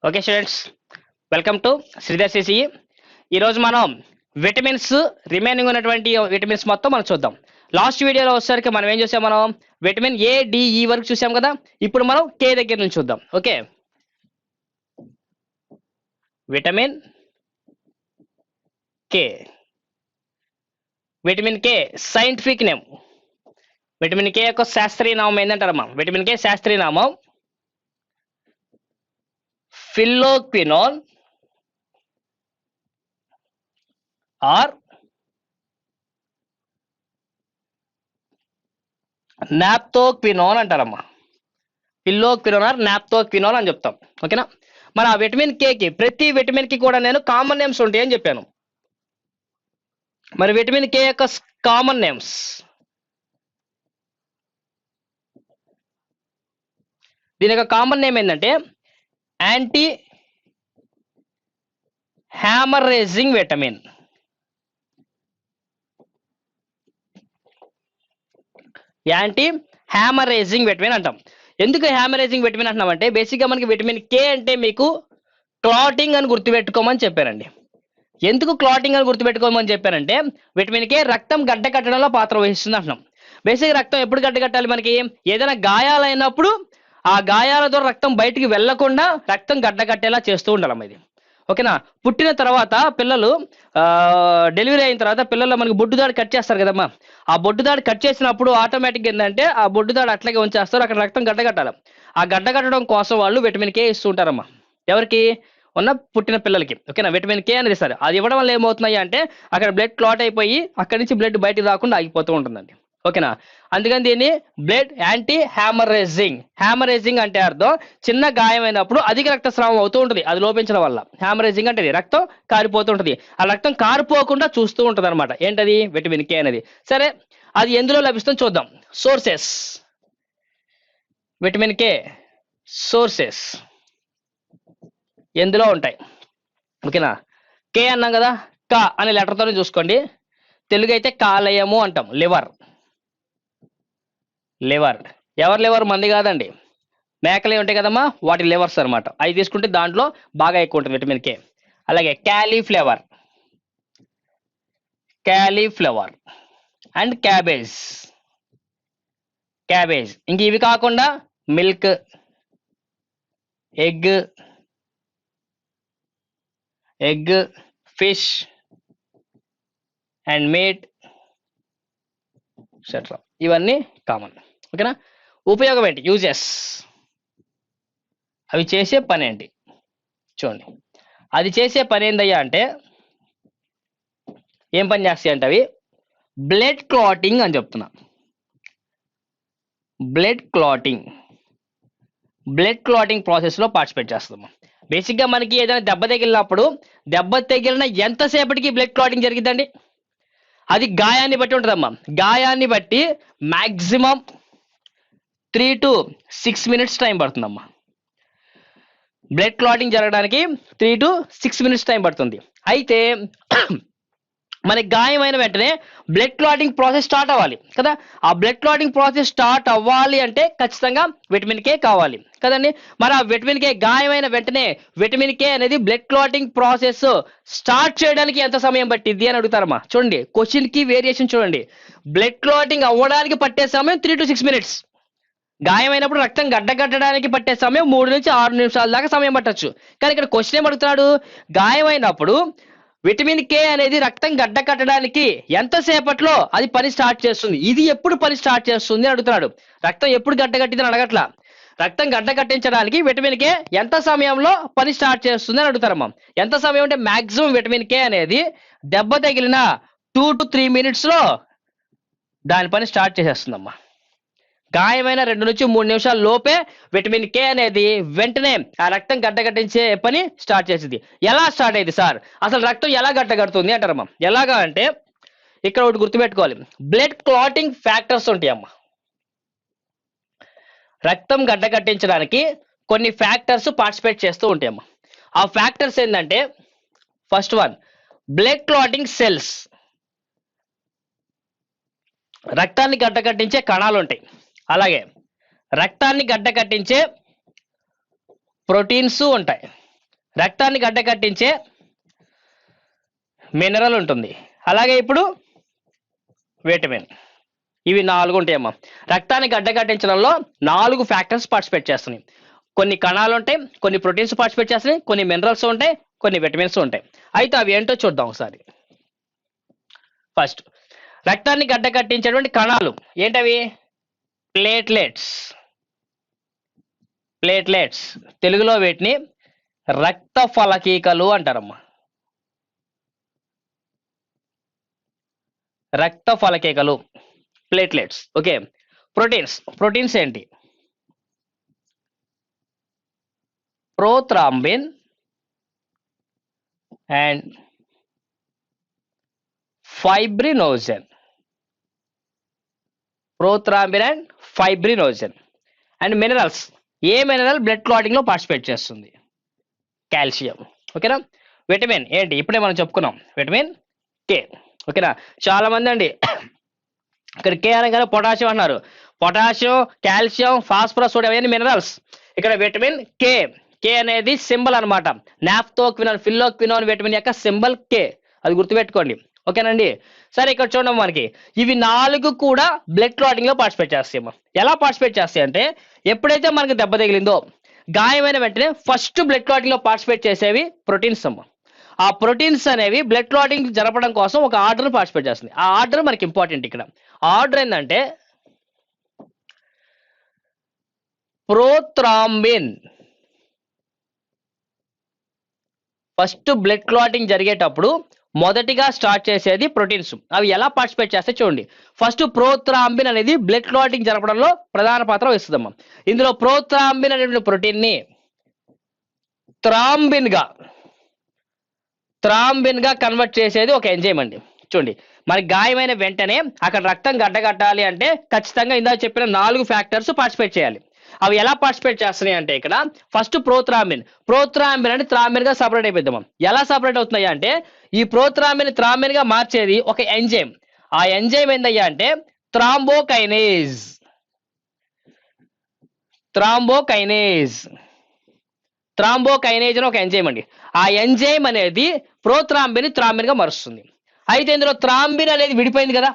Okay students, welcome to Sridhar CCE. ఈరోజు మనం vitamins, remaining ఉన్నటువంటి విటమిన్స్ మొత్తం మనం చూద్దాం. లాస్ట్ వీడియోలో వచ్చేసరికి మనం ఏం చూసాం, మనం విటమిన్ ఏ డిఈ వరకు చూసాం కదా. ఇప్పుడు మనం కే దగ్గర నుంచి చూద్దాం. Okay, vitamin K. విటమిన్ కే సైంటిఫిక్ నేమ్, విటమిన్ కే యొక్క శాస్త్రీయ నామం ఏంటంటారమ్మా? విటమిన్ కే శాస్త్రీయ నామం ఫిల్లోక్వినోన్ ఆర్ నాప్తోక్వినోన్ అంటారమ్మా. ఫిల్లోక్వినోన్ ఆర్ నాప్తోక్వినోన్ అని చెప్తాం. ఓకేనా? మరి ఆ విటమిన్ కేకి, ప్రతి విటమిన్ కి కూడా నేను కామన్ నేమ్స్ ఉంటాయని చెప్పాను. మరి విటమిన్ కే యొక్క కామన్ నేమ్స్, దీని యొక్క కామన్ నేమ్ ఏంటంటే యాంటీ హ్యామరేజింగ్ విటమిన్. యాంటీ హ్యామరేజింగ్ విటమిన్ అంటాం. ఎందుకు హ్యామరేజింగ్ విటమిన్ అంటున్నామంటే, బేసిక్గా మనకి విటమిన్ కే అంటే మీకు క్లాటింగ్ అని గుర్తుపెట్టుకోమని చెప్పారండి. ఎందుకు క్లాటింగ్ అని గుర్తుపెట్టుకోమని చెప్పారంటే, విటమిన్ కే రక్తం గడ్డ కట్టడంలో పాత్ర వహిస్తుంది అంటున్నాం. బేసిక్ రక్తం ఎప్పుడు గడ్డ కట్టాలి? మనకి ఏదైనా గాయాలైనప్పుడు ఆ గాయాల ద్వారా రక్తం బయటికి వెళ్లకుండా రక్తం గడ్డ కట్టేలా చేస్తూ ఉండాలమ్మా ఇది. ఓకేనా? పుట్టిన తర్వాత పిల్లలు డెలివరీ అయిన తర్వాత పిల్లలు మనకి బొడ్డుదాడి కట్ చేస్తారు కదమ్మా. ఆ బొడ్డుదాడి కట్ చేసినప్పుడు ఆటోమేటిక్గా ఏంటంటే ఆ బొడ్డుదాడి అట్లాగే ఉంచేస్తారు, అక్కడ రక్తం గడ్డ కట్టాలి. ఆ గడ్డ కట్టడం కోసం వాళ్ళు విటమిన్ కే ఇస్తూ ఉంటారమ్మా. ఎవరికి? ఉన్న పుట్టిన పిల్లలకి. ఓకేనా? విటమిన్ కే అనేది ఇస్తారు. అది ఇవ్వడం వల్ల ఏమవుతున్నాయి అంటే అక్కడ బ్లడ్ క్లాట్ అయిపోయి అక్కడి నుంచి బ్లడ్ బయటికి రాకుండా ఆగిపోతూ ఉంటుందండి. ఓకేనా? అందుకని దీన్ని బ్లడ్ యాంటీ హ్యామరేజింగ్. హ్యామరేజింగ్ అంటే అర్థం చిన్న గాయమైనప్పుడు అధిక రక్తస్రావం అవుతూ ఉంటుంది, అది లోపించడం వల్ల. హ్యామరేజింగ్ అంటే రక్తం కారిపోతూ ఉంటుంది. ఆ రక్తం కారిపోకుండా చూస్తూ ఉంటుంది అనమాట. ఏంటది? విటమిన్ కే అనేది. సరే, అది ఎందులో లభిస్తుందో చూద్దాం. సోర్సెస్, విటమిన్ కే సోర్సెస్ ఎందులో ఉంటాయి? ఓకేనా? కే అన్నాం కదా, కా అనే లెటర్తోనే చూసుకోండి. తెలుగు అయితే కాలేయము అంటాం. Liver, liver. ఎవరి లివర్? మంది కాదండి, మేకలే ఉంటాయి కదమ్మా, వాటి లివర్స్ అనమాట. అవి తీసుకుంటే దాంట్లో బాగా ఎక్కువ ఉంటుంది విటమిన్ కే. అలాగే cauliflower, cauliflower and cabbage, cabbage. ఇంక ఇవి కాకుండా milk, egg, egg, fish and meet etcetera, ఇవన్నీ కామన్. ఓకేనా? ఉపయోగం ఏంటి? యూజెస్, అవి చేసే పని ఏంటి చూడండి. అది చేసే పని ఏందయ్యా అంటే, ఏం పని చేస్తాయి అంటే అవి బ్లడ్ క్లాటింగ్ అని చెప్తున్నా. బ్లడ్ క్లాటింగ్, బ్లడ్ క్లాటింగ్ ప్రాసెస్లో పార్టిసిపేట్ చేస్తాము. బేసిక్గా మనకి ఏదైనా దెబ్బ తగిలినప్పుడు, దెబ్బ తగిలిన ఎంతసేపటికి బ్లడ్ క్లాటింగ్ జరిగిద్దండి? అది గాయాన్ని బట్టి ఉంటుందమ్మా. గాయాన్ని బట్టి మ్యాక్సిమం 3 to 6 minutes టైం పడుతుందమ్మా. బ్లడ్ క్లాటింగ్ జరగడానికి 3 to 6 minutes టైం పడుతుంది. అయితే మనకి గాయమైన వెంటనే బ్లడ్ క్లాటింగ్ ప్రాసెస్ స్టార్ట్ అవ్వాలి కదా. ఆ బ్లడ్ క్లాటింగ్ ప్రాసెస్ స్టార్ట్ అవ్వాలి అంటే ఖచ్చితంగా విటమిన్ కే కావాలి కదండి. మరి ఆ విటమిన్ కే గాయమైన వెంటనే విటమిన్ కే అనేది బ్లడ్ క్లాటింగ్ ప్రాసెస్ స్టార్ట్ చేయడానికి ఎంత సమయం పట్టింది అని అడుగుతారమ్మా. చూడండి, క్వశ్చన్ కి వేరియేషన్ చూడండి. బ్లడ్ క్లాటింగ్ అవ్వడానికి పట్టే సమయం 3 to 6 minutes. గాయమైనప్పుడు రక్తం గడ్డగట్టడానికి పట్టే సమయం 3 నుంచి 6 నిమిషాల దాకా సమయం పట్టొచ్చు. కానీ ఇక్కడ క్వశ్చన్ ఏమడుగుతున్నాడు? గాయమైనప్పుడు విటమిన్ కే అనేది రక్తం గడ్డ కట్టడానికి ఎంతసేపట్లో అది పని స్టార్ట్ చేస్తుంది, ఇది ఎప్పుడు పని స్టార్ట్ చేస్తుంది అని అడుగుతున్నాడు. రక్తం ఎప్పుడు గడ్డగట్టిందని అడగట్లా. రక్తం గడ్డ కట్టించడానికి విటమిన్ కే ఎంత సమయంలో పని స్టార్ట్ చేస్తుంది అని అడుగుతారమ్మా. ఎంత సమయం అంటే మాక్సిమం విటమిన్ కే అనేది దెబ్బ తగిలిన 2 to 3 minutes లో దాని పని స్టార్ట్ చేసేస్తుందమ్మా. గాయమైన 2 నుంచి 3 నిమిషాల లోపే విటమిన్ కే అనేది వెంటనే ఆ రక్తం గడ్డగట్టించే పని స్టార్ట్ చేసింది. ఎలా స్టార్ట్ అయింది సార్? అసలు రక్తం ఎలా గడ్డగడుతుంది అంటారమ్మా. ఎలాగా అంటే ఇక్కడ ఒకటి గుర్తుపెట్టుకోవాలి. బ్లడ్ క్లాటింగ్ ఫ్యాక్టర్స్ ఉంటాయమ్మా. రక్తం గడ్డగట్టించడానికి కొన్ని ఫ్యాక్టర్స్ పార్టిసిపేట్ చేస్తూ ఉంటాయమ్మా. ఆ ఫ్యాక్టర్స్ ఏంటంటే, first one blood clotting cells. రక్తాన్ని గడ్డకట్టించే కణాలు ఉంటాయి. అలాగే రక్తాన్ని గడ్డ కట్టించే ప్రోటీన్స్ ఉంటాయి. రక్తాన్ని గడ్డకట్టించే మినరల్ ఉంటుంది. అలాగే ఇప్పుడు విటమిన్. ఇవి 4 ఉంటాయమ్మా. రక్తాన్ని గడ్డకట్టించడంలో 4 ఫ్యాక్టర్స్ పార్టిసిపేట్ చేస్తున్నాయి. కొన్ని కణాలు ఉంటాయి, కొన్ని ప్రోటీన్స్ పార్టిసిపేట్ చేస్తున్నాయి, కొన్ని మినరల్స్ ఉంటాయి, కొన్ని విటమిన్స్ ఉంటాయి. అయితే అవి ఏంటో చూద్దాం ఒకసారి. ఫస్ట్ రక్తాన్ని గడ్డకట్టించేటువంటి కణాలు ఏంటవి? ప్లేట్లెట్స్. ప్లేట్లెట్స్ తెలుగులో వీటిని రక్త ఫలకీకలు అంటారమ్మా. రక్త ఫలకీకలు, ప్లేట్లెట్స్. ఓకే. ప్రోటీన్స్ ఏంటి? Prothrombin and fibrinogen. Prothrombin and fibrinogen. And minerals. A mineral blood clotting లో పార్టిసిపేట్ చేస్తుంది? కాల్షియం. ఓకేనా. విటమిన్ ఏంటి? ఇప్పుడే మనం చెప్పుకున్నాం, విటమిన్ కే. ఓకేనా. చాలా మంది అండి ఇక్కడ కే అనగానే పొటాషియం అన్నారు. పొటాషియం, కాల్షియం, ఫాస్ఫరస్ అవన్నీ మినరల్స్. ఇక్కడ విటమిన్ కే. కే అనేది సింబల్ అనమాట. నాఫ్థోక్వినాన్, ఫిల్లోక్వినాన్ విటమిన్ యొక్క సింబల్ కే. అది గుర్తుపెట్టుకోండి. ఓకేనండి. సరే, ఇక్కడ చూడండి మనకి ఇవి 4 కూడా బ్లడ్ క్లాటింగ్ లో పార్టిసిపేట్ చేస్తాయమ్మా. ఎలా పార్టిసిపేట్ చేస్తాయి అంటే, ఎప్పుడైతే మనకి దెబ్బ తగిలిందో, గాయమైన వెంటనే ఫస్ట్ బ్లడ్ క్లాటింగ్ లో పార్టిసిపేట్ చేసేవి ప్రోటీన్స్ అమ్మా. ఆ ప్రోటీన్స్ అనేవి బ్లడ్ క్లాటింగ్ జరపడం కోసం ఒక ఆర్డర్ పార్టిసిపేట్ చేస్తుంది. ఆ ఆర్డర్ మనకి ఇంపార్టెంట్. ఇక్కడ ఆర్డర్ ఏంటంటే ప్రోథ్రాంబిన్. ఫస్ట్ బ్లడ్ క్లాటింగ్ జరిగేటప్పుడు మొదటిగా స్టార్ట్ చేసేది ప్రోటీన్స్. అవి ఎలా పార్టిసిపేట్ చేస్తే చూడండి. ఫస్ట్ ప్రోథ్రాంబిన్ అనేది బ్లడ్ క్లాటింగ్ జరపడంలో ప్రధాన పాత్ర వహిస్తుందమ్మా. ఇందులో ప్రోథ్రాంబిన్ అనేటువంటి ప్రోటీన్ ని థ్రాంబిన్ గా కన్వర్ట్ చేసేది ఒక ఎంజైమ్ అండి. చూడండి, మనకి గాయమైన వెంటనే అక్కడ రక్తం గడ్డగట్టాలి అంటే ఖచ్చితంగా ఇందాక చెప్పిన 4 ఫ్యాక్టర్స్ పార్టిసిపేట్ చేయాలి. అవి ఎలా పార్టిసిపేట్ చేస్తున్నాయి అంటే, ఇక్కడ ఫస్ట్ ప్రోథ్రాంబిన్ అంటే థ్రాంబిన్ గా సపరేట్ అయిపోద్దాం. ఎలా సపరేట్ అవుతున్నాయి అంటే, ఈ ప్రోథ్రాంబిన్ థ్రాంబిన్ గా మార్చేది ఒక ఎంజైమ్. ఆ ఎంజైమ్ ఏందయ్యా అంటే థ్రాంబోకైనేజ్. థ్రాంబోకైనేజ్ అని ఒక ఎంజైమ్ అండి. ఆ ఎంజైమ్ అనేది ప్రోథ్రాంబిన్ థ్రాంబిన్ గా మారుస్తుంది. అయితే ఇందులో థ్రాంబిన్ అనేది విడిపోయింది కదా.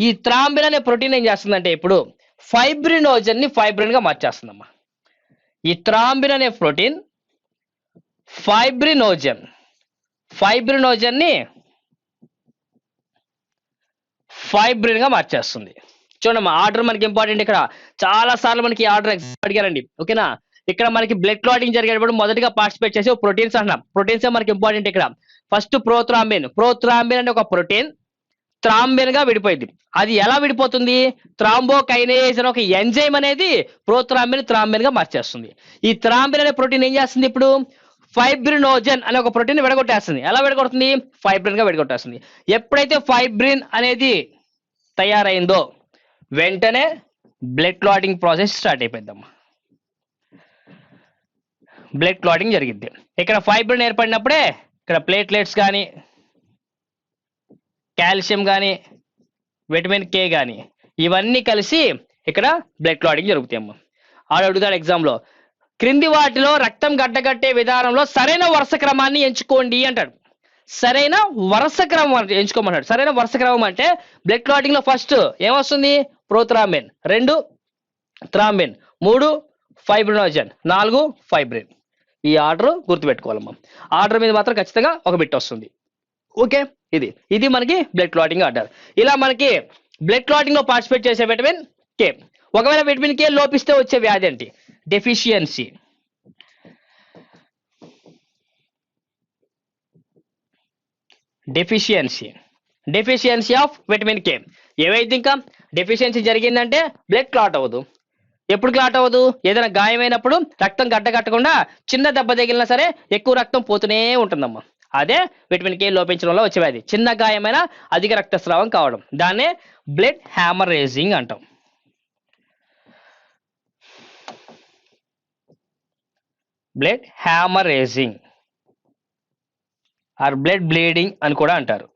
ఈ థ్రాంబిన్ అనే ప్రోటీన్ ఏం చేస్తుందంటే, ఇప్పుడు ఫైబ్రినోజన్ ని ఫైబ్రిన్ గా మార్చేస్తుందమ్మా. ఈ థ్రాంబిన్ అనే ప్రోటీన్ ఫైబ్రినోజన్ ని ఫైబ్రిన్ గా మార్చేస్తుంది. చూడమ్మా, ఆర్డర్ మనకి ఇంపార్టెంట్. ఇక్కడ చాలా సార్లు మనకి ఆర్డర్ అడిగారండి. ఓకేనా. ఇక్కడ మనకి బ్లడ్ క్లాటింగ్ జరిగేటప్పుడు మొదటిగా పార్టిసిపేట్ చేసే ప్రోటీన్స్ అంటున్నాం. ప్రోటీన్స్ మనకి ఇంపార్టెంట్. ఇక్కడ ఫస్ట్ ప్రోథ్రాంబిన్ అనే ఒక ప్రోటీన్ థ్రాంబిన్ గా విడిపోయింది. అది ఎలా విడిపోతుంది? థ్రాంబోకైనేజ్ అనే ఒక ఎంజైమ్ అనేది థ్రాంబిన్ గా మార్చేస్తుంది. ఈ థ్రాంబిన్ అనే ప్రోటీన్ ఏం చేస్తుంది? ఇప్పుడు ఫైబ్రినోజన్ అనే ఒక ప్రోటీన్ విడగొట్టేస్తుంది. ఎలా విడగొడుతుంది? ఫైబ్రిన్ గా విడగొట్టేస్తుంది. ఎప్పుడైతే ఫైబ్రిన్ అనేది తయారైందో వెంటనే బ్లడ్ క్లాటింగ్ ప్రాసెస్ స్టార్ట్ అయిపోయిందమ్మా. బ్లడ్ క్లాటింగ్ జరిగింది. ఇక్కడ ఫైబ్రిన్ ఏర్పడినప్పుడే ఇక్కడ ప్లేట్లెట్స్ కానీ, కాల్షియం కానీ, విటమిన్ కే కానీ ఇవన్నీ కలిసి ఇక్కడ బ్లడ్ క్లాటింగ్ జరుగుతాయమ్మా. అడుగుతాడు ఎగ్జామ్ లో, క్రింది వాటిలో రక్తం గడ్డగట్టే విధానంలో సరైన వరుస క్రమాన్ని ఎంచుకోండి అంటాడు. సరైన వరుస క్రమం ఎంచుకోమన్నాడు. సరైన వరుస క్రమం అంటే బ్లడ్ క్లాటింగ్ లో ఫస్ట్ ఏమొస్తుంది? Prothrombin, 2 thrombin, 3 fibrinogen, 4 fibrin. ఈ ఆర్డర్ గుర్తుపెట్టుకోవాలమ్మా. ఆర్డర్ మీద మాత్రం ఖచ్చితంగా ఒక బిట్ వస్తుంది. ఓకే. ఇది మనకి బ్లడ్ క్లాటింగ్ ఆర్డర్. ఇలా మనకి బ్లడ్ క్లాటింగ్ లో పార్టిసిపేట్ చేసే విటమిన్ కే. ఒకవేళ విటమిన్ కే లోపిస్తే వచ్చే వ్యాధి ఏంటి? Deficiency. Deficiency of vitamin K. ఏవైతే ఇంకా డెఫిషియన్సీ జరిగిందంటే బ్లడ్ క్లాట్ అవ్వదు. ఎప్పుడు క్లాట్ అవ్వదు? ఏదైనా గాయమైనప్పుడు రక్తం గడ్డగట్టకుండా చిన్న దెబ్బ తగిలినా సరే ఎక్కువ రక్తం పోతూనే ఉంటుందమ్మా. అదే విటమిన్ కే లోపించడం వల్ల వచ్చే వ్యాధి. చిన్న గాయమైన అధిక రక్తస్రావం కావడం, దాన్నే బ్లడ్ హ్యామరేజింగ్ అంటాం. బ్లడ్ హ్యామరేజింగ్ ఆర్ బ్లడ్ బ్లీడింగ్ అని కూడా అంటారు.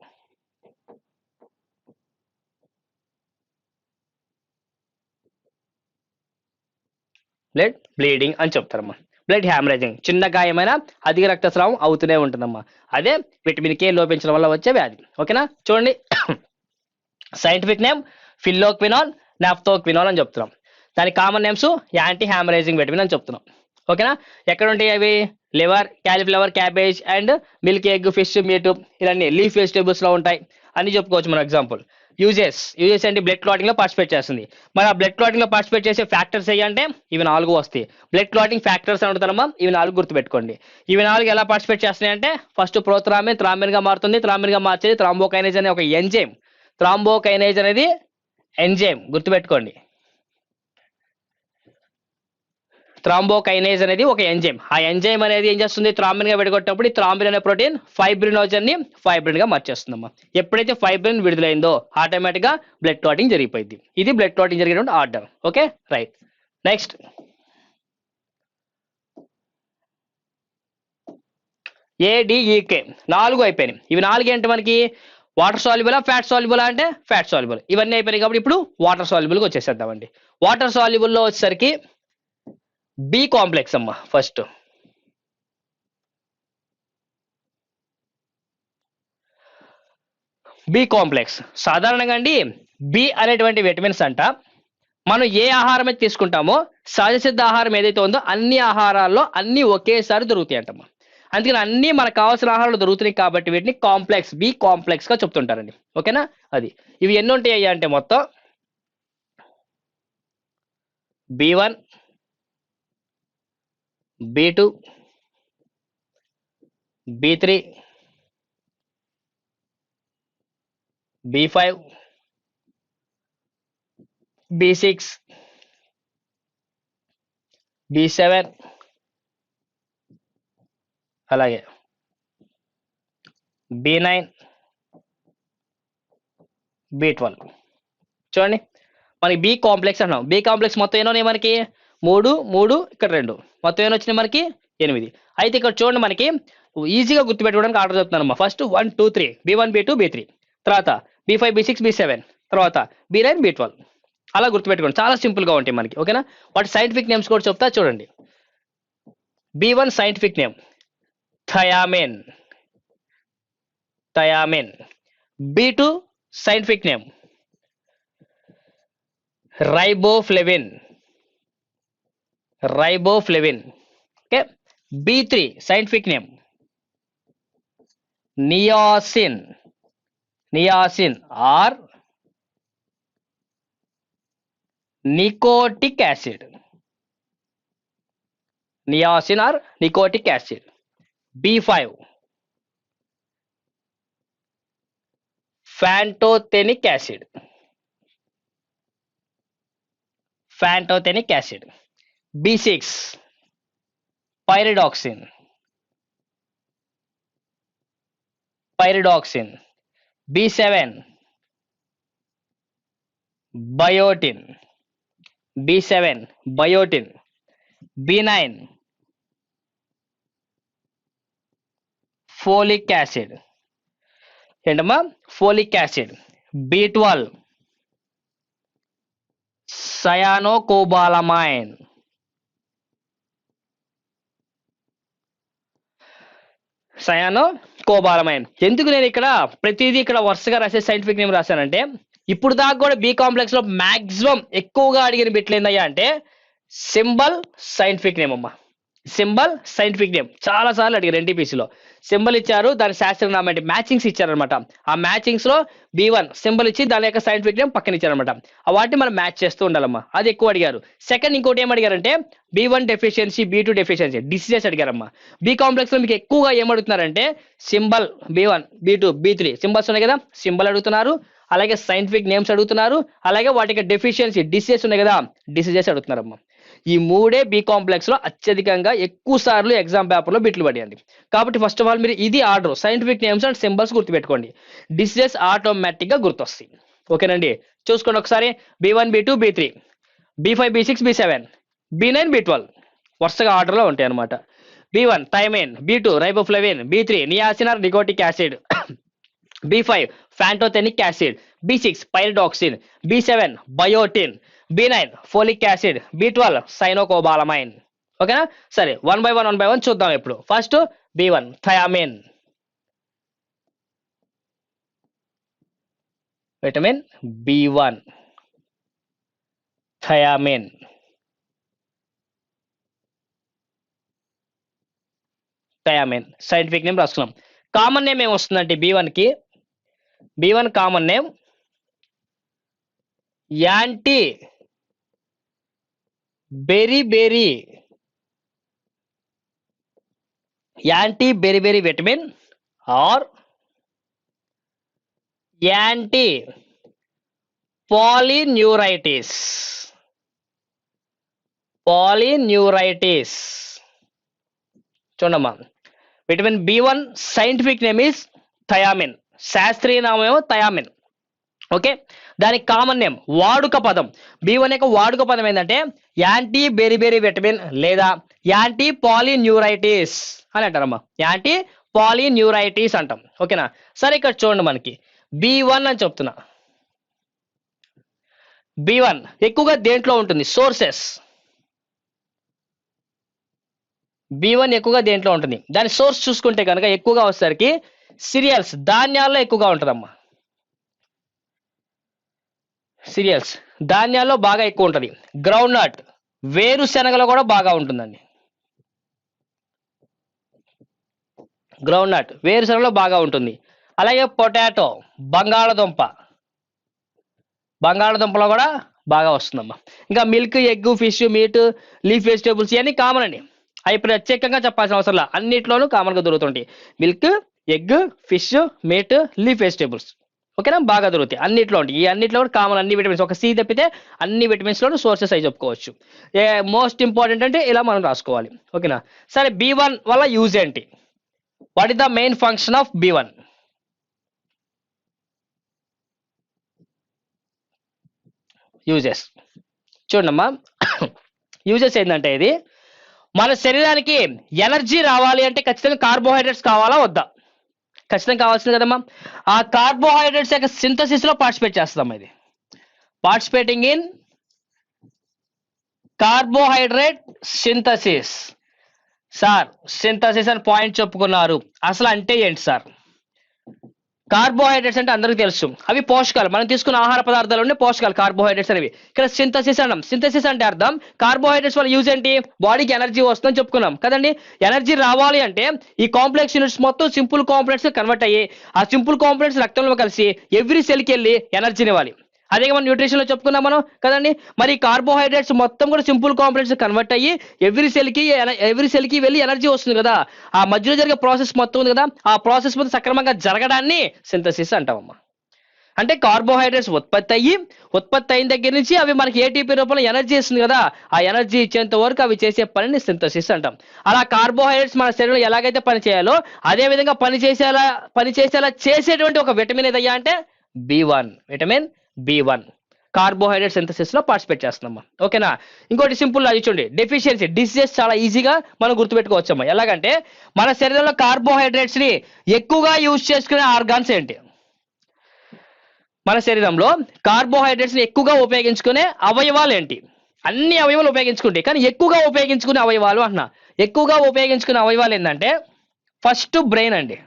బ్లడ్ బ్లీడింగ్ అని చెప్తారమ్మా. బ్లడ్ హ్యామరేజింగ్, చిన్న గాయమైన అధిక రక్తస్రావం అవుతూనే ఉంటుందమ్మా. అదే విటమిన్ కే లోపించడం వల్ల వచ్చే వ్యాధి. ఓకేనా, చూడండి సైంటిఫిక్ నేమ్ ఫిల్లోక్వినాల్, నాఫ్తోక్వినాల్ అని చెప్తున్నాం. దాని కామన్ నేమ్స్ యాంటీ హ్యామరేజింగ్ విటమిన్ అని చెప్తున్నాం. ఓకేనా, ఎక్కడ ఉంటాయి అవి? Liver, cauliflower, cabbage and milk, egg, fish, meet, ఇవన్నీ లీఫ్ వెజిటేబుల్స్ లో ఉంటాయి అని చెప్పుకోవచ్చు మనం. ఎగ్జాంపుల్ యూజెస్ అంటే బ్లడ్ క్లాటింగ్ లో పార్టిసిపేట్ చేస్తుంది. మరి ఆ బ్లడ్ క్లాటింగ్ లో పార్టిసిపేట్ చేసే ఫ్యాక్టర్స్ అంటే ఇవి 4 వస్తాయి. బ్లడ్ క్లాటింగ్ ఫ్యాక్టర్స్ అని అడుగుతారమ్మా, ఇవి 4 గుర్తుపెట్టుకోండి. ఇవి 4 ఎలా పార్టిసిపేట్ చేస్తున్నాయి అంటే ఫస్ట్ ప్రోథ్రామిన్ థ్రాంబిన్ గా మారుతుంది. థ్రాంబిన్ గా మార్చేది థ్రాంబోకైనేజ్ అనే ఒక ఎంజైమ్. థ్రాంబోకైనేజ్ అనేది ఎంజైమ్ గుర్తుపెట్టుకోండి. థ్రాంబోకైనేజ్ అనేది ఒక ఎంజైమ్. ఆ ఎంజైమ్ అనేది ఏం చేస్తుంది? థ్రాంబిన్ గా విడగొట్టినప్పుడు ఈ థ్రాంబిన్ అనే ప్రోటీన్ ఫైబ్రినోజన్ ని ఫైబ్రిన్ గా మార్చేస్తుందమ్మా. ఎప్పుడైతే ఫైబ్రిన్ విడుదలైందో ఆటోమేటిక్ గా బ్లడ్ క్లాటింగ్ జరిగిపోయింది. ఇది బ్లడ్ క్లాటింగ్ జరిగినటువంటి order. Okay, right. Next ADEK 4 అయిపోయినాయి. ఇవి 4 ఏంటి మనకి? వాటర్ సాల్యుబులా, ఫ్యాట్ సాల్యుబులా అంటే ఫ్యాట్ సాల్యుబుల్. ఇవన్నీ అయిపోయినాయి కాబట్టి ఇప్పుడు వాటర్ సాల్యుబుల్ కి వచ్చేసేద్దామండి. వాటర్ సాల్యుబుల్ లో వచ్చేసరికి బి కాంప్లెక్స్ అమ్మా. ఫస్ట్ బి కాంప్లెక్స్ సాధారణంగా అండి బి అనేటువంటి విటమిన్స్ అంట మనం ఏ ఆహారం అయితే తీసుకుంటామో సహజ సిద్ధ ఆహారం ఏదైతే ఉందో అన్ని ఆహారాల్లో అన్ని ఒకేసారి దొరుకుతాయి అంటమ్మా. అందుకని అన్ని మనకు కావాల్సిన ఆహారాలు దొరుకుతున్నాయి కాబట్టి వీటిని కాంప్లెక్స్, బి కాంప్లెక్స్ గా చెప్తుంటారండి. ఓకేనా, అది ఇవి ఎన్ని ఉంటాయి అంటే మొత్తం B1, B2, B3, B5, B6, B7 అలాగే B9, B12. చూడండి మనకి బి కాంప్లెక్స్ అంటున్నాం. బి కాంప్లెక్స్ మొత్తం ఎన్నో మనకి 3 ఇక్కడ 2 మొత్తం ఏమో వచ్చినాయి మనకి 8. అయితే ఇక్కడ చూడండి మనకి ఈజీగా గుర్తుపెట్టుకోవడానికి ఆర్డర్ చెప్తున్నాను. ఫస్ట్ 1, 2, 3 B1, B2, B3, తర్వాత B5, B6, B7, తర్వాత B9, B12. అలా గుర్తుపెట్టుకోండి, చాలా సింపుల్ గా ఉంటాయి మనకి. ఓకేనా, వాటి సైంటిఫిక్ నేమ్స్ కూడా చెప్తా చూడండి. B1 scientific name thiamine, thiamine. B2 scientific name riboflavin, riboflavin. Okay, B3 scientific name niacin, niacin or nicotinic acid, niacin or nicotinic acid. B5 pantothenic acid, pantothenic acid. B6 pyridoxine, pyridoxine. B7 biotin, B7 biotin. B9 folic acid, ఏంటమ్మా? Folic acid. B12 cyanocobalamin, cyanocobalamin. ఎందుకు నేను ఇక్కడ ప్రతిదీ ఇక్కడ వరుసగా రాసే scientific name రాశానంటే ఇప్పుడు దాకా కూడా బి కాంప్లెక్స్ లో మాక్సిమం ఎక్కువగా అడిగిన బిట్లు ఏందయ్యా అంటే సింబల్ సైంటిఫిక్ నేమ్ అమ్మా. సింబల్ సైంటిఫిక్ నేమ్ చాలా సార్లు అడిగారు ఎన్టీపీసీలో. సింబల్ ఇచ్చారు, దాని శాస్త్రనామం అంటే మ్యాచింగ్స్ ఇచ్చారనమాట. ఆ మ్యాచింగ్స్ లో B1 సింబల్ ఇచ్చి దాని యొక్క సైంటిఫిక్ నేమ్ పక్కన ఇచ్చారనమాట. వాటిని మనం మ్యాచ్ చేస్తూ ఉండాలమ్మా. అది ఎక్కువ అడిగారు. సెకండ్ ఇంకోటి ఏం అడిగారంటే B1 deficiency, B2 deficiency, diseases అడిగారమ్మా. బి కాంప్లెక్స్ లో మీకు ఎక్కువగా ఏం అడుగుతున్నారంటే symbol B1, B2, B3 symbols ఉన్నాయి కదా, సింబల్ అడుగుతున్నారు. అలాగే సైంటిఫిక్ నేమ్స్ అడుగుతున్నారు. అలాగే వాటికి డెఫిషియన్సీ డిసీజెస్ ఉన్నాయి కదా, డిసీజెస్ అడుగుతున్నారమ్మా. ఈ మూడే బి కాంప్లెక్స్ లో అత్యధికంగా ఎక్కువ సార్లు ఎగ్జామ్ పేపర్ లో బిట్లు పడియండి. కాబట్టి ఫస్ట్ ఆఫ్ ఆల్ మీరు ఇది order, scientific names and symbols గుర్తుపెట్టుకోండి. డిసీజెస్ ఆటోమేటిక్ గా గుర్తొస్తాయి. ఓకేనండి, చూసుకోండి ఒకసారి. B1, B2, B3, B5, B6, B7, B9, B12 వరుసగా ఆర్డర్ లో ఉంటాయి అనమాట. B1 thiamine, B2 riboflavin, B3 niacin or nicotinic acid, B5 pantothenic acid, B6 pyridoxine, B7 biotin, B9 folic acid, B12 cyanocobalamin. ఓకేనా? సరే, వన్ బై వన్ చూద్దాం ఇప్పుడు. First B1 thiamine, vitamin B1 thiamine. Scientific name రాసుకున్నాం. Common name ఏమొస్తుందంటే B1 common name anti beri vitamin or anti polyneuritis. చూడమ్మా, vitamin B1 scientific name is thiamine, శాస్త్రీయ నామం థయామిన్. ఓకే, దానికి కామన్ నేమ్ వాడుక పదం B1 యొక్క వాడుక పదం ఏంటంటే యాంటీ బెరీ విటమిన్ లేదా యాంటీ పాలిన్యూరైటిస్ అని అంటారమ్మా. యాంటీ పాలిన్యూరైటిస్ అంటాం. ఓకేనా? సరే, ఇక్కడ చూడండి, మనకి B1 అని చెప్తున్నా. B1 ఎక్కువగా దేంట్లో ఉంటుంది? సోర్సెస్. B1 ఎక్కువగా దేంట్లో ఉంటుంది? దాని సోర్స్ చూసుకుంటే కనుక ఎక్కువగా వచ్చేసరికి సిరియల్స్, ధాన్యాల్లో ఎక్కువగా ఉంటుందమ్మా. సిరియల్స్, ధాన్యాల్లో బాగా ఎక్కువ ఉంటుంది. గ్రౌండ్ నట్, వేరుశెనగలో కూడా బాగా ఉంటుందండి. గ్రౌండ్ నట్, వేరుశెనగలో బాగా ఉంటుంది. అలాగే పొటాటో, బంగాళదుంపలో కూడా బాగా వస్తుందమ్మా. ఇంకా milk, egg, fish, meat, leaf vegetables ఇవన్నీ కామన్ అండి. అవి ప్రత్యేకంగా చెప్పాల్సిన అవసరం లేదు, అన్నిట్లోనూ కామన్గా దొరుకుతుంటాయి. Milk, egg, fish, meat, leaf vegetables. ఓకేనా? బాగా దొరుకుతాయి, అన్నిట్లో ఉంటాయి. ఈ అన్నిట్లో కూడా కామన్, అన్ని విటమిన్స్. ఒక సి తప్పితే అన్ని విటమిన్స్లోనూ సోర్సెస్ అయి చెప్పుకోవచ్చు. మోస్ట్ ఇంపార్టెంట్ అంటే ఇలా మనం రాసుకోవాలి. ఓకేనా? సరే, B1 వల్ల యూజ్ ఏంటి? What is the main function of B1? Uses చూడమ్మా. యూజెస్ ఏంటంటే, ఇది మన శరీరానికి ఎనర్జీ రావాలి అంటే ఖచ్చితంగా కార్బోహైడ్రేట్స్ కావాలా వద్దా? ఖచ్చితంగా కావాల్సింది కదమ్మా. ఆ కార్బోహైడ్రేట్స్ యొక్క సింథసిస్ లో పార్టిసిపేట్ చేస్తాం. ఇది participating in carbohydrate synthesis. Sir, synthesis అని పాయింట్ చెప్పుకున్నారు, అసలు అంటే ఏంటి సార్? కార్బోహైడ్రేట్స్ అంటే అందరికీ తెలుసు, అవి పోషకాలు. మనం తీసుకున్న ఆహార పదార్థాలు ఉండే పోషకాలు కార్బోహైడ్రేట్స్ అనేవి. ఇక్కడ సింథసిస్ అన్నాం. సింథసిస్ అంటే అర్థం కార్బోహైడ్రేట్స్ వల్ల యూజ్ ఏంటి? బాడీకి ఎనర్జీ వస్తుందని చెప్పుకున్నాం కదండి. ఎనర్జీ రావాలి అంటే ఈ కాంప్లెక్స్ యూనిట్స్ మొత్తం సింపుల్ కాంప్లెక్స్ కన్వర్ట్ అయ్యి ఆ సింపుల్ కాంప్లెక్స్ రక్తంలో కలిసి ఎవ్రీ సెల్కి వెళ్ళి ఎనర్జీని ఇవ్వాలి. అదే మనం న్యూట్రిషన్ లో చెప్పుకున్నాం మనం కదండి. మరి కార్బోహైడ్రేట్స్ మొత్తం కూడా సింపుల్ కాంప్లెక్స్ కన్వర్ట్ అయ్యి ఎవ్రీ సెల్ కి వెళ్ళి ఎనర్జీ వస్తుంది కదా. ఆ మధ్యలో జరిగే ప్రాసెస్ మొత్తం ఉంది కదా, ఆ ప్రాసెస్ మొత్తం సక్రమంగా జరగడాన్ని సింథసిస్ అంటామమ్మా. అంటే కార్బోహైడ్రేట్స్ ఉత్పత్తి అయిన దగ్గర నుంచి అవి మనకి ఏటీపీ రూపంలో ఎనర్జీ ఇస్తుంది కదా, ఆ ఎనర్జీ ఇచ్చేంత వరకు అవి చేసే పనిని సింథసిస్ అంటాం. అలా కార్బోహైడ్రేట్స్ మన శరీరంలో ఎలాగైతే పని చేయాలో అదే విధంగా పనిచేసేలా చేసేటువంటి ఒక విటమిన్ ఏదయ్యా అంటే B1, vitamin B1 carbohydrate synthesis లో పార్టిసిపేట్ చేస్తున్నాం. ఓకేనా? ఇంకోటి సింపుల్ అది చూడండి, డెఫిషియన్సీ డిసీజెస్ చాలా ఈజీగా మనం గుర్తుపెట్టుకోవచ్చమ్మా. ఎలాగంటే మన శరీరంలో కార్బోహైడ్రేట్స్ ని ఎక్కువగా యూజ్ చేసుకునే ఆర్గాన్స్ ఏంటి? మన శరీరంలో కార్బోహైడ్రేట్స్ ని ఎక్కువగా ఉపయోగించుకునే అవయవాలు ఏంటి? అన్ని అవయవాలు ఉపయోగించుకుంటాయి, కానీ ఎక్కువగా ఉపయోగించుకునే అవయవాలు అంటున్నా. ఎక్కువగా ఉపయోగించుకునే అవయవాలు ఏంటంటే ఫస్ట్ బ్రెయిన్ అండి.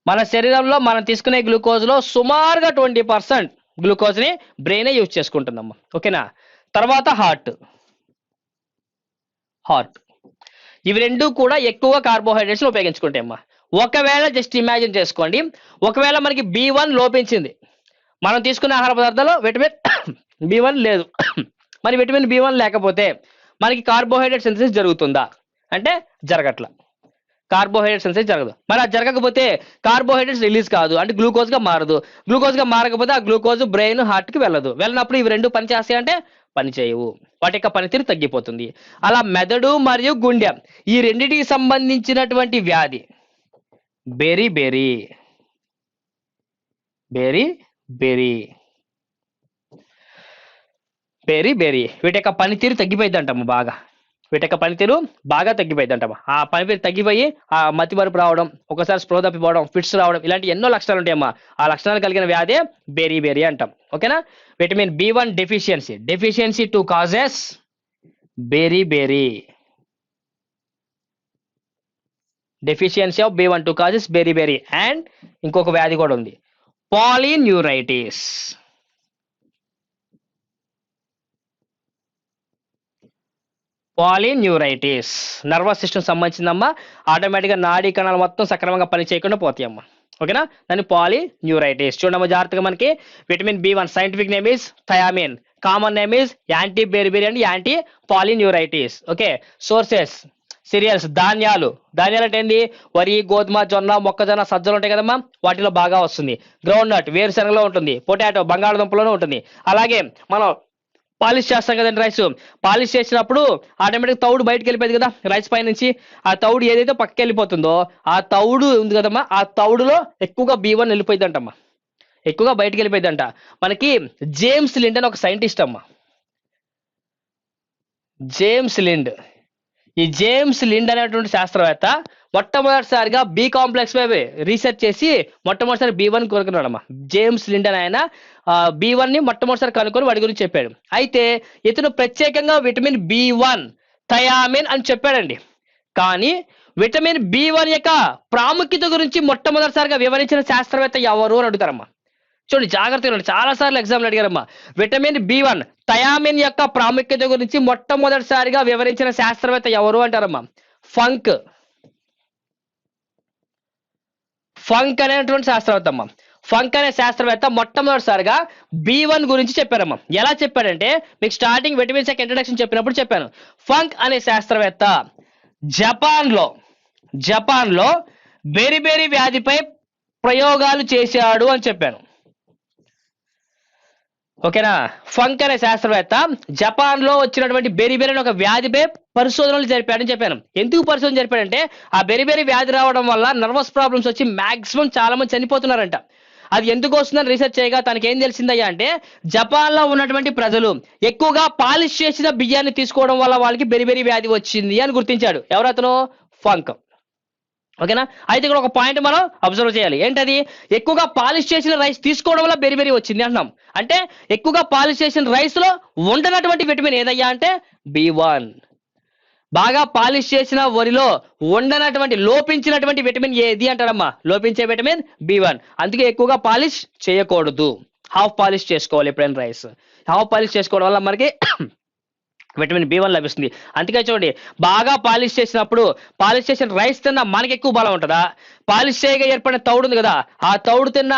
మన శరీరంలో మనం తీసుకునే గ్లూకోజ్ లో సుమారుగా 20% గ్లూకోజ్ ని బ్రెయిన్ యూజ్ చేసుకుంటుందమ్మా. ఓకేనా? తర్వాత హార్ట్. ఇవి రెండు కూడా ఎక్కువగా కార్బోహైడ్రేట్స్ ఉపయోగించుకుంటాయమ్మా. ఒకవేళ జస్ట్ ఇమాజిన్ చేసుకోండి, ఒకవేళ మనకి B1 లోపించింది, మనం తీసుకునే ఆహార పదార్థాల్లో విటమిన్ B1 లేదు, మరి విటమిన్ B1 లేకపోతే మనకి కార్బోహైడ్రేట్ సింథసిస్ జరుగుతుందా అంటే జరగట్ల. కార్బోహైడ్రేట్ సింథసిస్ జరగదు. మరి అది జరగకపోతే కార్బోహైడ్రేట్స్ రిలీజ్ కాదు, అంటే గ్లూకోజ్ గా మారదు. గ్లూకోజ్ గా మారకపోతే ఆ గ్లూకోజ్ బ్రెయిన్ హార్ట్ కి వెళ్ళదు. వెళ్ళినప్పుడు ఇవి రెండు పని చేస్తాయి అంటే పని చేయవు, వాటి యొక్క పనితీరు తగ్గిపోతుంది. అలా మెదడు మరియు గుండె ఈ రెండింటికి సంబంధించినటువంటి వ్యాధి బెరీ వీటి యొక్క పనితీరు తగ్గిపోయింది అంటాము. వీటి యొక్క పనితీరు బాగా తగ్గిపోయింది అంటాము. ఆ పనితీరు తగ్గిపోయి ఆ మతి మరుపు రావడం, ఒకసారి స్పృహ తప్పిపోవడం, ఫిట్స్ రావడం, ఇలాంటి ఎన్నో లక్షణాలు ఉంటాయమ్మా. ఆ లక్షణాలు కలిగిన వ్యాధే బెరీ అంటాం. ఓకేనా? Vitamin B1 deficiency 2 causes berry deficiency of B12 causes berry and ఇంకొక వ్యాధి కూడా ఉంది, పాలిన్యూరైటిస్. పాలిన్యూరైటిస్ నర్వస్ సిస్టమ్ సంబంధించిందమ్మా. ఆటోమేటిక్గా నాడీ కణాలు మొత్తం సక్రమంగా పని చేయకుండా పోతాయమ్మా. ఓకేనా, దాన్ని పాలిన్యూరైటిస్. చూడమ్మా జాగ్రత్తగా, మనకి vitamin B1 scientific name is thiamine, common name is anti beriberi and anti polyneuritis. Okay, sources cereals, ధాన్యాలు అంటే ఏంది, వరి, గోధుమ, జొన్న, మొక్కజొన్న, సజ్జలు ఉంటాయి కదమ్మా, వాటిలో బాగా వస్తుంది. గ్రౌండ్ నట్ వేరుశనగలో ఉంటుంది, పొటాటో బంగాళదుంపలోనే ఉంటుంది. అలాగే మనం పాలిష్ చేస్తాం కదండి రైస్, పాలిష్ చేసినప్పుడు ఆటోమేటిక్ తౌడు బయటకు వెళ్ళిపోయింది కదా రైస్ పై నుంచి. ఆ తౌడు ఏదైతే పక్కకి వెళ్ళిపోతుందో ఆ తౌడు ఉంది కదమ్మా, ఆ తౌడులో ఎక్కువగా B1 వెళ్ళిపోయింది అంటమ్మా, ఎక్కువగా బయటకు వెళ్ళిపోయింది అంట. మనకి జేమ్స్ లిండ్ అని ఒక సైంటిస్ట్ అమ్మా, జేమ్స్ లిండ్. ఈ జేమ్స్ లిండ్ అనేటువంటి శాస్త్రవేత్త మొట్టమొదటిసారిగా B కాంప్లెక్స్ పై రీసెర్చ్ చేసి మొట్టమొదటిసారి B1 కనుక్కున్నాడమ్మా. జేమ్స్ లిండ్ అని ఆయన B1 ని మొట్టమొదటిసారి కనుక్కొని వాడి గురించి చెప్పాడు. అయితే ఇతను ప్రత్యేకంగా విటమిన్ B1 థయామిన్ అని చెప్పాడండి. కానీ విటమిన్ B1 యొక్క ప్రాముఖ్యత గురించి మొట్టమొదటిసారిగా వివరించిన శాస్త్రవేత్త ఎవరు అని అడుగుతారమ్మా. చూడండి జాగ్రత్తగా, చాలా సార్లు ఎగ్జామ్లు అడిగారమ్మా. విటమిన్ B1 థయామిన్ యొక్క ప్రాముఖ్యత గురించి మొట్టమొదటిసారిగా వివరించిన శాస్త్రవేత్త ఎవరు అంటారమ్మా. ఫంక్ అనేటువంటి శాస్త్రవేత్త అమ్మా. ఫంక్ అనే శాస్త్రవేత్త మొట్టమొదటిసారిగా B1 గురించి చెప్పారమ్మా. ఎలా చెప్పాడంటే, మీకు స్టార్టింగ్ విటమిన్స్ యొక్క ఇంట్రడక్షన్ చెప్పినప్పుడు చెప్పాను. ఫంక్ అనే శాస్త్రవేత్త జపాన్లో బెరిబెరి వ్యాధిపై ప్రయోగాలు చేశాడు అని చెప్పాను. ఓకేనా, ఫంక్ అనే శాస్త్రవేత్త జపాన్ లో వచ్చినటువంటి బెరిబెరి అనే ఒక వ్యాధిపై పరిశోధనలు జరిపాడని చెప్పాను. ఎందుకు పరిశోధన జరిపాడంటే, ఆ బెరిబెరి వ్యాధి రావడం వల్ల నర్వస్ ప్రాబ్లమ్స్ వచ్చి మాక్సిమం చాలా మంది చనిపోతున్నారంట. అది ఎందుకు వస్తుందని రీసెర్చ్ చేయగా తనకి ఏం తెలిసిందయ్యా అంటే, జపాన్ లో ఉన్నటువంటి ప్రజలు ఎక్కువగా పాలిష్ చేసిన బియ్యాన్ని తీసుకోవడం వల్ల వాళ్ళకి బెరిబెరి వ్యాధి వచ్చింది అని గుర్తించాడు. ఎవరతను? ఫంక్. ఓకేనా, అయితే ఇక్కడ ఒక పాయింట్ మనం అబ్జర్వ్ చేయాలి. ఏంటది? ఎక్కువగా పాలిష్ చేసిన రైస్ తీసుకోవడం వల్ల బెరిబెరి వచ్చింది అంటున్నాం. అంటే ఎక్కువగా పాలిష్ చేసిన రైస్ లో ఉండనటువంటి విటమిన్ ఏదయ్యా అంటే B1. బాగా పాలిష్ చేసిన వరిలో ఉండనటువంటి లోపించినటువంటి విటమిన్ ఏది అంటారమ్మా? లోపించే విటమిన్ B1. అందుకే ఎక్కువగా పాలిష్ చేయకూడదు, హాఫ్ పాలిష్ చేసుకోవాలి ఎప్పుడైనా రైస్. హాఫ్ పాలిష్ చేసుకోవడం వల్ల మనకి విటమిన్ B1 లభిస్తుంది. అందుకే చూడండి, బాగా పాలిష్ చేసినప్పుడు పాలిష్ చేసిన రైస్ తిన్నా మనకి ఎక్కువ బలం ఉంటుందా? పాలిష్ చేయగా ఏర్పడిన తౌడు ఉంది కదా, ఆ తౌడు తిన్న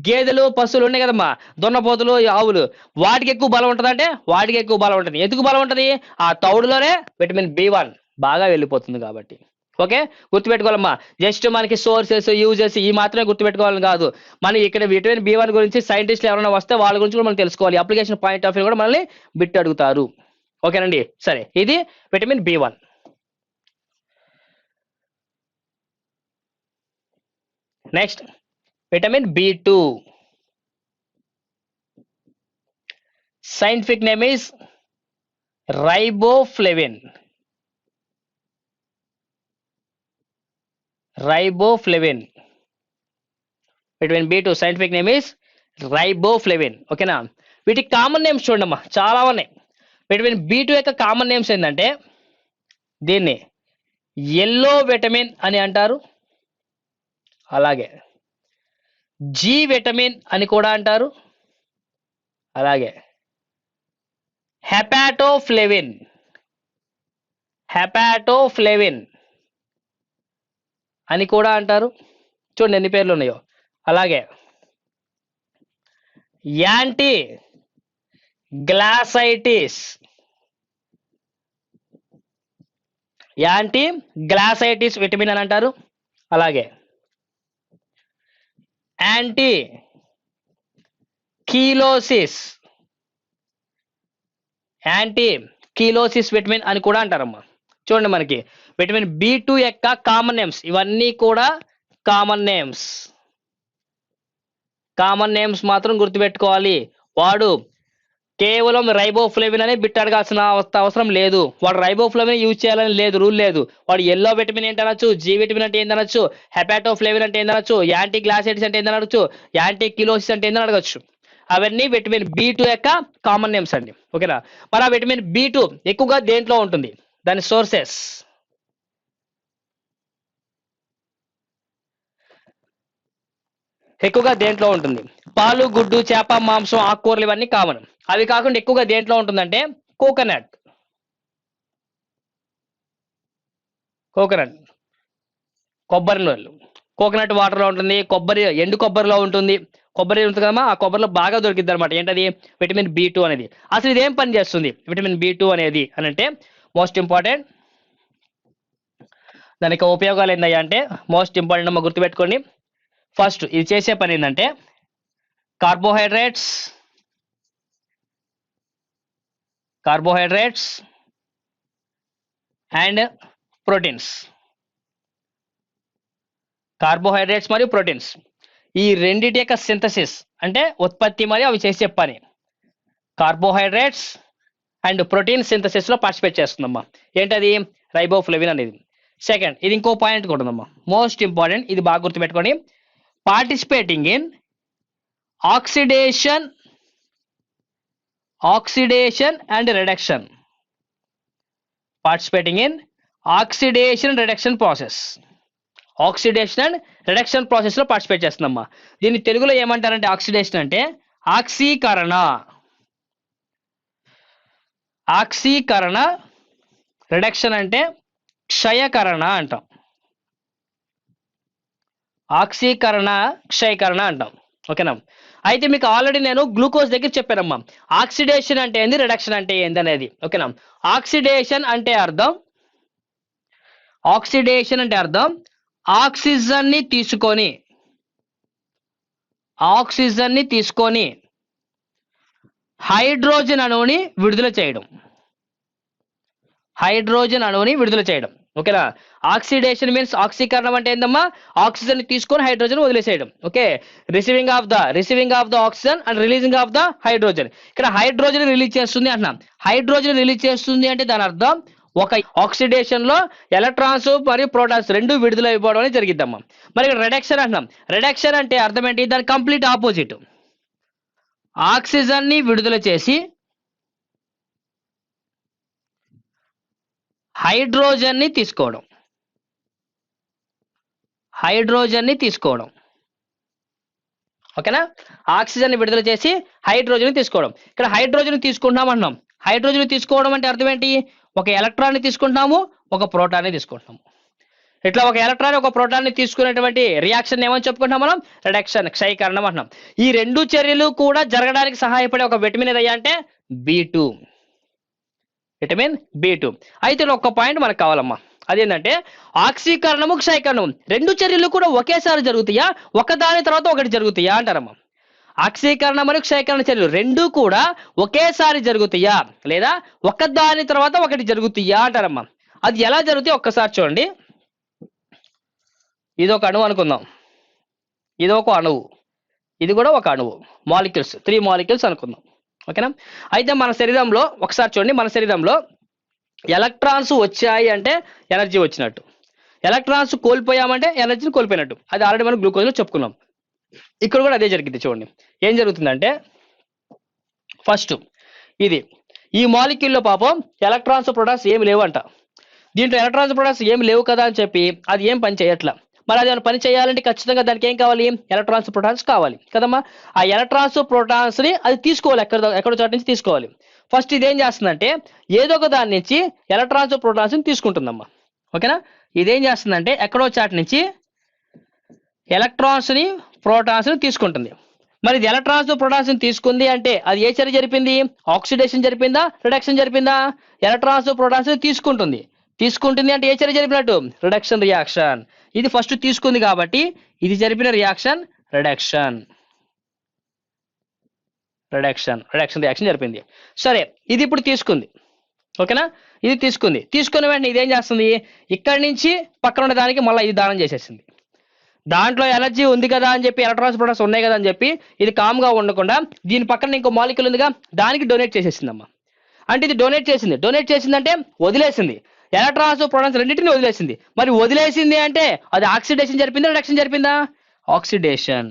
గేదెలు, పశువులు ఉన్నాయి కదమ్మా, దున్నపోతులు, ఆవులు, వాటికి ఎక్కువ బలం ఉంటుందా అంటే వాటికి ఎక్కువ బలం ఉంటుంది. ఎందుకు బలం ఉంటుంది? ఆ తౌడులోనే విటమిన్ B1 బాగా వెళ్ళిపోతుంది కాబట్టి. ఓకే, గుర్తుపెట్టుకోవాలమ్మా. జస్ట్ మనకి సోర్సెస్, యూజెస్ ఈ మాత్రమే గుర్తుపెట్టుకోవాలని కాదు, మనం ఇక్కడ విటమిన్ B1 గురించి సైంటిస్టులు ఎవరైనా వస్తే వాళ్ళ గురించి కూడా మనం తెలుసుకోవాలి. అప్లికేషన్ పాయింట్ ఆఫ్ వ్యూ కూడా మనల్ని బిట్ అడుగుతారు. ఓకేనండి, సరే, ఇది vitamin B1. Next vitamin B2. Scientific name is riboflavin. Vitamin B2 scientific name is riboflavin. ఓకేనా, వీటికి కామన్ నేమ్స్ చూడమ్మా, చాలా ఉన్నాయి. విటమిన్ B2 యొక్క కామన్ నేమ్స్ ఏంటంటే, దీన్ని ఎల్లో విటమిన్ అని అంటారు, అలాగే G విటమిన్ అని కూడా అంటారు, అలాగే హెపాటోఫ్లేవిన్ అని కూడా అంటారు. చూడండి ఎన్ని పేర్లు ఉన్నాయో. అలాగే యాంటీ గ్లాసైటిస్ విటమిన్ అని అంటారు. అలాగే యాంటీ కీలోసిస్ విటమిన్ అని కూడా అంటారమ్మా. చూడండి, మనకి విటమిన్ B2 యొక్క కామన్ నేమ్స్, ఇవన్నీ కూడా కామన్ నేమ్స్ మాత్రం గుర్తుపెట్టుకోవాలి. వాడు కేవలం రైబోఫ్లేవిన్ అనే బిట్ అడగాల్సిన అవసరం లేదు. వాడు రైబోఫ్లేవిన్ యూజ్ చేయాలని లేదు, రూల్ లేదు. వాడు ఎల్లో విటమిన్ ఏంటి అనొచ్చు, G విటమిన్ అంటే ఏంటి అనొచ్చు, హెపాటోఫ్లేవిన్ అంటే ఏంటి అనొచ్చు, యాంటీ గ్లాసైటిస్ అంటే ఏంటి అనొచ్చు, యాంటీ కిలోసిస్ అంటే ఏందని అడగచ్చు. అవన్నీ విటమిన్ B2 యొక్క కామన్ నేమ్స్ అండి. ఓకేనా? మరి ఆ విటమిన్ B2 ఎక్కువగా దేంట్లో ఉంటుంది? దాని సోర్సెస్ ఎక్కువగా దేంట్లో ఉంటుంది? పాలు, గుడ్డు, చేప, మాంసం, ఆకుకూరలు ఇవన్నీ కామన్. అవి కాకుండా ఎక్కువగా దేంట్లో ఉంటుందంటే కోకోనట్. కోకోనట్ కొబ్బరిలో, కోకోనట్ వాటర్లో ఉంటుంది, ఎండు కొబ్బరిలో ఉంటుంది. కొబ్బరి ఉంటుంది కదమ్మా, ఆ కొబ్బరిలో బాగా దొరికిద్ది అనమాట. ఏంటది? విటమిన్ B2 అనేది. అసలు ఇదేం పని చేస్తుంది విటమిన్ B2 అనేది అని అంటే, మోస్ట్ ఇంపార్టెంట్ దానికి ఉపయోగాలు ఏందయ్యా అంటే, మోస్ట్ ఇంపార్టెంట్ అమ్మ గుర్తుపెట్టుకోండి. ఫస్ట్ ఇది చేసే పని ఏంటంటే carbohydrates carbohydrates and proteins. Carbohydrates మరియు ప్రోటీన్స్ ఈ రెండిటి యొక్క సింథసిస్ అంటే ఉత్పత్తి మరియు అవి చేసే పని. కార్బోహైడ్రేట్స్ అండ్ ప్రోటీన్ సింథసిస్ లో పార్టిసిపేట్ చేస్తుందమ్మా. ఏంటది? రైబోఫ్లేవిన్ అనేది. సెకండ్, ఇది ఇంకో పాయింట్ కూడా ఉందమ్మా, మోస్ట్ ఇంపార్టెంట్, ఇది బాగా గుర్తుపెట్టుకోండి. Participating in oxidation and reduction. Participating in oxidation reduction process. Oxidation and reduction process లో పార్టిసిపేట్ చేస్తుందమ్మా. దీన్ని తెలుగులో ఏమంటారంటే, ఆక్సిడేషన్ అంటే ఆక్సీకరణ. ఆక్సీకరణ. రిడక్షన్ అంటే క్షయకరణ అంటాం. ఆక్సీకరణ, క్షయకరణ అంటాం. ఓకేనా? అయితే మీకు ఆల్రెడీ నేను గ్లూకోజ్ దగ్గర చెప్పానమ్మా, ఆక్సిడేషన్ అంటే ఏంది, రిడక్షన్ అంటే ఏంది అనేది. ఓకేనా? ఆక్సిడేషన్ అంటే అర్థం ఆక్సిజన్ ని తీసుకొని హైడ్రోజన్ అణువుని విడుదల చేయడం. ఓకేనా? ఆక్సిడేషన్ మీన్స్ ఆక్సీకరణం అంటే ఏందమ్మా, ఆక్సిజన్ ని తీసుకొని హైడ్రోజన్ వదిలేసేయడం. Okay, receiving of the oxygen and releasing of the hydrogen. ఇక్కడ హైడ్రోజన్ రిలీజ్ చేస్తుంది అంటున్నాం. హైడ్రోజన్ రిలీజ్ చేస్తుంది అంటే దాని అర్థం ఒక ఆక్సిడేషన్ లో ఎలక్ట్రాన్స్ మరియు ప్రోటాన్స్ రెండు విడుదల అయిపోవడం అనేది జరిగిద్దమ్మా. మరి ఇక్కడ రిడక్షన్ అంటున్నాం. రిడక్షన్ అంటే అర్థం ఏంటి? దాని కంప్లీట్ ఆపోజిట్. ఆక్సిజన్ ని విడుదల చేసి హైడ్రోజన్ ని తీసుకోవడం. ఓకేనా? ఆక్సిజన్ ని విడుదల చేసి హైడ్రోజన్ ని తీసుకోవడం. ఇక్కడ హైడ్రోజన్ తీసుకుంటున్నాం అంటున్నాం. హైడ్రోజన్ తీసుకోవడం అంటే అర్థం ఏంటి? ఒక ఎలక్ట్రాన్ ని తీసుకుంటున్నాము, ఒక ప్రోటాన్ ని తీసుకుంటున్నాము. ఇట్లా ఒక ఎలక్ట్రాన్ ఒక ప్రోటాన్ ని తీసుకునేటువంటి రియాక్షన్ ఏమని చెప్పుకుంటాం మనం? రిడక్షన్, క్షయకరణం అంటున్నాం. ఈ రెండు చర్యలు కూడా జరగడానికి సహాయపడే ఒక విటమిన్ ఏదయ్యా అంటే B2. Vitamin B2. అయితే ఒక పాయింట్ మనకు కావాలమ్మా, అదేంటంటే ఆక్సీకరణము, క్షయకరణం రెండు చర్యలు కూడా ఒకేసారి జరుగుతాయా, ఒకదాని తర్వాత ఒకటి జరుగుతాయా అంటారమ్మా. ఆక్సీకరణ మరియు క్షయకరణ చర్యలు రెండు కూడా ఒకేసారి జరుగుతాయా, లేదా ఒకదాని తర్వాత ఒకటి జరుగుతాయా అంటారమ్మా. అది ఎలా జరుగుతాయి ఒక్కసారి చూడండి. ఇదొక అణువు అనుకుందాం, ఇదొక అణువు, ఇది కూడా ఒక అణువు. మాలిక్యూల్స్, 3 మాలిక్యూల్స్ అనుకుందాం. ఓకేనా? అయితే మన శరీరంలో ఒకసారి చూడండి, మన శరీరంలో ఎలక్ట్రాన్స్ వచ్చాయి అంటే ఎనర్జీ వచ్చినట్టు, ఎలక్ట్రాన్స్ కోల్పోయామంటే ఎనర్జీని కోల్పోయినట్టు. అది ఆల్రెడీ మనం గ్లూకోజ్లో చెప్పుకున్నాం. ఇక్కడ కూడా అదే జరిగింది. చూడండి ఏం జరుగుతుందంటే, ఫస్ట్ ఈ మాలిక్యూల్లో పాపం ఎలక్ట్రాన్స్ ప్రోటాన్స్ ఏమి లేవు అంట. దీంట్లో ఎలక్ట్రాన్స్ ప్రోటాన్స్ ఏమి లేవు కదా అని చెప్పి అది ఏం పని చేయట్లా. మరి అది పని చేయాలంటే ఖచ్చితంగా దానికి ఏం కావాలి? ఎలక్ట్రాన్స్ ప్రోటాన్స్ కావాలి కదమ్మా. ఆ ఎలక్ట్రాన్స్ ప్రోటాన్స్ ని అది తీసుకోవాలి, ఎక్కడో చోట నుంచి తీసుకోవాలి. ఫస్ట్ ఇదేం చేస్తుందంటే ఏదో ఒక దాని నుంచి ఎలక్ట్రాన్స్ ప్రోటాన్స్ ని తీసుకుంటుందమ్మా. ఓకేనా? ఇదేం చేస్తుందంటే ఎక్కడో చాట్ నుంచి ఎలక్ట్రాన్స్ ని ప్రోటాన్స్ ని తీసుకుంటుంది. మరి ఇది ఎలక్ట్రాన్స్ ప్రోటాన్స్ ని తీసుకుంది అంటే అది ఏ చర్య జరిపింది? ఆక్సిడేషన్ జరిపిందా, రిడక్షన్ జరిపిందా? ఎలక్ట్రాన్స్ ప్రోటాన్స్ ని తీసుకుంటుంది అంటే ఏ చర్య జరిపినట్టు? Reduction reaction. ఇది ఫస్ట్ తీసుకుంది కాబట్టి ఇది జరిపిన రియాక్షన్ రిడక్షన్ రియాక్షన్ జరిపింది. సరే, ఇది ఇప్పుడు తీసుకుంది. ఓకేనా? ఇది తీసుకున్న వెంటనే ఇదేం చేస్తుంది? ఇక్కడి నుంచి పక్కన ఉన్న దానికి మళ్ళీ ఇది దానం చేసేసింది. దాంట్లో ఎనర్జీ ఉంది కదా అని చెప్పి, ఎలక్ట్రాన్స్ ప్రోటాన్స్ ఉన్నాయి కదా అని చెప్పి ఇది కామ్గా ఉండకుండా దీని పక్కన ఇంకో మాలిక్యూల్ ఉందిగా, దానికి డొనేట్ చేసేసిందమ్మా. అంటే ఇది డొనేట్ చేసిందంటే వదిలేసింది. ఎలక్ట్రాన్స్ ప్రోటాన్స్ రెండింటిని వదిలేసింది. మరి వదిలేసింది అంటే అది ఆక్సిడేషన్ జరిపిందా, రిడక్షన్ జరిపిందా? ఆక్సిడేషన్.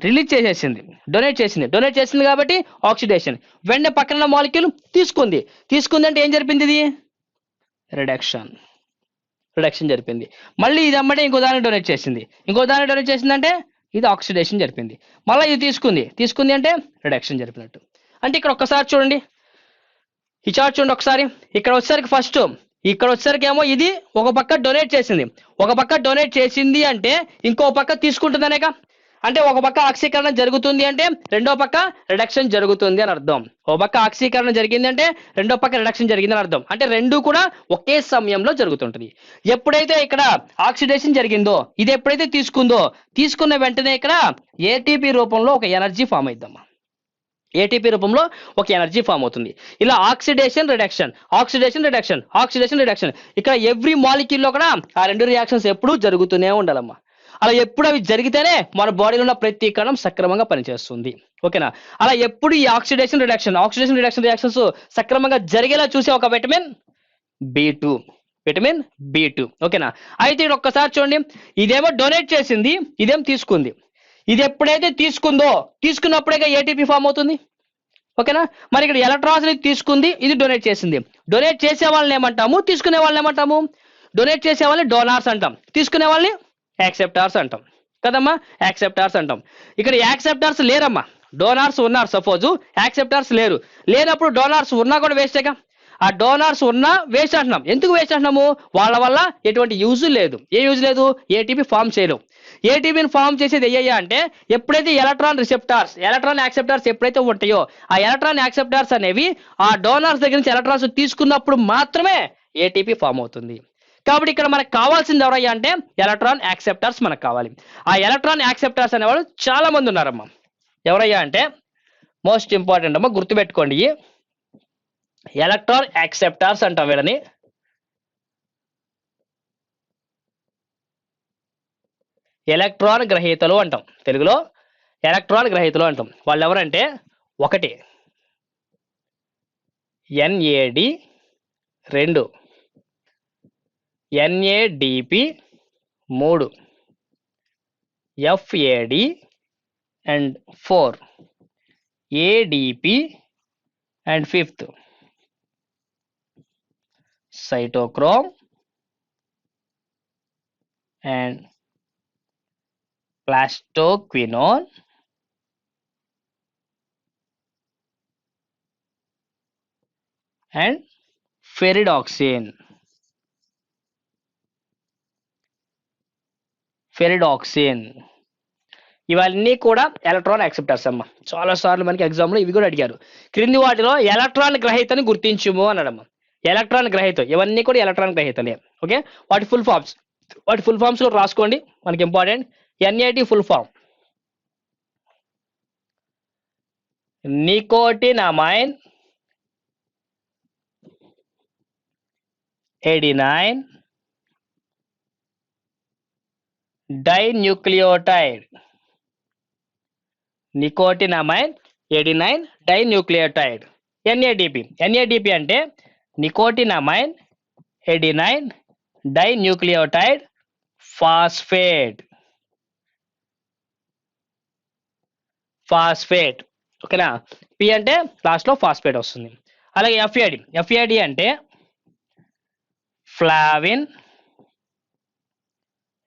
రిలీజ్ చేసేసింది, డొనేట్ చేసింది కాబట్టి ఆక్సిడేషన్. వెంటనే పక్కన మాలిక్యూల్ తీసుకుంది అంటే ఏం జరిపింది? ఇది రిడక్షన్ జరిపింది. మళ్ళీ ఇది అమ్మటే ఇంకో దానికి డొనేట్ చేసిందంటే ఇది ఆక్సిడేషన్ జరిపింది. మళ్ళీ ఇది తీసుకుంది అంటే రిడక్షన్ జరిపినట్టు. అంటే ఇక్కడ ఒక్కసారి చూడండి, ఈ చార్ట్ చూడండి ఒకసారి. ఇక్కడ వచ్చేసరికి ఏమో ఇది ఒక పక్క డొనేట్ చేసింది అంటే ఇంకో పక్క తీసుకుంటుందనేగా. అంటే ఒక పక్క ఆక్సీకరణ జరుగుతుంది అంటే రెండో పక్క రిడక్షన్ జరుగుతుంది అని అర్థం. ఒక పక్క ఆక్సీకరణ జరిగింది అంటే రెండో పక్క రిడక్షన్ జరిగింది అని అర్థం. అంటే రెండు కూడా ఒకే సమయంలో జరుగుతుంటది. ఎప్పుడైతే ఇక్కడ ఆక్సిడేషన్ జరిగిందో, ఇది ఎప్పుడైతే తీసుకున్న వెంటనే ఇక్కడ ఏటీపీ రూపంలో ఒక ఎనర్జీ ఫామ్ అయిద్దమ్మా. అవుతుంది. ఇలా ఆక్సిడేషన్ రిడక్షన్. ఇక్కడ ఎవ్రీ మాలిక్యూల్ లో కూడా ఆ రెండు రియాక్షన్స్ ఎప్పుడూ జరుగుతూనే ఉండాలమ్మా. అలా ఎప్పుడు అవి జరిగితేనే మన బాడీలో ఉన్న ప్రతి కణం సక్రమంగా పనిచేస్తుంది. ఓకేనా? అలా ఎప్పుడు ఈ ఆక్సిడేషన్ రిడక్షన్ రియాక్షన్స్ సక్రమంగా జరిగేలా చూసే ఒక విటమిన్ B2. ఓకేనా? అయితే ఇది ఒక్కసారి చూడండి, ఇదేమో డొనేట్ చేసింది, ఇదేం తీసుకుంది. ఇది ఎప్పుడైతే తీసుకున్నప్పుడే ఏటీపీ ఫామ్ అవుతుంది. ఓకేనా? మరి ఇక్కడ ఎలక్ట్రాన్స్ తీసుకుంది, ఇది డొనేట్ చేసింది. డొనేట్ చేసే వాళ్ళని ఏమంటాము, తీసుకునే వాళ్ళని ఏమంటాము? డొనేట్ చేసే వాళ్ళని డోనార్స్ అంటాం, తీసుకునే వాళ్ళని యాక్సెప్టార్స్ అంటాం కదమ్మా. యాక్సెప్టార్స్ అంటాం. ఇక్కడ యాక్సెప్టార్స్ లేరమ్మా, డోనార్స్ ఉన్నారు. సపోజ్ యాక్సెప్టార్స్ లేనప్పుడు డోనార్స్ ఉన్నా కూడా వేస్టేగా. ఆ డోనార్స్ ఉన్నా వేస్ట్ అంటున్నాం. ఎందుకు వేస్ట్ అంటున్నాము? వాళ్ళ వల్ల ఎటువంటి యూజ్ లేదు. ఏ యూజ్ లేదు? ఏటీపీ ఫామ్ చేయలేవు. ఏటీపీని ఫామ్ చేసేది అయ్యా అంటే ఎప్పుడైతే ఎలక్ట్రాన్ యాక్సెప్టార్స్ ఎప్పుడైతే ఉంటాయో ఆ ఎలక్ట్రాన్ యాక్సెప్టార్స్ అనేవి ఆ డోనార్స్ దగ్గర నుంచి ఎలక్ట్రాన్స్ తీసుకున్నప్పుడు మాత్రమే ఏటీపీ ఫామ్ అవుతుంది. కాబట్టి ఇక్కడ మనకు కావాల్సింది ఎవరయ్యా అంటే ఎలక్ట్రాన్ యాక్సెప్టార్స్ మనకు కావాలి. ఆ ఎలక్ట్రాన్ యాక్సెప్టార్స్ అనేవాళ్ళు చాలా మంది ఉన్నారమ్మా. ఎవరయ్యా అంటే మోస్ట్ ఇంపార్టెంట్ అమ్మా, గుర్తుపెట్టుకోండి, ఎలక్ట్రాన్ యాక్సెప్టార్స్ అంటాం వీళ్ళని. ఎలక్ట్రాన్ గ్రహీతలు అంటాం, తెలుగులో ఎలక్ట్రాన్ గ్రహీతలు అంటాం. వాళ్ళు ఎవరంటే 1 NAD, 2 NADP, 3 FAD and 4 ADP and 5th cytochrome and plastoquinone and ferridoxine. ఇవన్నీ కూడా ఎలక్ట్రాన్ యాక్సెప్టార్స్ అమ్మా. చాలా సార్లు మనకి ఎగ్జామ్లో ఇవి కూడా అడిగారు. క్రింది వాటిలో ఎలక్ట్రాన్ గ్రహీతని గుర్తించుము అన్నాడమ్మా. ఎలక్ట్రాన్ గ్రహీత, ఇవన్నీ కూడా ఎలక్ట్రాన్ గ్రహీతలే. ఓకే, వాటి ఫుల్ ఫామ్స్ కూడా రాసుకోండి, మనకి important. NAD full form nicotinamide adenine dinucleotide. Nicotinamide adenine dinucleotide. NADP అంటే నికోటినమైన్ adenine dinucleotide ఫాస్ఫేట్. ఓకేనా? P అంటే లాస్ట్ లో ఫాస్ఫేట్ వస్తుంది. అలాగే FAD అంటే flavin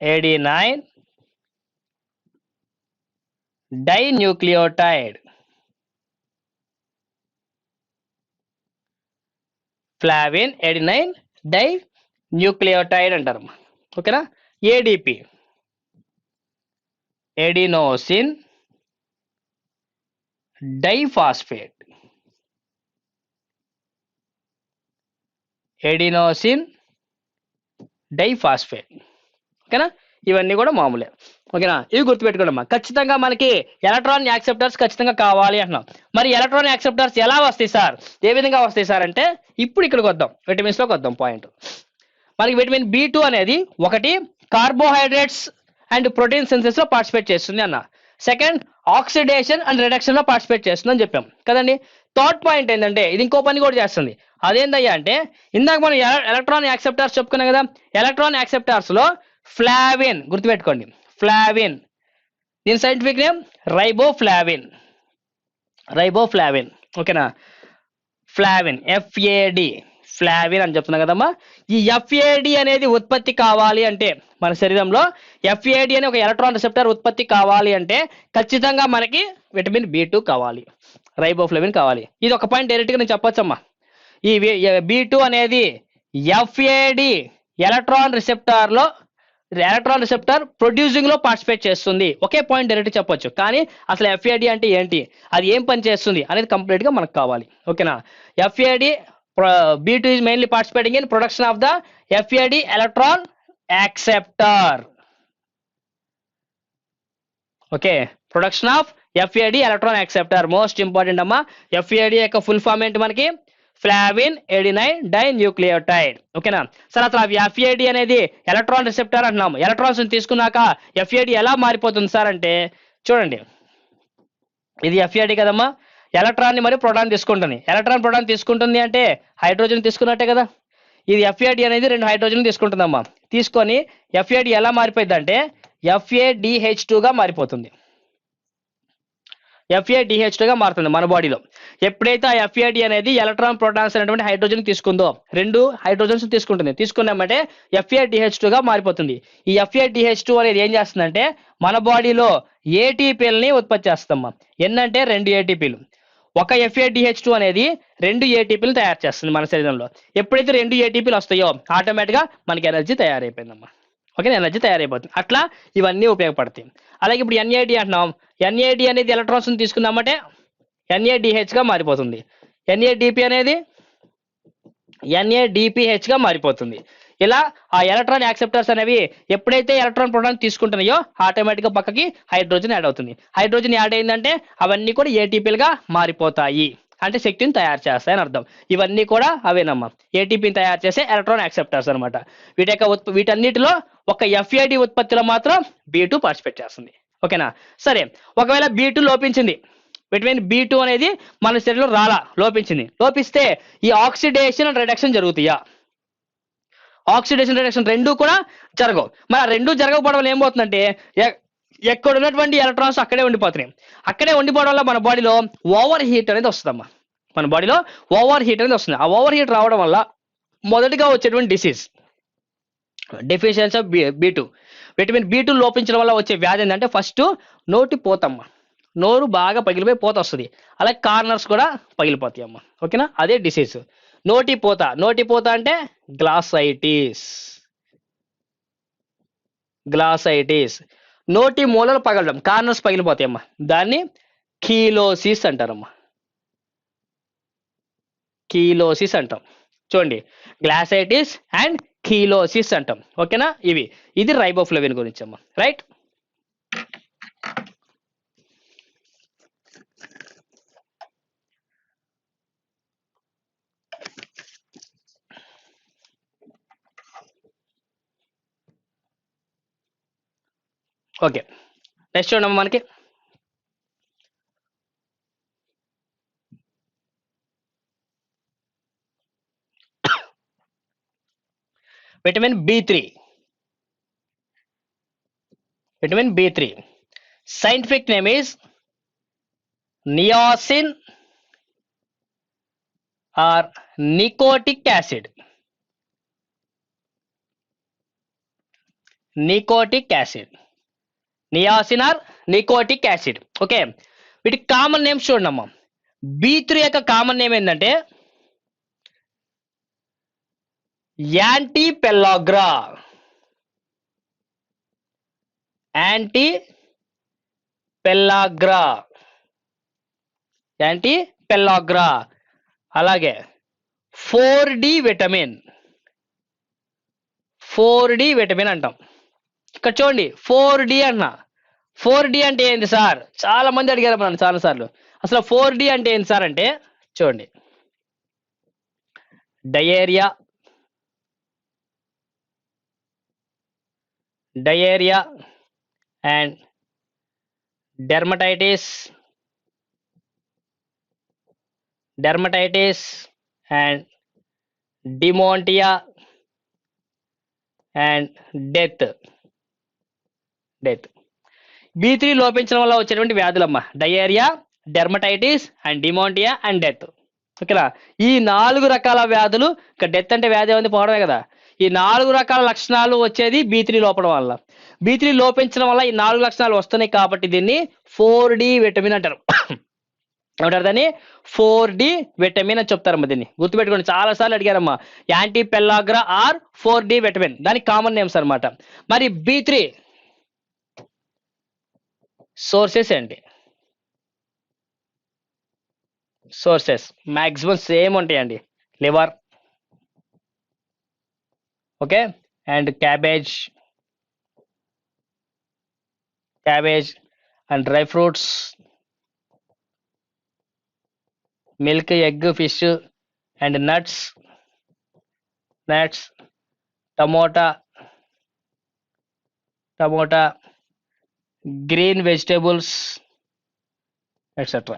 adenine dinucleotide. Flavin adenine dinucleotide అంటారు. ఓకేనా? ADP adenosine diphosphate. ఓకేనా? ఇవన్నీ కూడా మామూలే. ఓకేనా? ఇవి గుర్తుపెట్టుకోండి. ఖచ్చితంగా మనకి ఎలక్ట్రాన్ యాక్సెప్టార్స్ ఖచ్చితంగా కావాలి అంటున్నాం. మరి ఎలక్ట్రాన్ యాక్సెప్టార్స్ ఎలా వస్తాయి సార్, ఏ విధంగా వస్తాయి సార్ అంటే ఇప్పుడు ఇక్కడికి వద్దాం, విటమిన్స్ లోకి వద్దాం. పాయింట్, మనకి విటమిన్ B2 అనేది 1 కార్బోహైడ్రేట్స్ అండ్ ప్రోటీన్ సింథసిస్ లో పార్టిసిపేట్ చేస్తుంది అన్న. సెకండ్, ఆక్సిడేషన్ అండ్ రిడక్షన్ లో పార్టిసిపేట్ చేస్తుందని చెప్పాం కదండి. థర్డ్ పాయింట్ ఏంటంటే ఇది ఇంకో పని కూడా చేస్తుంది. అదేందయ్యా అంటే ఇందాక మనం ఎలక్ట్రాన్ యాక్సెప్టార్స్ చెప్పుకున్నాం కదా. ఎలక్ట్రాన్ యాక్సెప్టార్స్ లో ఫ్లావిన్, గుర్తుపెట్టుకోండి, ఫ్లావిన్ దీని సైంటిఫిక్ నేమ్ రైబోఫ్లావిన్. రైబోఫ్లావిన్, ఓకేనా. ఫ్లావిన్, ఎఫ్ఏడి, ఫ్లావిన్ అని చెప్తున్నా కదమ్మా. ఈ ఎఫ్ఏడి అనేది ఉత్పత్తి కావాలి అంటే మన శరీరంలో ఎఫ్ఏడి అనే ఒక ఎలక్ట్రాన్ రిసెప్టర్ ఉత్పత్తి కావాలి అంటే ఖచ్చితంగా మనకి విటమిన్ బి2 కావాలి, రైబోఫ్లావిన్ కావాలి. ఇది ఒక పాయింట్ డైరెక్ట్గా నేను చెప్పొచ్చమ్మా. ఈ బి2 అనేది ఎఫ్ఏడి ఎలక్ట్రాన్ రిసెప్టర్ ప్రొడ్యూసింగ్ లో పార్టిసిపేట్ చేస్తుంది. ఒకే పాయింట్ డైరెక్ట్ చెప్పొచ్చు, కానీ అసలు ఎఫ్ఏడి అంటే ఏంటి, అది ఏం పని చేస్తుంది అనేది కంప్లీట్ గా మనకు కావాలి, ఓకేనా. FAD B two is mainly participating in production of the FAD electron acceptor. Okay, production of FAD electron acceptor most important అమ్మా. FAD యొక్క ఫుల్ ఫామ్ ఏంటి మనకి, ఫ్లావిన్ ఎడినైన్ డైన్యూక్లియోటైడ్, ఓకేనా. సరే అసలు FAD అనేది ఎలక్ట్రాన్ రిసెప్టర్ అంటున్నాము. ఎలక్ట్రాన్స్ తీసుకున్నాక FAD ఎలా మారిపోతుంది సార్ అంటే చూడండి, ఇది FAD కదమ్మా. ఎలక్ట్రాన్ ని మరి ప్రోటాన్ తీసుకుంటుంది. ఎలక్ట్రాన్ ప్రోటాన్ తీసుకుంటుంది అంటే హైడ్రోజన్ తీసుకున్నట్టే కదా. ఇది FAD అనేది 2 హైడ్రోజన్ తీసుకుంటుందమ్మా. తీసుకొని FAD ఎలా మారిపోయింది అంటే FADH2 గా మారిపోతుంది. FADH2 గా మారుతుంది మన బాడీలో. ఎప్పుడైతే ఆ FAD అనేది ఎలక్ట్రాన్ ప్రోటాన్స్ అనేటువంటి హైడ్రోజన్ తీసుకుందో, 2 హైడ్రోజన్స్ తీసుకుంటుంది. తీసుకున్నామంటే FADH2 గా మారిపోతుంది. ఈ FADH2 అనేది ఏం చేస్తుందంటే మన బాడీలో ఏటీపీలని ఉత్పత్తి చేస్తామా. ఎన్నంటే 2 ఏటీపీలు. ఒక FADH2 అనేది 2 ఏటీపీలు తయారు చేస్తుంది మన శరీరంలో. ఎప్పుడైతే 2 ఏటీపీలు వస్తాయో ఆటోమేటిక్గా మనకి ఎనర్జీ తయారైపోయిందమ్మా, ఓకే, ఎనర్జీ తయారైపోతుంది. అట్లా ఇవన్నీ ఉపయోగపడతాయి. అలాగే ఇప్పుడు NAD అంటున్నాం. NAD అనేది ఎలక్ట్రాన్స్ తీసుకున్నామంటే NADH గా మారిపోతుంది. NADP అనేది NADPH గా మారిపోతుంది. ఇలా ఆ ఎలక్ట్రాన్ యాక్సెప్టర్స్ అనేవి ఎప్పుడైతే ఎలక్ట్రాన్ ప్రోటాన్ తీసుకుంటున్నాయో ఆటోమేటిక్గా పక్కకి హైడ్రోజన్ యాడ్ అవుతుంది. హైడ్రోజన్ యాడ్ అయిందంటే అవన్నీ కూడా ఏటీపీలుగా మారిపోతాయి, అంటే శక్తిని తయారు చేస్తాయని అర్థం. ఇవన్నీ కూడా అవేనమ్మా, ఏటీపీని తయారు చేసే ఎలక్ట్రాన్ యాక్సెప్టర్స్ అనమాట. వీటన్నిటిలో ఒక FAD ఉత్పత్తిలో మాత్రం B2 పార్టిసిపేట్ చేస్తుంది, ఓకేనా. సరే, ఒకవేళ B2 లోపించింది, విటమిన్ B2 అనేది మన శరీరంలో లోపించింది. లోపిస్తే ఈ ఆక్సిడేషన్ అండ్ రిడక్షన్ జరుగుతాయా? ఆక్సిడేషన్ రిడక్షన్ రెండు కూడా జరగవు. మరి ఆ రెండు జరగకపోవడం వల్ల ఏమవుతుందంటే ఎక్కడ ఉన్నటువంటి ఎలక్ట్రాన్స్ అక్కడే ఉండిపోతున్నాయి. అక్కడే ఉండిపోవడం వల్ల మన బాడీలో ఓవర్ హీట్ అనేది వస్తుందమ్మా. మన బాడీలో ఓవర్ హీట్ అనేది వస్తుంది. ఆ ఓవర్ హీట్ రావడం వల్ల మొదటిగా వచ్చేటువంటి disease deficiency of B2. Vitamin B2 లోపించడం వల్ల వచ్చే వ్యాధి ఏంటంటే ఫస్ట్ నోటి పోతమ్మ, నోరు బాగా పగిలిపోయి పోత వస్తుంది. అలాగే కార్నర్స్ కూడా పగిలిపోతాయి అమ్మ, ఓకేనా. అదే డిసీజ్ నోటి పోత అంటే గ్లాసైటిస్. నోటి మూలలు పగలడం, కార్నర్స్ పగిలిపోతాయి అమ్మా, దాన్ని కీలోసిస్ అంటారమ్మా. కీలోసిస్ అంటాం. చూడండి, గ్లాసైటిస్ అండ్ కీలోసిస్ అంటాం, ఓకేనా. ఇది రైబోఫ్లావిన్ గురించి అమ్మా, రైట్. ఓకే, నెక్స్ట్ చూడమ్మా మనకి vitamin B3. Scientific name is niacin or nicotinic acid. Niacin or nicotinic acid, okay. వీటికి కామన్ నేమ్స్ చూడండి అమ్మా. B3 యొక్క కామన్ నేమ్ ఏంటంటే యాంటీపెల్లాగ్రా. అలాగే 4D విటమిన్. అంటాం. ఇక్కడ చూడండి 4D అన్నా. 4D అంటే ఏంటి సార్, చాలా మంది అడిగారు మనం చాలా సార్లు. అసలు 4D అంటే ఏంటి సార్ అంటే చూడండి, diarrhoea and dermatitis and dementia and death. B3 లోపించడం వల్ల వచ్చేటువంటి వ్యాధులమ్మా diarrhoea, dermatitis and dementia and death. ఓకేనా, ఈ 4 రకాల వ్యాధులు, ఇక్కడ డెత్ అంటే వ్యాధి ఏమైంది పోవడమే కదా, ఈ 4 రకాల లక్షణాలు వచ్చేది B3 లోపడం వల్ల. B3 లోపించడం వల్ల ఈ 4 లక్షణాలు వస్తున్నాయి కాబట్టి దీన్ని 4D విటమిన్ అంటారు. ఏమంటారు దాన్ని? 4D విటమిన్ అని చెప్తారమ్మా. దీన్ని గుర్తుపెట్టుకోండి, చాలా సార్లు అడిగారమ్మా. Anti pellagra or 4D vitamin, దానికి కామన్ నేమ్స్ అనమాట. మరి B3 సోర్సెస్ ఏంటి? సోర్సెస్ మాక్సిమం సేమ్ ఉంటాయండి. Liver, okay, and cabbage and dry fruits, milk, egg, fish and nuts, tomato, green vegetables etcetera.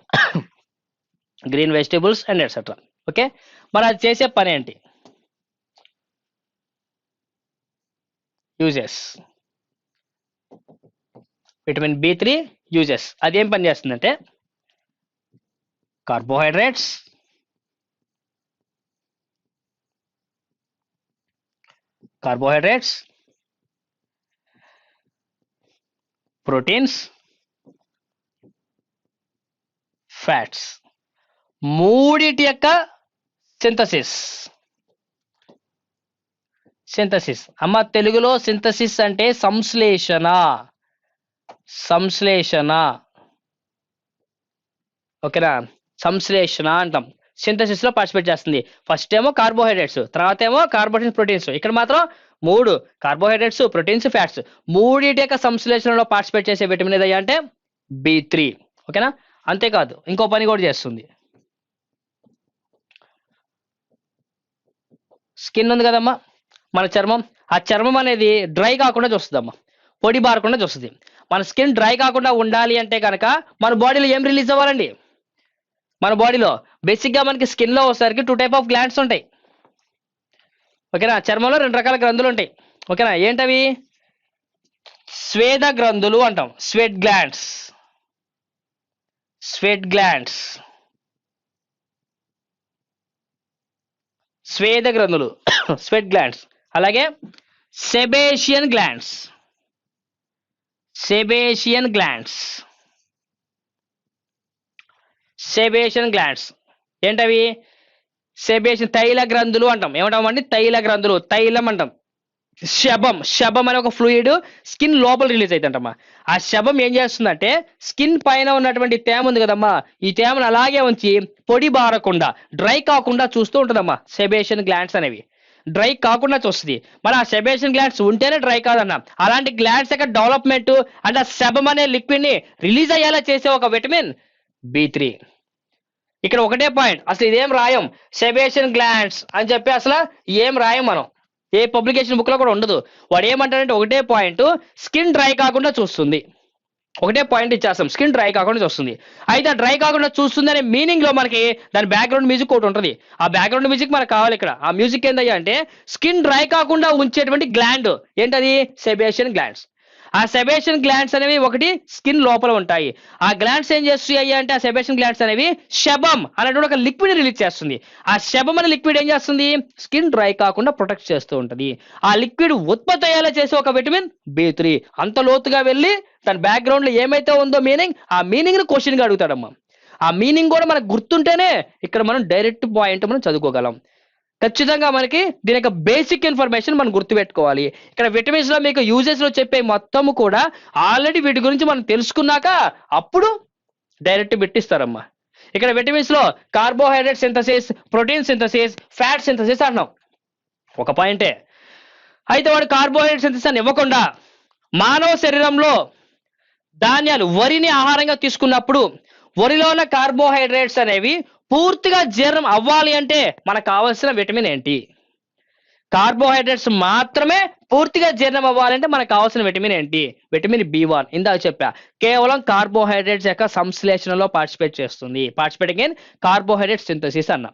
Green vegetables and etcetera. Okay, మరి అది చేసే పని ఏంటి? యూజెస్. విటమిన్ B3 యూజెస్, అదేం పని చేస్తుందంటే కార్బోహైడ్రేట్స్, ప్రోటీన్స్, ఫ్యాట్స్, మూడిటి యొక్క సింథసిస్. అమ్మ తెలుగులో సింథసిస్ అంటే సంశ్లేషణ. ఓకేనా, సంశ్లేషణ అంటాం. సింథసిస్ లో పార్టిసిపేట్ చేస్తుంది. ఫస్ట్ ఏమో కార్బోహైడ్రేట్స్, తర్వాత ఏమో కార్బోహైడ్రేట్స్, ప్రోటీన్స్. ఇక్కడ మాత్రం 3 కార్బోహైడ్రేట్స్, ప్రోటీన్స్, ఫ్యాట్స్, మూడిటి యొక్క సంశ్లేషణలో పార్టిసిపేట్ చేసే విటమిన్ ఏదయ్యా అంటే B3. ఓకేనా, అంతేకాదు ఇంకో పని కూడా చేస్తుంది. స్కిన్ ఉంది కదమ్మా, మన చర్మం, ఆ చర్మం అనేది డ్రై కాకుండా చూస్తుందమ్మా, పొడి బారకుండా చూస్తుంది. మన స్కిన్ డ్రై కాకుండా ఉండాలి అంటే కనుక మన బాడీలో ఏం రిలీజ్ అవ్వాలండి? మన బాడీలో బేసిక్గా మనకి స్కిన్లో వచ్చేసరికి 2 టైప్ ఆఫ్ గ్లాండ్స్ ఉంటాయి. ఓకేనా, చర్మంలో 2 రకాల గ్రంథులు ఉంటాయి. ఓకేనా, ఏంటవి? స్వేద గ్రంథులు అంటాం, స్వెట్ గ్లాండ్స్, స్వేద గ్రంథులు, స్వెట్ గ్లాండ్స్. అలాగే సెబేషియన్ గ్లాండ్స్ ఏంటవి? సెబేషన్ తైల గ్రంథులు అంటాం. ఏమంటామండి? తైల గ్రంథులు, తైలం అంటాం. శబం అనే ఒక ఫ్లూయిడ్ స్కిన్ లోపల రిలీజ్ అవుతుందమ్మా. ఆ శబం ఏం చేస్తుందంటే స్కిన్ పైన ఉన్నటువంటి తేమ ఉంది కదమ్మా, ఈ తేమను అలాగే ఉంచి పొడి బారకుండా, డ్రై కాకుండా చూస్తూ ఉంటుందమ్మా. సెబేషన్ గ్లాండ్స్ అనేవి డ్రై కాకుండా చూస్తుంది. మరి ఆ సెబేషన్ గ్లాండ్స్ ఉంటేనే డ్రై కాదన్నా. అలాంటి గ్లాండ్స్ యొక్క డెవలప్మెంట్ అంటే ఆ శబం అనే లిక్విడ్ ని రిలీజ్ అయ్యేలా చేసే ఒక విటమిన్ B3. ఇక్కడ ఒకటే పాయింట్, అసలు ఇదేం రాయం సెబేషన్ గ్లాండ్స్ అని చెప్పి, అసలు ఏం రాయం మనం, ఏ పబ్లికేషన్ బుక్ లో కూడా ఉండదు. వాడు ఏమంటాడంటే ఒకటే పాయింట్, స్కిన్ డ్రై కాకుండా చూస్తుంది. ఒకటే పాయింట్ ఇచ్చేస్తాం, స్కిన్ డ్రై కాకుండా చూస్తుంది. అయితే డ్రై కాకుండా చూస్తుంది అనే మీనింగ్ లో మనకి దాని బ్యాక్గ్రౌండ్ మ్యూజిక్ ఒకటి ఉంటుంది. ఆ బ్యాక్గ్రౌండ్ మ్యూజిక్ మనకు కావాలి. ఇక్కడ ఆ మ్యూజిక్ ఏందయ్యా అంటే స్కిన్ డ్రై కాకుండా ఉంచేటువంటి గ్లాండ్ ఏంటది? సెబేషన్ గ్లాండ్స్. ఆ సెబేషన్ గ్లాండ్స్ అనేవి ఒకటి స్కిన్ లోపల ఉంటాయి. ఆ గ్లాండ్స్ ఏం చేస్తాయి అంటే ఆ సెబేషన్ గ్లాండ్స్ అనేవి శబం అనేటువంటి ఒక లిక్విడ్ రిలీజ్ చేస్తుంది. ఆ శబం అనే లిక్విడ్ ఏం చేస్తుంది? స్కిన్ డ్రై కాకుండా ప్రొటెక్ట్ చేస్తూ ఉంటుంది. ఆ లిక్విడ్ ఉత్పత్తి అయ్యేలా చేసే ఒక విటమిన్ B3. అంత లోతుగా వెళ్ళి తన బ్యాక్గ్రౌండ్ లో ఏమైతే ఉందో మీనింగ్, ఆ మీనింగ్ ని క్వశ్చన్ గా అడుగుతాడమ్మా. ఆ మీనింగ్ కూడా మనకు గుర్తుంటేనే ఇక్కడ మనం డైరెక్ట్ పాయింట్ మనం చదువుకోగలం. ఖచ్చితంగా మనకి దీని యొక్క బేసిక్ ఇన్ఫర్మేషన్ మనం గుర్తుపెట్టుకోవాలి. ఇక్కడ విటమిన్స్ లో మీకు యూజెస్ లో చెప్పే మొత్తము కూడా ఆల్రెడీ వీటి గురించి మనం తెలుసుకున్నాక అప్పుడు డైరెక్ట్ పెట్టిస్తారమ్మా. ఇక్కడ విటమిన్స్ లో carbohydrate synthesis, protein synthesis, fat synthesis అన్నాం, ఒక పాయింటే. అయితే వాడు కార్బోహైడ్రేట్ సింథసిస్ అని ఇవ్వకుండా మానవ శరీరంలో ధాన్యాలు, వరిని ఆహారంగా తీసుకున్నప్పుడు వరిలో ఉన్న కార్బోహైడ్రేట్స్ అనేవి పూర్తిగా జీర్ణం అవ్వాలి అంటే మనకు కావాల్సిన విటమిన్ ఏంటి? కార్బోహైడ్రేట్స్ మాత్రమే పూర్తిగా జీర్ణం అవ్వాలంటే మనకు కావాల్సిన విటమిన్ ఏంటి? Vitamin B1. ఇందాక చెప్పా, కేవలం కార్బోహైడ్రేట్స్ యొక్క సంశ్లేషణలో పార్టిసిపేట్ చేస్తుంది. పార్టిసిపేటింగ్ ఇన్ కార్బోహైడ్రేట్ సింథసిస్ అన్న.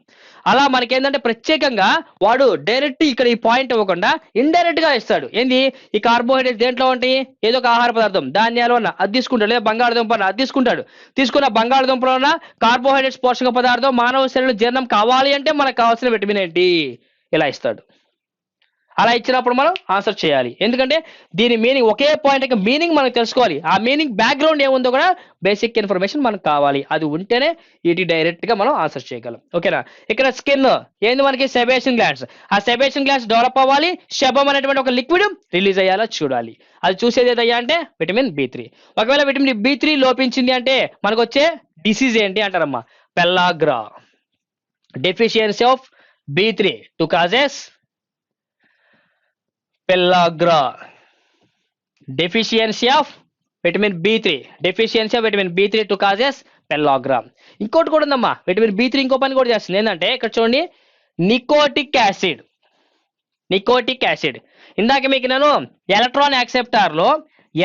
అలా మనకేంటంటే ప్రత్యేకంగా వాడు డైరెక్ట్ ఇక్కడ ఈ పాయింట్ ఇవ్వకుండా ఇండైరెక్ట్ గా ఇస్తాడు. ఏంది? ఈ కార్బోహైడ్రేట్స్ దేంట్లో ఉంటాయి? ఏదో ఒక ఆహార పదార్థం, ధాన్యాలు అన్న అది తీసుకుంటాడు, లేదా బంగాళదుంప అన్న అది తీసుకుంటాడు. తీసుకున్న బంగాళదుంపలో ఉన్న కార్బోహైడ్రేట్స్ పోషక పదార్థం మానవ శరీరంలో జీర్ణం కావాలి అంటే మనకు కావాల్సిన విటమిన్ ఏంటి? ఇలా ఇస్తాడు. అలా ఇచ్చినప్పుడు మనం ఆన్సర్ చేయాలి. ఎందుకంటే దీని మీనింగ్, ఒకే పాయింట్ యొక్క మీనింగ్ మనకు తెలుసుకోవాలి. ఆ మీనింగ్ బ్యాక్గ్రౌండ్ ఏముందో కూడా బేసిక్ ఇన్ఫర్మేషన్ మనకు కావాలి. అది ఉంటేనే ఇది డైరెక్ట్ గా మనం ఆన్సర్ చేయగలం. ఓకేనా? ఇక్కడ స్కిన్ ఏంది? మనకి సెబేషన్ గ్లాండ్స్. ఆ సెబేషన్ గ్లాండ్స్ డెవలప్ అవ్వాలి, షెబమ్ అనేటువంటి ఒక లిక్విడ్ రిలీజ్ అయ్యాలో చూడాలి. అది చూసేది ఏదయ్యా అంటే విటమిన్ B3. ఒకవేళ విటమిన్ B3 లోపించింది అంటే మనకు వచ్చే డిసీజ్ ఏంటి అంటారమ్మా? Pellagra. Deficiency of B3 to causes pellagra. Deficiency of vitamin B3. Deficiency of vitamin B3 to causes pellagra. ఇంకోటి కూడా ఉందమ్మా, విటమిన్ B3 ఇంకో పని కూడా చేస్తుంది. ఏంటంటే ఇక్కడ చూడండి, నికోటిక్ యాసిడ్. Nicotinic acid. ఇందాక మీకు నేను ఎలక్ట్రాన్ యాక్సెప్టార్ లో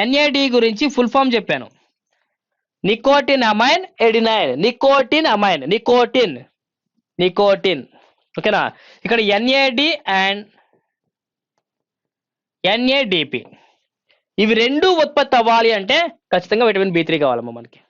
NAD గురించి ఫుల్ ఫామ్ చెప్పాను. Nicotine amine adenine. Nicotine amine, nicotine, nicotine. ఓకేనా? ఇక్కడ NAD అండ్ NADP ఇవి రెండు ఉత్పత్తి అవ్వాలి అంటే ఖచ్చితంగా విటమిన్ B3 కావాలమ్మా మనకి.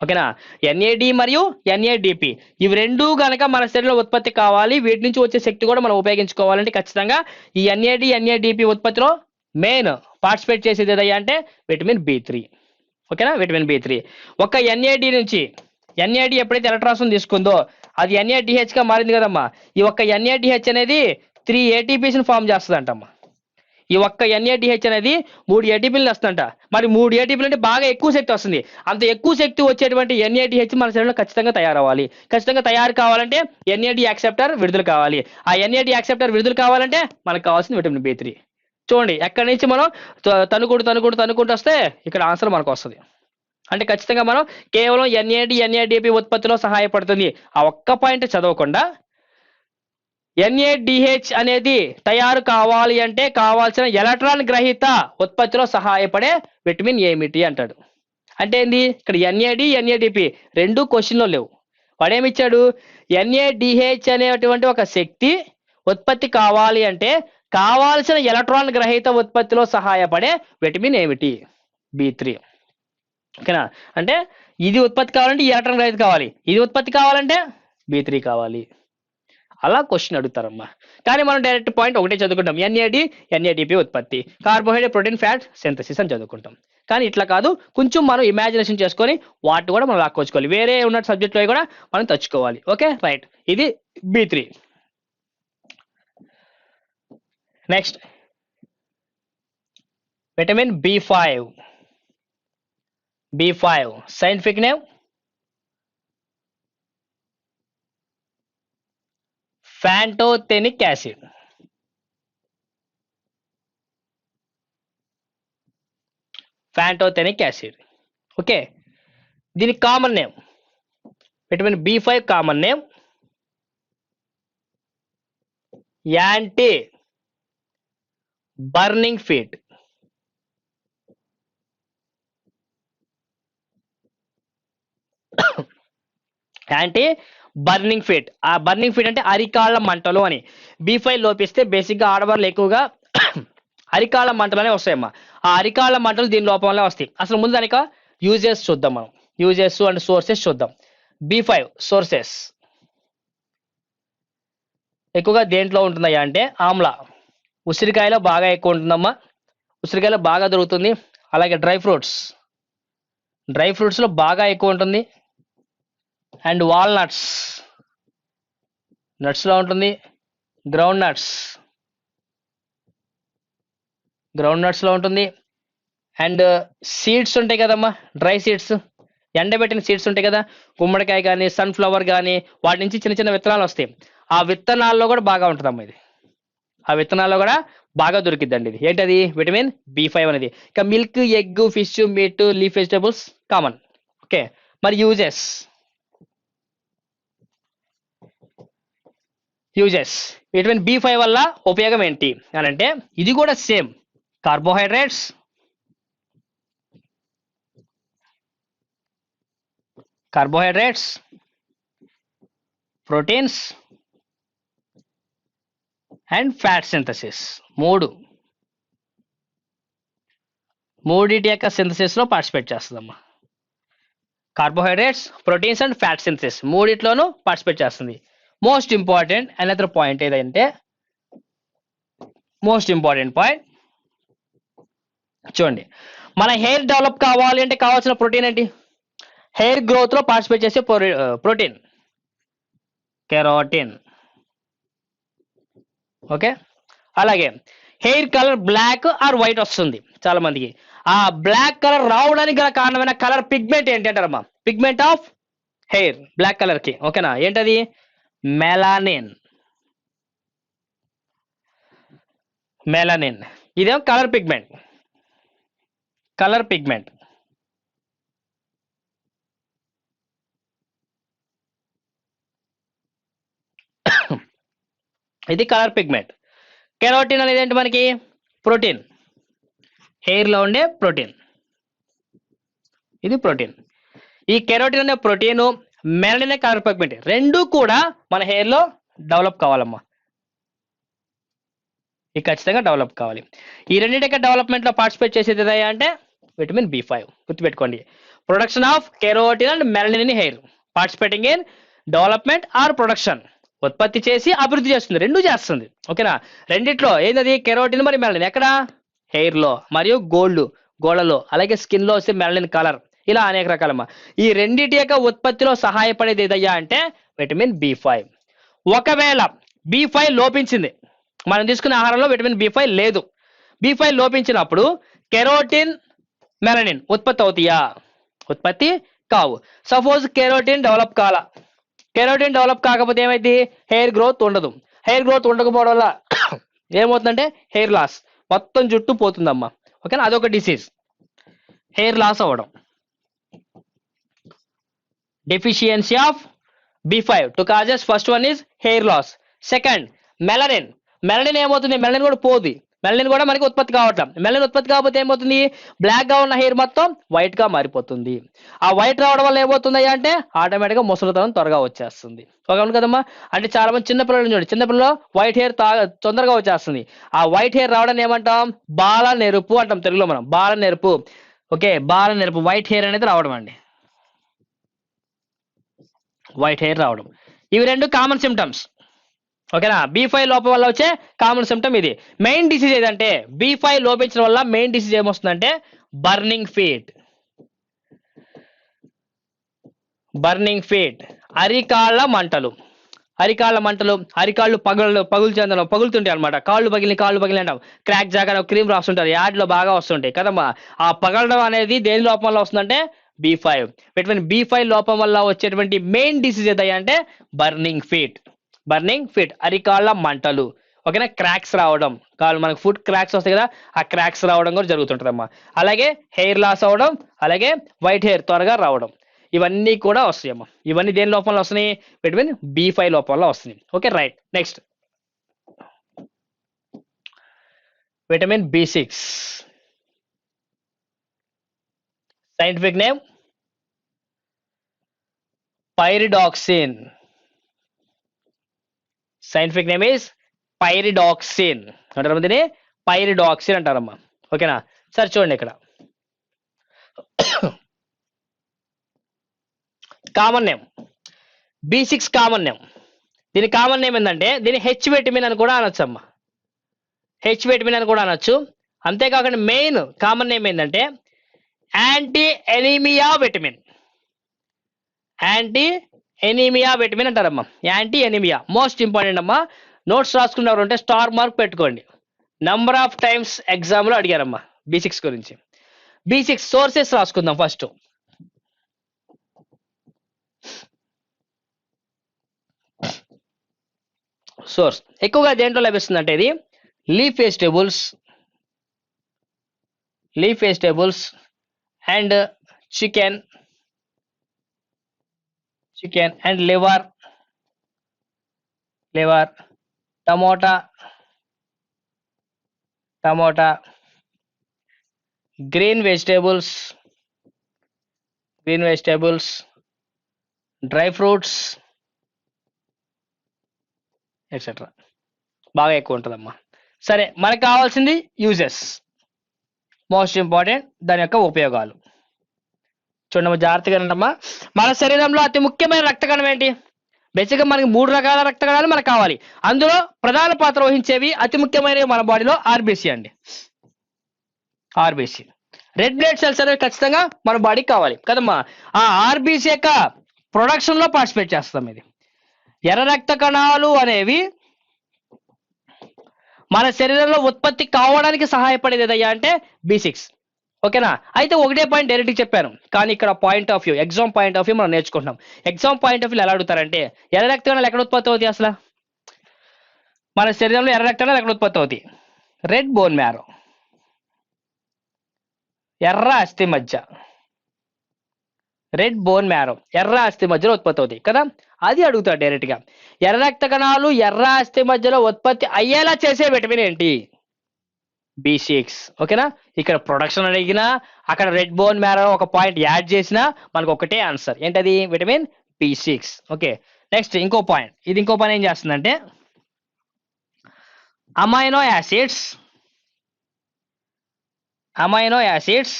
ఓకేనా? NAD మరియు NADP ఇవి రెండు కనుక మన శరీరంలో ఉత్పత్తి కావాలి, వీటి నుంచి వచ్చే శక్తి కూడా మనం ఉపయోగించుకోవాలంటే ఖచ్చితంగా ఈ NAD NADP ఉత్పత్తిలో మెయిన్ పార్టిసిపేట్ చేసేది ఏదయ్యా అంటే విటమిన్ B3. ఓకేనా? విటమిన్ B3 ఒక NAD నుంచి, NAD ఎప్పుడైతే ఎలక్ట్రాన్స్ తీసుకుందో అది NADH గా మారింది కదమ్మా. ఈ ఒక్క NADH అనేది 3 ATPs ఫామ్ చేస్తుంది అంటమ్మా. ఈ ఒక్క NADH అనేది 3 ATPలు వస్తుందంట. మరి 3 ATPలు అంటే బాగా ఎక్కువ శక్తి వస్తుంది. అంత ఎక్కువ శక్తి వచ్చేటువంటి NADH మన శరీరంలో ఖచ్చితంగా తయారవ్వాలి. ఖచ్చితంగా తయారు కావాలంటే NAD యాక్సెప్టర్ విడుదల కావాలి. ఆ NAD యాక్సెప్టర్ విడుదల కావాలంటే మనకు కావాల్సిన విటమిన్ B3. చూడండి, ఎక్కడి నుంచి మనం తనుకుంటూ వస్తే ఇక్కడ ఆన్సర్ మనకు వస్తుంది. అంటే ఖచ్చితంగా మనం కేవలం NAD NADP ఉత్పత్తిలో సహాయపడుతుంది ఆ ఒక్క పాయింట్ చదవకుండా NADH అనేది తయారు కావాలి అంటే కావాల్సిన ఎలక్ట్రాన్ గ్రహీత ఉత్పత్తిలో సహాయపడే విటమిన్ ఏమిటి అంటాడు. అంటే ఏంది? ఇక్కడ NAD NADP రెండు క్వశ్చన్లో లేవు. వాడేమిచ్చాడు? NADH అనేటువంటి ఒక శక్తి ఉత్పత్తి కావాలి అంటే కావాల్సిన ఎలక్ట్రాన్ గ్రహీత ఉత్పత్తిలో సహాయపడే విటమిన్ ఏమిటి? B3. ఓకేనా? అంటే ఇది ఉత్పత్తి కావాలంటే ఈ ఎలక్ట్రాన్ గ్రహీత కావాలి, ఇది ఉత్పత్తి కావాలంటే B3 కావాలి. అలా క్వశ్చన్ అడుగుతారమ్మా. కానీ మనం డైరెక్ట్ పాయింట్ ఒకటే చదువుకుంటాం, NAD NADP ఉత్పత్తి, కార్బోహైడ్రేట్ ప్రోటీన్ ఫ్యాట్ సింథసిస్ అని చదువుకుంటాం. కానీ ఇట్లా కాదు, కొంచెం మనం ఇమాజినేషన్ చేసుకొని వాటిని కూడా మనం లాక్కొచ్చుకోవాలి. వేరే ఉన్న సబ్జెక్ట్లో కూడా మనం తెచ్చుకోవాలి. Okay, right. ఇది B3. Next vitamin B5. B5 scientific name pantothenic acid. Pantothenic acid. Okay, దీని common name vitamin B5 common name anti burning feet. Anti burning feet. ఆ బర్నింగ్ ఫీట్ అంటే అరికాళ్ళ మంటలు అని. B5 లోపిస్తే బేసిక్గా ఆడవాళ్ళు ఎక్కువగా అరికాళ్ళ మంటలు అనేవి వస్తాయమ్మా. ఆ అరికాళ్ళ మంటలు దీని లోపంలో వస్తాయి. అసలు ముందు దానికి యూజెస్ చూద్దాం మనం. యూజెస్ అండ్ సోర్సెస్ చూద్దాం. B5 సోర్సెస్ ఎక్కువగా దేంట్లో ఉంటుందయ్యా అంటే ఆమ్ల. ఉసిరికాయలో బాగా ఎక్కువ ఉంటుందమ్మా. ఉసిరికాయలో బాగా దొరుకుతుంది. అలాగే డ్రై ఫ్రూట్స్లో బాగా ఎక్కువ ఉంటుంది. అండ్ వాల్నట్స్, నట్స్లో ఉంటుంది. గ్రౌండ్ నట్స్లో ఉంటుంది. అండ్ సీడ్స్ ఉంటాయి కదమ్మా, డ్రై సీడ్స్, ఎండబెట్టిన సీడ్స్ ఉంటాయి కదా, గుమ్మడికాయ కానీ సన్ఫ్లవర్ కానీ వాటి నుంచి చిన్న చిన్న విత్తనాలు వస్తాయి. ఆ విత్తనాల్లో కూడా బాగా ఉంటుందమ్మా ఇది. ఆ విత్తనాల్లో కూడా బాగా దొరికిద్దండి ఇది. ఏంటది? విటమిన్ B5 అనేది. ఇక milk, egg, fish, meat, leaf vegetables common. Okay, మరి యూజెస్ యూజెస్. విటమిన్ B5 వల్ల ఉపయోగం ఏంటి అని అంటే ఇది కూడా same. Carbohydrates, proteins and fat synthesis. మూడిటి యొక్క సింథసిస్ లో పార్టిసిపేట్ చేస్తుందమ్మా. Carbohydrates, proteins and fat synthesis మూడిట్లోనూ పార్టిసిపేట్ చేస్తుంది. మోస్ట్ ఇంపార్టెంట్ అనదర్ పాయింట్ ఏదంటే పాయింట్ చూడండి, మన హెయిర్ డెవలప్ కావాలి అంటే కావాల్సిన ప్రోటీన్ ఏంటి? హెయిర్ గ్రోత్ లో పార్టిసిపేట్ చేసే ప్రోటీన్ కెరోటిన్. ఓకే, అలాగే hair colour black are white వస్తుంది చాలా మందికి. ఆ బ్లాక్ కలర్ రావడానికి గల కారణమైన కలర్ పిగ్మెంట్ ఏంటి అంటారమ్మా? Pigment of hair black colour కి. ఓకేనా, ఏంటది? మెలానిన్. ఇదేమో కలర్ పిగ్మెంట్. ఇది కలర్ పిగ్మెంట్. కెరోటిన్ అనేది ఏంటి మనకి? ప్రోటీన్, హెయిర్ లో ఉండే ప్రోటీన్. ఇది ప్రోటీన్. ఈ కెరోటిన్ అనే ప్రోటీన్, మెలనిన్ అనే కలర్ పిగ్మెంట్ రెండు కూడా మన హెయిర్ లో డెవలప్ కావాలమ్మా. ఇది ఖచ్చితంగా డెవలప్ కావాలి. ఈ రెండింటి డెవలప్మెంట్ లో పార్టిసిపేట్ చేసేది ఏదయ్యా అంటే విటమిన్ B5. గుర్తుపెట్టుకోండి, production of carotene and melanin in hair, participating in development or production. ఉత్పత్తి చేసి అభివృద్ధి చేస్తుంది, రెండు చేస్తుంది. ఓకేనా, రెండిట్లో ఏదది? కెరోటిన్ మరి మెలనిన్. ఎక్కడ? హెయిర్ లో మరియు గోళ్ళలో, అలాగే స్కిన్ లో వస్తే మెలనిన్ కలర్. ఇలా అనేక రకాలమ్మా. ఈ రెండిటి యొక్క ఉత్పత్తిలో సహాయపడేది ఏదయ్యా అంటే విటమిన్ B5. ఒకవేళ B5 లోపించింది, మనం తీసుకునే ఆహారంలో విటమిన్ B5 లేదు, B5 లోపించినప్పుడు కెరోటిన్, మెలనిన్ ఉత్పత్తి అవుతాయా? ఉత్పత్తి కావు. సపోజ్ కెరోటిన్ డెవలప్ కాకపోతే ఏమైంది? హెయిర్ గ్రోత్ ఉండదు. హెయిర్ గ్రోత్ ఉండకపోవడం వల్ల ఏమవుతుందంటే హెయిర్ లాస్, మొత్తం జుట్టు పోతుందమ్మా. ఓకేనా, అదొక డిసీజ్, హెయిర్ లాస్ అవ్వడం. Deficiency of B5 two causes. First one is hair loss. Second melanin ఏమవుతుంది? మెలనిన్ కూడా పోదు. మెలనిన్ కూడా మనకి ఉత్పత్తి కావట్లేదు. మెలనిన్ ఉత్పత్తి కాకపోతే ఏమవుతుంది? బ్లాక్ గా ఉన్న హెయిర్ మొత్తం వైట్ గా మారిపోతుంది. ఆ వైట్ రావడం వల్ల ఏమవుతుంది అంటే ఆటోమేటిక్ గా ముసలితనం త్వరగా వచ్చేస్తుంది. అవును కదమ్మా. అంటే చాలా మంది చిన్నపిల్లలు చూడండి, చిన్నపిల్లలు వైట్ హెయిర్ తొందరగా వచ్చేస్తుంది. ఆ వైట్ హెయిర్ రావడాన్ని ఏమంటాం? బాల నెరుపు అంటాం తెలుగులో మనం, బాల నెరుపు. ఓకే, బాల నెరుపు, వైట్ హెయిర్ అనేది రావడం అండి, వైట్ హెయిర్ రావడం. ఇవి రెండు కామన్ సిమ్టమ్స్. ఓకేనా, B5 లోపం వల్ల వచ్చే కామన్ సిమ్టమ్ ఇది. మెయిన్ డిసీజ్ ఏదంటే B5 లోపించడం వల్ల మెయిన్ డిసీజ్ ఏమొస్తుందంటే బర్నింగ్ ఫీట్. అరికాళ్ళ మంటలు, అరికాళ్ళు పగులుతుంటాయి అనమాట. కాళ్ళు పగిలి అంటాం. క్రాక్ జాగా క్రీమ్ రాస్తుంటారు, యాడ్ లో బాగా వస్తుంటాయి కదమ్మా. ఆ పగలడం అనేది దేని లోపం వల్ల వస్తుందంటే B5. విటమిన్ B5 లోపం వల్ల వచ్చేటువంటి మెయిన్ డిసీజ్ ఏదయ్యా అంటే బర్నింగ్ ఫీట్, అరికాళ్ళ మంటలు. ఓకేనా, క్రాక్స్ రావడం, కాళ్ళు మనకు ఫుట్ క్రాక్స్ వస్తాయి కదా, ఆ క్రాక్స్ రావడం కూడా జరుగుతుంటదమ్మా. అలాగే హెయిర్ లాస్ అవడం, అలాగే వైట్ హెయిర్ త్వరగా రావడం, ఇవన్నీ కూడా వస్తాయమ్మా. ఇవన్నీ దేని లోపంలో వస్తున్నాయి? విటమిన్ B5 లోపంలో వస్తుంది. Okay, right. Next vitamin B6. Scientific name pyridoxine. Scientific name is pyridoxine అంటారు, దీన్ని పైరిడాక్సిన్ అంటారమ్మా. ఓకేనా, సరే చూడండి ఇక్కడ common name B6 common name. దీని కామన్ నేమ్ ఏంటంటే దీని హెచ్ విటమిన్ అని కూడా అనొచ్చు అమ్మా, అంతేకాకుండా మెయిన్ కామన్ నేమ్ ఏంటంటే యాంటీ ఎనీమియా విటమిన్ అంటారమ్మా. యాంటీ ఎనీమియా మోస్ట్ ఇంపార్టెంట్ అమ్మా. నోట్స్ రాసుకున్నవారు ఉంటే స్టార్ మార్క్ పెట్టుకోండి. నంబర్ ఆఫ్ టైమ్స్ ఎగ్జామ్ లో అడిగారమ్మా B6 గురించి. B6 sources రాసుకుందాం first. సోర్స్ ఎక్కువగా దేంట్లో లభిస్తుంది అంటే ఇది leaf vegetables and chicken and liver liver, tomato, green vegetables, dry fruits etcetera బాగా ఎక్కువ ఉంటుందమ్మా. సరే, మనకు కావాల్సింది యూజెస్, మోస్ట్ ఇంపార్టెంట్ దాని యొక్క ఉపయోగాలు. చూడమ్మా, జాగ్రత్తగా వినండమ్మా. మన శరీరంలో అతి ముఖ్యమైన రక్త కణం ఏంటి? బేసిక్గా మనకి 3 రకాల రక్త కణాలు మనకు కావాలి. అందులో ప్రధాన పాత్ర వహించేవి అతి ముఖ్యమైనవి మన బాడీలో ఆర్బీసీ అండి. ఆర్బీసీ, రెడ్ బ్లడ్ సెల్స్ అనేవి ఖచ్చితంగా మన బాడీకి కావాలి కదమ్మా. ఆ ఆర్బీసీ యొక్క ప్రొడక్షన్ లో పార్టిసిపేట్ చేస్తాం. ఇది ఎర్ర రక్త కణాలు అనేవి మన శరీరంలో ఉత్పత్తి కావడానికి సహాయపడేది ఏదయ్యా అంటే B6. ఓకేనా? అయితే ఒకటే పాయింట్ డైరెక్ట్గా చెప్పాను, కానీ ఇక్కడ point of view, exam point of view మనం నేర్చుకుంటున్నాం. ఎగ్జామ్ పాయింట్ ఆఫ్ వ్యూ ఎలా అడుగుతారంటే, ఎర్ర రక్త కణాలు ఎక్కడ ఉత్పత్తి అవుతాయి? అసలు మన శరీరంలో ఎర్ర రక్త కణాలు ఎక్కడ ఉత్పత్తి అవుతాయి? రెడ్ బోన్ మ్యారో, ఎర్ర అస్థి మధ్య, రెడ్ బోన్ మ్యారో, ఎర్ర అస్థి మధ్యలో ఉత్పత్తి అవుతాయి కదా. అది అడుగుతాడు డైరెక్ట్ గా. ఎర్ర రక్త కణాలు ఎర్ర అస్థి మధ్యలో ఉత్పత్తి అయ్యేలా చేసే విటమిన్ ఏంటి? B6. ఓకేనా? ఇక్కడ ప్రొడక్షన్ అడిగినా, అక్కడ రెడ్ బోన్ మ్యారో ఒక పాయింట్ యాడ్ చేసినా మనకు ఒకటే ఆన్సర్, ఏంటది? Vitamin B6. ఓకే, నెక్స్ట్ ఇంకో పాయింట్. ఇది ఇంకో పని ఏం చేస్తుందంటే, amino acids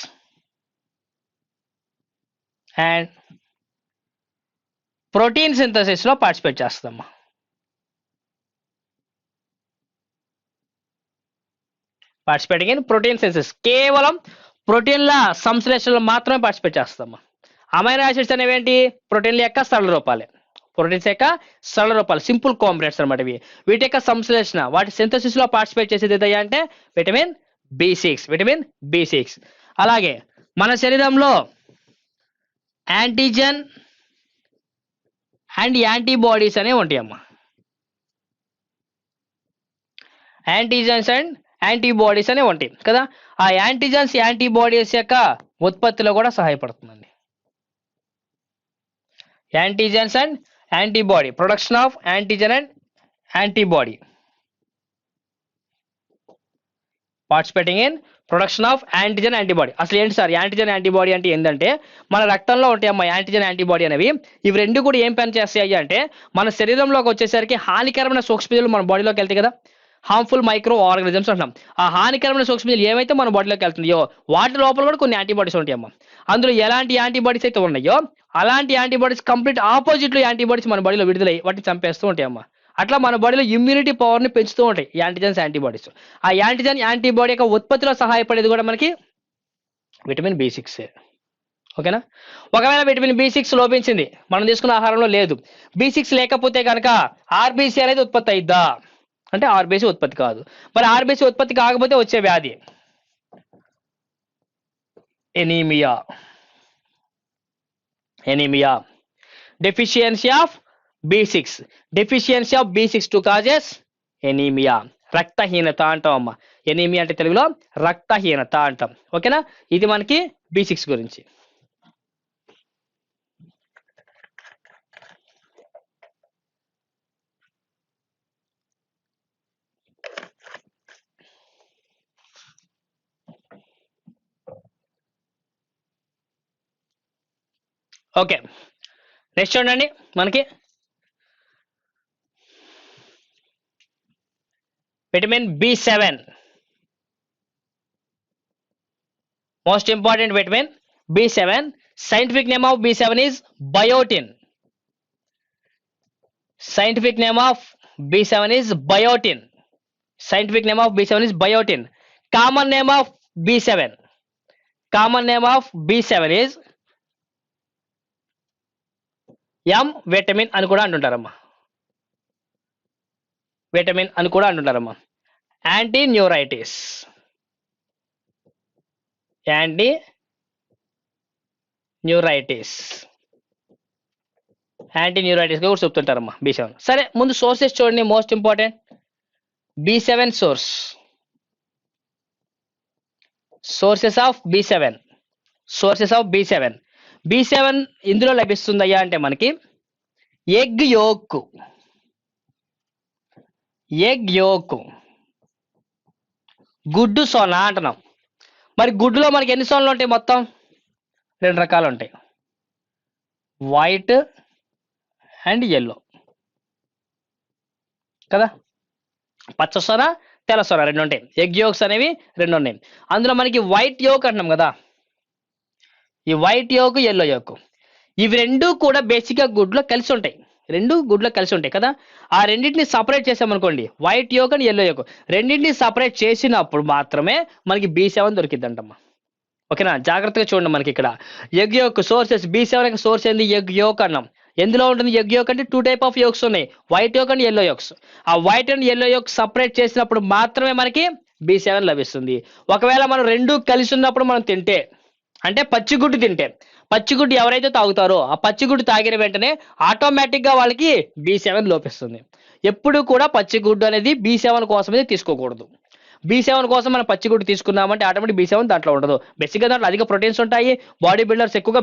and protein synthesis లో పార్టిసిపేట్ చేస్తామా. పార్టిసిపేటింగ్ ఇన్ ప్రోటీన్ సింథసిస్, కేవలం ప్రోటీన్ల సంశ్లేషణలో మాత్రమే పార్టిసిపేట్ చేస్తామా. అమైనో యాసిడ్స్ అనేవి ఏంటి? ప్రోటీన్ల యొక్క సరళ రూపాలే, సింపుల్ కాంప్లెక్స్ అనమాట ఇవి. వీటి యొక్క సంశ్లేషణ, వాటి సింథసిస్ లో పార్టిసిపేట్ చేసేది ఏదయ్యా అంటే విటమిన్ B6. అలాగే మన శరీరంలో యాంటీజెన్ అండ్ యాంటీబాడీస్ అనేవి ఉంటాయి అమ్మా. యాంటీజెన్స్ అండ్ యాంటీబాడీస్ అనేవి ఉంటాయి కదా. ఆ యాంటీజెన్స్, యాంటీబాడీస్ యొక్క ఉత్పత్తిలో కూడా సహాయపడుతుందండి. Antigens and antibody, production of antigen and antibody, participating in production of antigen antibody. అసలు ఏంటి సార్ యాంటీజెన్ యాంటీబాడీ అంటే? ఏంటంటే మన రక్తంలో ఉంటాయి అమ్మా యాంటీజెన్ యాంటీబాడీ అనేవి. ఇవి రెండు కూడా ఏం పని చేస్తాయి అంటే, మన శరీరంలోకి వచ్చేసరికి హానికరమైన సూక్ష్మజీవులు మన బాడీలోకి వెళ్తాయి కదా, హార్మ్ఫుల్ మైక్రో ఆర్గానిజమ్స్ అంటాం. ఆ హానికరమైన సూక్ష్మజీవులు ఏవైతే మన బాడీలోకి వెళ్తున్నాయో వాటి లోపల కూడా కొన్ని యాంటీబాడీస్ ఉంటాయి అమ్మా. అందులో ఎలాంటి యాంటీబాడీస్ అయితే ఉన్నాయో అలాంటి యాంటీబాడీస్ కంప్లీట్ ఆపోజిట్ లో యాంటీబాడీస్ మన బాడీలో విడుదలై వాటిని చంపేస్తూ ఉంటాయి అమ్మా. అట్లా మన బాడీలో ఇమ్యూనిటీ పవర్ ని పెంచుతూ ఉంటాయి యాంటీజెన్స్, యాంటీబాడీస్. ఆ యాంటీజెన్, యాంటీబాడీ యొక్క ఉత్పత్తిలో సహాయపడేది కూడా మనకి విటమిన్ B6. ఓకేనా? ఒకవేళ విటమిన్ B6 లోపించింది, మనం తీసుకున్న ఆహారంలో లేదు, B6 లేకపోతే కనుక ఆర్బీసీ అనేది ఉత్పత్తి అయిద్దా అంటే ఆర్బీసీ ఉత్పత్తి కాదు. మరి ఆర్బీసీ ఉత్పత్తి కాకపోతే వచ్చే వ్యాధి anaemia. Deficiency of B6 to causes anaemia, రక్తహీనత అంటాం అమ్మా. ఎనీమియా అంటే తెలుగులో రక్తహీనత అంటాం. ఓకేనా? ఇది మనకి B6 గురించి. ఓకే, నెక్స్ట్ చూడండి, మనకి vitamin B7, most important vitamin B7. Scientific name of B7 is biotin. Scientific name of B7 is biotin. Common name of B7 is M vitamin అని కూడా అంటుంటారమ్మా. యాంటీ న్యూరైటిస్ కూడా చెప్తుంటారమ్మా B7. సరే, ముందు sources చూడండి, most important. B7 sources of B7 ఇందులో లభిస్తుందయ్యా అంటే మనకి egg yolk, egg yolk, గుడ్డు సొన అంటున్నాం. మరి గుడ్డులో మనకి ఎన్ని సొనలు ఉంటాయి? మొత్తం 2 రకాలు ఉంటాయి, వైట్ అండ్ ఎల్లో కదా. పచ్చ సొన, తెల్ల సొన 2 ఉంటాయి. ఎగ్ యోక్స్ అనేవి 2 ఉన్నాయి. అందులో మనకి వైట్ యోక్ అంటున్నాం కదా, ఈ వైట్ యోక్, ఎల్లో యోక్, ఇవి 2 కూడా బేసిక్గా గుడ్లో కలిసి ఉంటాయి. 2 గుడ్లో కలిసి ఉంటాయి కదా. ఆ రెండింటిని సపరేట్ చేసామనుకోండి, white yolk and yellow yolk, రెండింటిని సపరేట్ చేసినప్పుడు మాత్రమే మనకి B7 దొరికిద్దంటమ్మా. ఓకేనా, జాగ్రత్తగా చూడండి. మనకి ఇక్కడ egg yolk sources, B7 source ఏంది? ఎగ్ యోక్ అన్నాం. ఎందులో ఉంటుంది ఎగ్ యోక్ అంటే 2 టైప్ ఆఫ్ యోక్స్ ఉన్నాయి, white yolk and yellow yolks. ఆ white and yellow yolk separate చేసినప్పుడు మాత్రమే మనకి B7 లభిస్తుంది. ఒకవేళ మనం 2 కలిసి ఉన్నప్పుడు మనం తింటే, అంటే పచ్చిగుడ్డు తింటే, పచ్చిగుడ్డు ఎవరైతే తాగుతారో ఆ పచ్చిగుడ్డు తాగిన వెంటనే ఆటోమేటిక్ గా వాళ్ళకి B7 లోపిస్తుంది. ఎప్పుడు కూడా పచ్చిగుడ్డు అనేది B7 కోసమే తీసుకోకూడదు. B7 కోసం మనం పచ్చిగుడ్డు తీసుకున్నామంటే ఆటోమేటిక్ B7 దాంట్లో ఉండదు. బేసిక్గా దాంట్లో అధిక ప్రోటీన్స్ ఉంటాయి. బాడీ బిల్డర్స్ ఎక్కువగా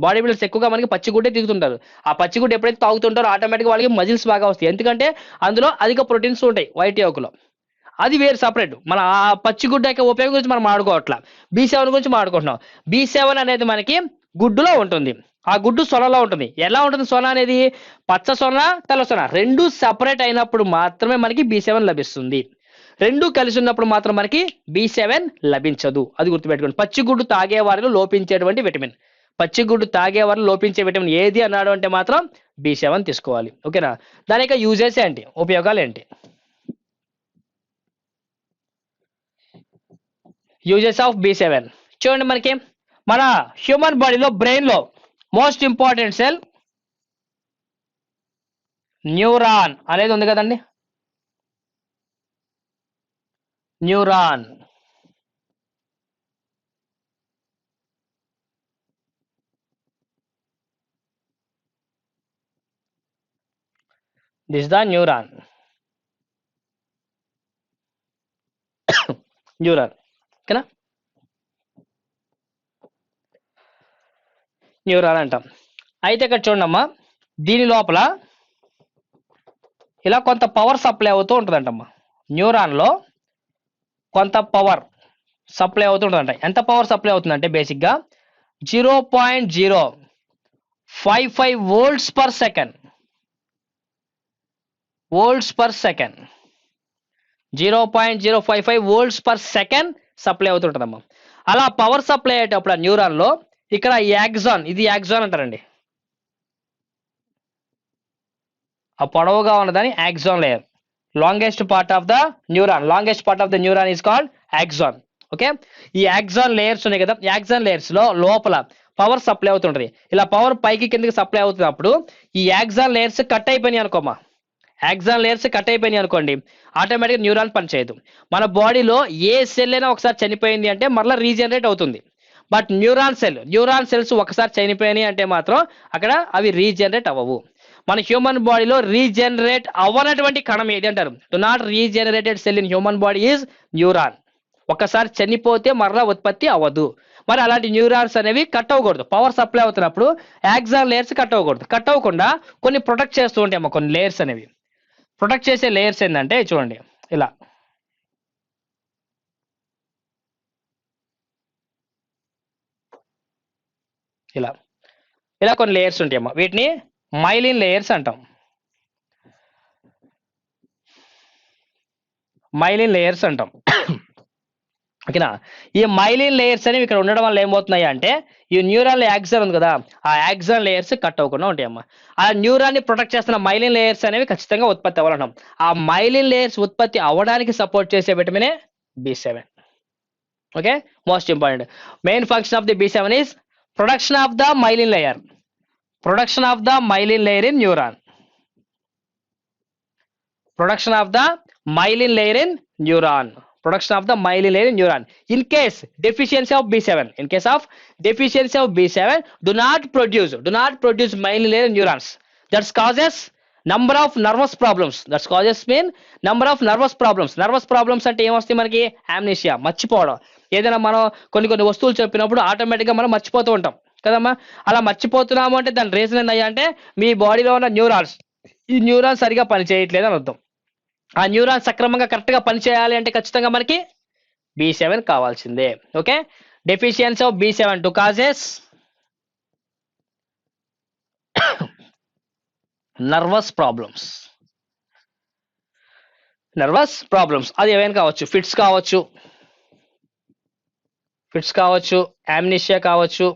బాడీ బిల్డర్స్ ఎక్కువగా మనకి పచ్చిగుడ్డే తిరుగుతుంటారు. ఆ పచ్చిగుడ్డు ఎప్పుడైతే తాగుతుంటారో ఆటోమేటిక్ వాళ్ళకి మజిల్స్ బాగా వస్తాయి. ఎందుకంటే అందులో అధిక ప్రోటీన్స్ ఉంటాయి వైట్ యోక్లో. అది వేరు సపరేట్. మన ఆ పచ్చిగుడ్డు యొక్క ఉపయోగం గురించి మనం ఆడుకోవట్లా, B7 గురించి మాట్లాడుకుంటున్నాం. B7 అనేది మనకి గుడ్డులో ఉంటుంది. ఆ గుడ్డు సొనలో ఉంటుంది. ఎలా ఉంటుంది సొన అనేది? పచ్చ సొన, తెల్ల సొన 2 సపరేట్ అయినప్పుడు మాత్రమే మనకి B7 లభిస్తుంది. 2 కలిసి ఉన్నప్పుడు మాత్రం మనకి B7 లభించదు. అది గుర్తుపెట్టుకోండి. పచ్చిగుడ్డు తాగే వారిలో లోపించేటువంటి విటమిన్, పచ్చిగుడ్డు తాగే వారిలో లోపించే విటమిన్ ఏది అన్నాడు అంటే మాత్రం B7 తీసుకోవాలి. ఓకేనా. దాని యొక్క యూజెస్ ఏంటి, ఉపయోగాలు ఏంటి? యూజెస్ ఆఫ్ B7 చూడండి. మనకి మన హ్యూమన్ బాడీలో బ్రెయిన్ లో మోస్ట్ ఇంపార్టెంట్ సెల్ న్యూరాన్ అనేది ఉంది కదండి. Neuron, this the neuron. Neuron, ఓకేనా, న్యూరాన్ అంటాం. అయితే ఇక్కడ చూడమ్మా, దీని లోపల ఇలా కొంత పవర్ సప్లై అవుతూ ఉంటుందంటమ్మా. న్యూరాన్లో కొంత పవర్ సప్లై అవుతూ ఉంటుందంట. ఎంత పవర్ సప్లై అవుతుందంటే బేసిక్గా 0.055 volts per second. Volts per second 0.055 volts per second supply అవుతుంటుందమ్మా. అలా పవర్ సప్లై అయ్యేటప్పుడు ఆ న్యూరాన్లో ఇక్కడ యాక్సాన్, ఇది యాక్సాన్ అంటారండి. ఆ పొడవుగా ఉన్నదాన్ని axon layer. Longest part of the neuron, longest part of the neuron is called axon. Okay, ఈ యాక్సాన్ లేయర్స్ ఉన్నాయి కదా, యాక్సాన్ లేయర్స్ లో లోపల పవర్ సప్లై అవుతుంటది. ఇలా పవర్ పైకి కిందకి సప్లై అవుతున్నప్పుడు ఈ యాక్సాన్ లేయర్స్ కట్ అయిపోయినాయి అనుకోమా, యాక్సాన్ లేయర్స్ కట్ అయిపోయినాయి అనుకోండి, ఆటోమేటిక్గా న్యూరాన్ పనిచేయదు. మన బాడీలో ఏ సెల్ అయినా ఒకసారి చనిపోయింది అంటే మరలా రీజనరేట్ అవుతుంది. బట్ న్యూరాన్ సెల్స్ ఒకసారి చనిపోయినాయి అంటే మాత్రం అక్కడ అవి రీజనరేట్ అవ్వవు. మన హ్యూమన్ బాడీలో రీజనరేట్ అవ్వనటువంటి కణం ఏది అంటారు? Do not regenerated cell in human body is neuron. ఒకసారి చనిపోతే మరలా ఉత్పత్తి అవ్వదు. మరి అలాంటి న్యూరాన్స్ అనేవి కట్ అవ్వకూడదు. పవర్ సప్లై అవుతున్నప్పుడు యాక్సాన్ లేయర్స్ కట్ అవ్వకూడదు. కట్ అవ్వకుండా కొన్ని ప్రొటెక్ట్ చేస్తూ ఉంటాయమ్మా, కొన్ని లేయర్స్ అనేవి. ప్రొటెక్ట్ చేసే లేయర్స్ ఏంటంటే చూడండి, ఇలా ఇలా ఇలా కొన్ని లేయర్స్ ఉంటాయమ్మా. వీటిని మైలిన్ లేయర్స్ అంటాం. మైలిన్ లేయర్స్ అంటాం. ఓకేనా. ఈ మైలిన్ లేయర్స్ అనేవి ఇక్కడ ఉండడం వల్ల ఏమవుతున్నాయి అంటే, ఈ న్యూరాన్ యాక్సాన్ ఉంది కదా, ఆ యాక్సాన్ లేయర్స్ కట్ అవ్వకుండా ఉంటాయమ్మా. ఆ న్యూరాన్ ని ప్రొటెక్ట్ చేస్తున్న మైలిన్ లేయర్స్ అనేవి ఖచ్చితంగా ఉత్పత్తి అవ్వాలంటాం. ఆ మైలిన్ లేయర్స్ ఉత్పత్తి అవ్వడానికి సపోర్ట్ చేసే విటమినే B7. Okay, most important. Main function of the B7 is production of the myelin layer. Production of the myelin layer in neuron. Production of the myelin layer in neuron. Production of the myelin layer in neuron. In case deficiency of B7, in case of deficiency of B7, do not produce myelin layer in neurons. That causes number of nervous problems. That causes mean number of nervous problems. Nervous problems అంటే ఏమొస్తాయి మనకి? amnesia, మర్చిపోవడం. ఏదైనా మనం కొన్ని వస్తువులు చెప్పినప్పుడు ఆటోమేటిక్గా మనం మర్చిపోతూ ఉంటాం కదమ్మా. అలా మర్చిపోతున్నాము అంటే దాని రీజన్ ఏంటంటే మీ బాడీలో ఉన్న న్యూరాన్స్, ఈ న్యూరాన్స్ సరిగా పనిచేయట్లేదు అని అర్థం. ఆ న్యూరాన్ సక్రమంగా కరెక్ట్గా పనిచేయాలి అంటే ఖచ్చితంగా మనకి B7 కావాల్సిందే. Okay, deficiency of B7 to causes nervous problems. అది ఏమైనా కావచ్చు, ఫిట్స్ కావచ్చు, యామ్నిషియా కావచ్చు,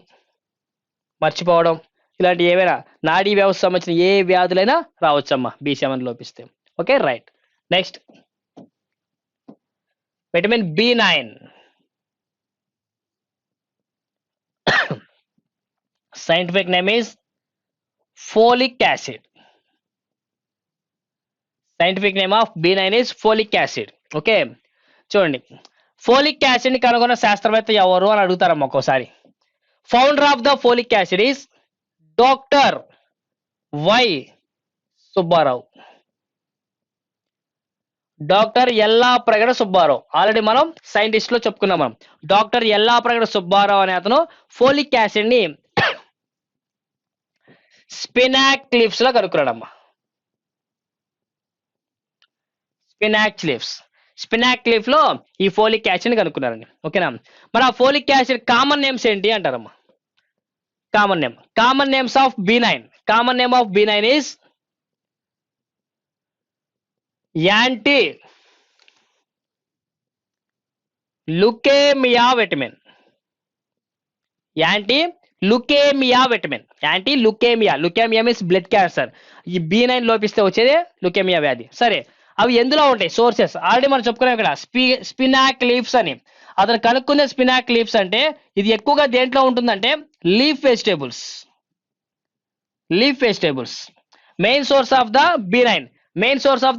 మర్చిపోవడం, ఇలాంటి ఏవైనా నాడీ వ్యవస్థ సంబంధించిన ఏ వ్యాధులైనా రావచ్చమ్మా B7 లోపిస్తే. Okay, right. Next vitamin B9, scientific name is folic acid. Scientific name of B9 is folic acid. Okay, చూడండి, ఫోలిక్ యాసిడ్ ని కనుగొన్న శాస్త్రవేత్త ఎవరు అని అడుగుతారమ్మా ఒక్కోసారి. Founder of the folic acid is doctor why Subbarao. Doctor Yellapragada Subbarao. Already మనం scientist లో చెప్పుకున్నాం మనం. డాక్టర్ ఎల్లాప్రగడ సుబ్బారావు అనే అతను ఫోలిక్ యాసిడ్ ని స్పినాక్ లీవ్స్ లో కనుక్కున్నాడమ్మా. స్పినాక్ లీఫ్ లో ఈ ఫోలిక్ యాసిడ్ ని కనుక్కున్నారండి. ఓకేనా, మరి ఆ ఫోలిక్ యాసిడ్ కామన్ నేమ్స్ ఏంటి అంటారమ్మా. Common names of B9. Common name of B9 is anti leukaemia vitamin. Leukaemia means blood cancer. ఈ B9 లోపిస్తే వచ్చేదే లుకేమియా వ్యాధి. సరే, అవి ఎందులో ఉంటాయి సోర్సెస్? ఆల్రెడీ మనం చెప్పుకున్నాం ఇక్కడ స్పినాక్ లీవ్స్ అని. అతను కనుక్కునే స్పినాక్ లీవ్స్ అంటే ఇది ఎక్కువగా దేంట్లో ఉంటుందంటే leaf vegetables. Main source of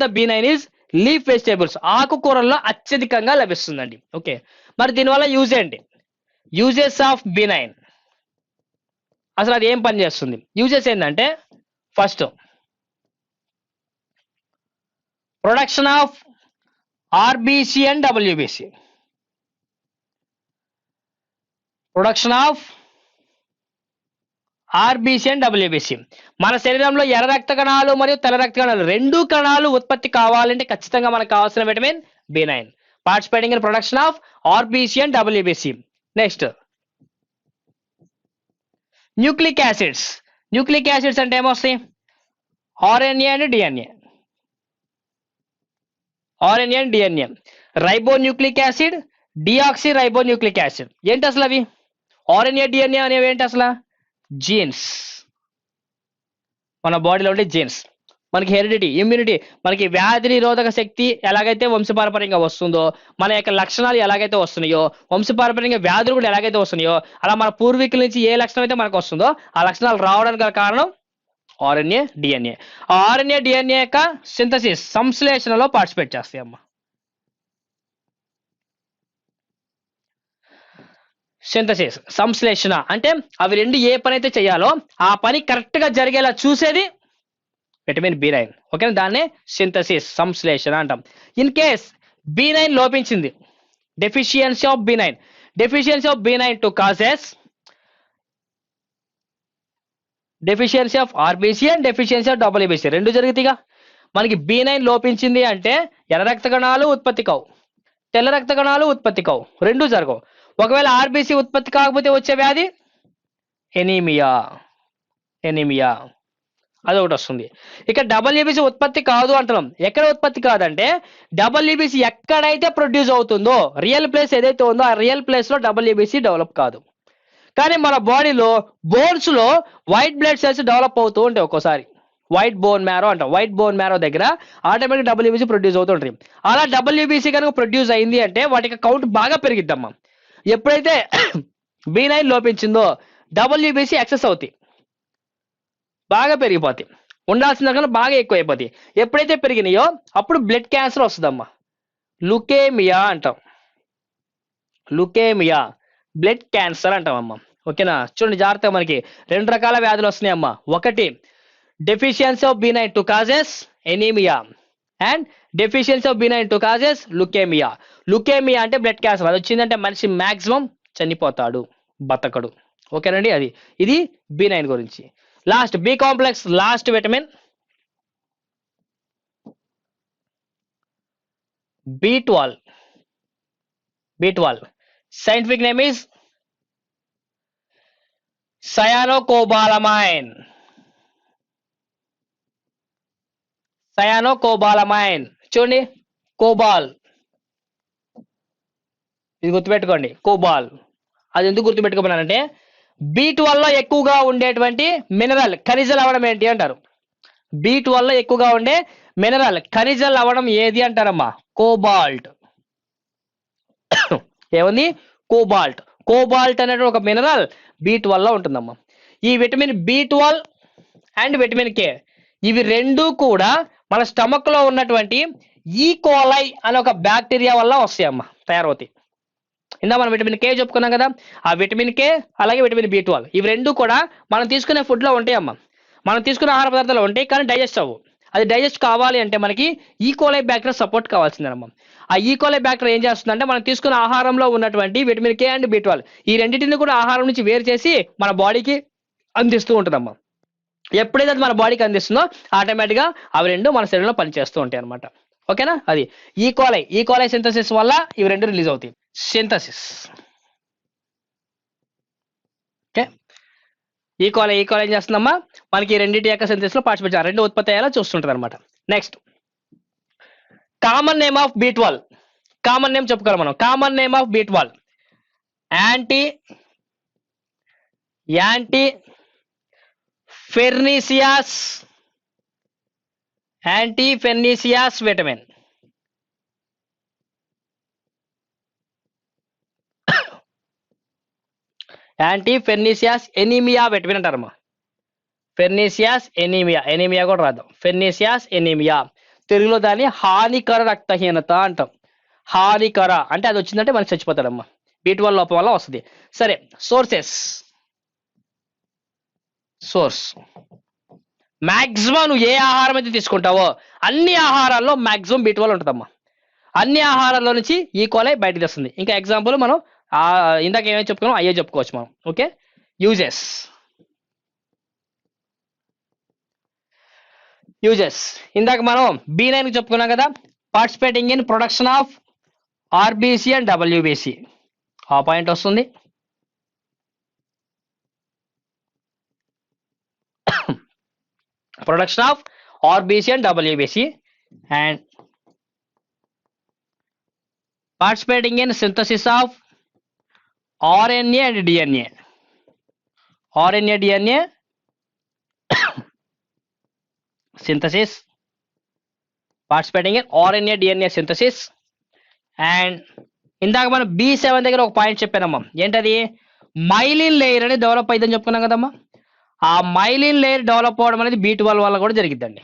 the B9 is leaf vegetables. ఆకుకూరల్లో అత్యధికంగా లభిస్తుందండి. ఓకే, మరి దీనివల్ల యూజ్ ఏంటి? యూజెస్ ఆఫ్ B9, అసలు అది ఏం పని చేస్తుంది? యూజెస్ ఏంటంటే first production of RBC and WBC. మన శరీరంలో ఎర్ర రక్త కణాలు మరియు తెల్ల రక్త కణాలు రెండు కణాలు ఉత్పత్తి కావాలంటే ఖచ్చితంగా మనకు కావాల్సిన vitamin B9. Participating in production of RBC and WBC. Next nucleic acids అంటే ఏమొస్తాయి? RNA and DNA. Ribonucleic acid, deoxy ribonucleic acid. ఏంటి అసలు అవి? RNA DNA అనేవి ఏంటి అసలు? జీన్స్. మన బాడీలో ఉండే జీన్స్. మనకి హెరిడిటీ, ఇమ్యూనిటీ, మనకి వ్యాధి నిరోధక శక్తి ఎలాగైతే వంశపారంపర్యంగా వస్తుందో, మన యొక్క లక్షణాలు ఎలాగైతే వస్తున్నాయో, వంశపారంపర్యంగా వ్యాధులు కూడా ఎలాగైతే వస్తున్నాయో, అలా మన పూర్వీకుల నుంచి ఏ లక్షణం అయితే మనకు వస్తుందో ఆ లక్షణాలు రావడానికి గల కారణం RNA DNA. ఆ RNA DNA యొక్క సింథసిస్, సంశ్లేషణలో పార్టిసిపేట్ చేస్తాయి అమ్మా. సింథసిస్, సంశ్లేషణ అంటే అవి రెండు ఏ పని అయితే చేయాలో ఆ పని కరెక్ట్ గా జరిగేలా చూసేది విటమిన్ B9. ఓకే, దాన్నే సింథసిస్, సంశ్లేషణ అంటాం. ఇన్ కేస్ B9 లోపించింది, deficiency of B9 to causes deficiency of RBC and deficiency of WBC రెండు జరుగుతాయిగా. మనకి B9 లోపించింది అంటే ఎర్ర రక్త కణాలు ఉత్పత్తి కావు, తెల్ల రక్త కణాలు ఉత్పత్తి కావు, రెండు జరగవు. ఒకవేళ RBC ఉత్పత్తి కాకపోతే వచ్చే వ్యాధి ఎనీమియా, అదొకటి వస్తుంది. ఇక WBC ఉత్పత్తి కాదు అంటున్నాం. ఎక్కడ ఉత్పత్తి కాదంటే WBC ఎక్కడైతే ప్రొడ్యూస్ అవుతుందో, రియల్ ప్లేస్ ఏదైతే ఉందో ఆ రియల్ ప్లేస్ లో WBC డెవలప్ కాదు. కానీ మన బాడీలో బోన్స్ లో వైట్ బ్లడ్ సెల్స్ డెవలప్ అవుతూ ఉంటాయి ఒక్కోసారి. వైట్ బోన్ మ్యారో అంటాం. వైట్ బోన్ మ్యారో దగ్గర ఆటోమేటిక్ WBC ప్రొడ్యూస్ అవుతుంటాయి. అలా WBC కనుక ప్రొడ్యూస్ అయింది అంటే వాటికి కౌంట్ బాగా పెరిగిద్దమ్మా. ఎప్పుడైతే B9 లోపించిందో WBC ఎక్సెస్ అవుతాయి, బాగా పెరిగిపోతాయి, ఉండాల్సిన కన్నా బాగా ఎక్కువ అయిపోతాయి. ఎప్పుడైతే పెరిగినాయో అప్పుడు బ్లడ్ క్యాన్సర్ వస్తుందమ్మా. లుకేమియా అంటాం. బ్లడ్ క్యాన్సర్ అంటాం అమ్మా. ఓకేనా, చూడండి జాగ్రత్తగా, మనకి రెండు రకాల వ్యాధులు వస్తున్నాయమ్మా. ఒకటి deficiency of B9 to causes anaemia and deficiency of B9 to causes leukaemia. Leukaemia అంటే బ్లడ్ క్యాన్సర్. అది వచ్చిందంటే మనిషి మాక్సిమం చనిపోతాడు, బతకడు. ఓకేనండి, ఇది B9 గురించి. Last B complex, last vitamin B12. B12. Scientific name is cyanocobalamin. Cyanocobalamin. చూడండి, కోబాల్. ఇది గుర్తుపెట్టుకోండి, కోబాల్. అది ఎందుకు గుర్తుపెట్టుకోమన్నానంటే B12 లో ఎక్కువగా ఉండేటువంటి మినరల్, ఖనిజ లవణం ఏంటి అంటారు. B12 లో ఎక్కువగా ఉండే మినరల్, ఖనిజ లవణం ఏది అంటారమ్మా? కోబాల్ట్. ఏముంది? కోబాల్ట్. కోబాల్ట్ అనేది ఒక మినరల్ B12 లో ఉంటుందమ్మా. ఈ vitamin B12 and vitamin K ఇవి రెండు కూడా మన స్టమక్ లో ఉన్నటువంటి ఈకోలై అనే ఒక బ్యాక్టీరియా వల్ల వస్తాయమ్మా, తయారవుతాయి. ఇందా మనం విటమిన్ K చెప్పుకున్నాం కదా, ఆ విటమిన్ K అలాగే విటమిన్ B12 ఇవి రెండు కూడా మనం తీసుకునే ఫుడ్ లో ఉంటాయమ్మా. మనం తీసుకునే ఆహార పదార్థాలు ఉంటాయి, కానీ డైజెస్ట్ అవ్వు. అది డైజెస్ట్ కావాలి అంటే మనకి ఈకోలై బ్యాక్టీరియా సపోర్ట్ కావాల్సిందేనమ్మా. ఆ ఈకోలై బ్యాక్టీరియా ఏం చేస్తుందంటే మనం తీసుకున్న ఆహారంలో ఉన్నటువంటి విటమిన్ K అండ్ B12 ఈ రెండింటిని కూడా ఆహారం నుంచి వేరు చేసి మన బాడీకి అందిస్తూ ఉంటుందమ్మా. ఎప్పుడైతే అది మన బాడీకి అందిస్తుందో ఆటోమేటిక్గా అవి రెండు మన శరీరంలో పనిచేస్తూ ఉంటాయి అనమాట. ఓకేనా? అది ఈకోలై సింథసిస్ వల్ల ఇవి రెండు రిలీజ్ అవుతాయి. సింథసిస్. ఓకే, ఈకోలై ఏం చేస్తుందమ్మా? మనకి రెండింటి యొక్క సింథసిస్ లో పార్టిసిపేట్ చేయాలి, రెండు ఉత్పత్తి అయ్యేలా చూస్తుంటది అనమాట. Next, common name of B12. Common name చెప్పుకోవాలి మనం. Common name of B12 anti pernicious vitamin. Anti pernicious anaemia vitamin అంటారమ్మా. ఫెర్నీసియాస్ ఎనీమియా కూడా రాద్దాం. ఫెర్నీసియాస్ ఎనీమియా, తెలుగులో దాన్ని హానికర రక్తహీనత అంటాం. హానికర అంటే అది వచ్చిందంటే మనకి చచ్చిపోతాడమ్మా, B12 లోపం వల్ల వస్తుంది. సరే, సోర్స్ మాక్సిమం నువ్వు ఏ ఆహారం అయితే తీసుకుంటావో అన్ని ఆహారాల్లో మాక్సిమం B12 ఉంటుందమ్మా. అన్ని ఆహారాల్లో నుంచి ఈకోలై బయటకు వస్తుంది. ఇంకా ఎగ్జాంపుల్ మనం ఇందాక ఏమైనా చెప్పుకున్నాం అయ్యే చెప్పుకోవచ్చు మనం. ఓకే, యూజెస్ ఇందాక మనం B9 చెప్పుకున్నాం కదా, participating in production of RBC and WBC. ఆ పాయింట్ వస్తుంది. Production of RBC and WBC and participating in synthesis of RNA and DNA. DNA synthesis, participating in RNA DNA synthesis. And ఇందాక మనం B7 దగ్గర ఒక point చెప్పానమ్మా, ఏంటది? Myelin layer అనేది develop అయిందని చెప్పుకున్నాం కదమ్మా. ఆ మైలిన్ లేయర్ డెవలప్ అవడం అనేది B12 వల్ల కూడా జరిగిద్దండి,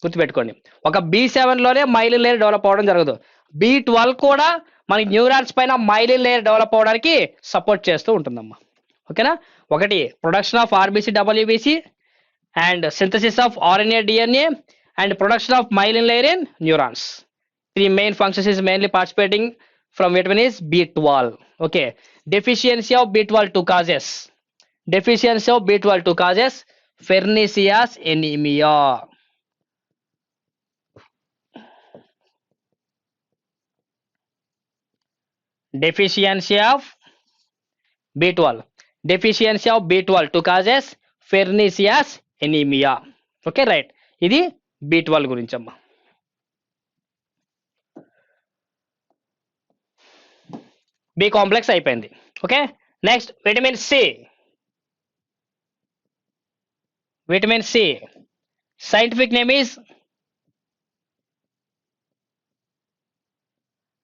గుర్తుపెట్టుకోండి. ఒక B7 లోనే మైలిన్ లేయర్ డెవలప్ అవడం జరగదు. B12 కూడా మనకి న్యూరాన్స్ పైన మైలిన్ లేయర్ డెవలప్ అవడానికి సపోర్ట్ చేస్తూ ఉంటుందమ్మా. ఓకేనా? ఒకటి production of RBC WBC and synthesis of RNA DNA and production of myelin layer in neurons. Three main functions is mainly participating from vitamin is B12. Okay, deficiency of B12 2 causes. Deficiency of B12 2 causes pernicious anemia. Deficiency of B12 2 causes pernicious anemia. Okay, right. ఇది B12 గురించి అమ్మా. B complex అయిపోయింది. Okay, next vitamin C. Scientific name is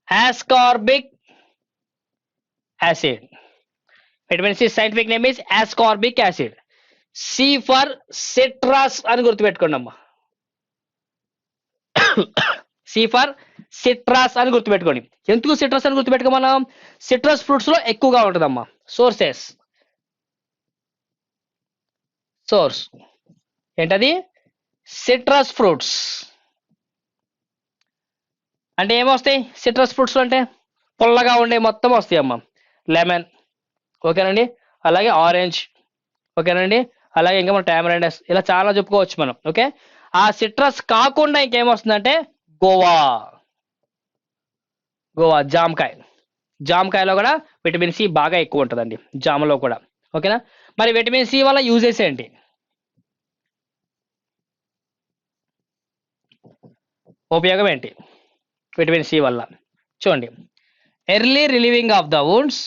ascorbic acid. Vitamin C scientific name is ascorbic acid. C for citrus అని గుర్తుపెట్టుకోండి అమ్మా. C for citrus అని గుర్తుపెట్టుకోండి. ఎందుకు సిట్రస్ అని గుర్తుపెట్టుకో? మనం సిట్రస్ ఫ్రూట్స్ లో ఎక్కువగా ఉంటుందమ్మా. సోర్స్ ఏంటది? సిట్రస్ ఫ్రూట్స్ అంటే ఏమొస్తాయి? సిట్రస్ ఫ్రూట్స్ అంటే పుల్లగా ఉండే మొత్తం వస్తాయి అమ్మా. లెమన్, ఓకేనండి, అలాగే ఆరెంజ్, ఓకేనండి, అలాగే ఇంకా మనం టామరెండస్, ఇలా చాలా చెప్పుకోవచ్చు మనం. ఓకే, ఆ సిట్రస్ కాకుండా ఇంకేమొస్తుందంటే గోవా. గోవా, జామకాయ. జామకాయలో కూడా విటమిన్ సి బాగా ఎక్కువ ఉంటుందండి, జామలో కూడా. ఓకేనా. మరి విటమిన్ సి వల్ల యూజెస్ ఏంటి? ఉపయోగం ఏంటి విటమిన్ సి వల్ల? చూడండి, early relieving of the wounds,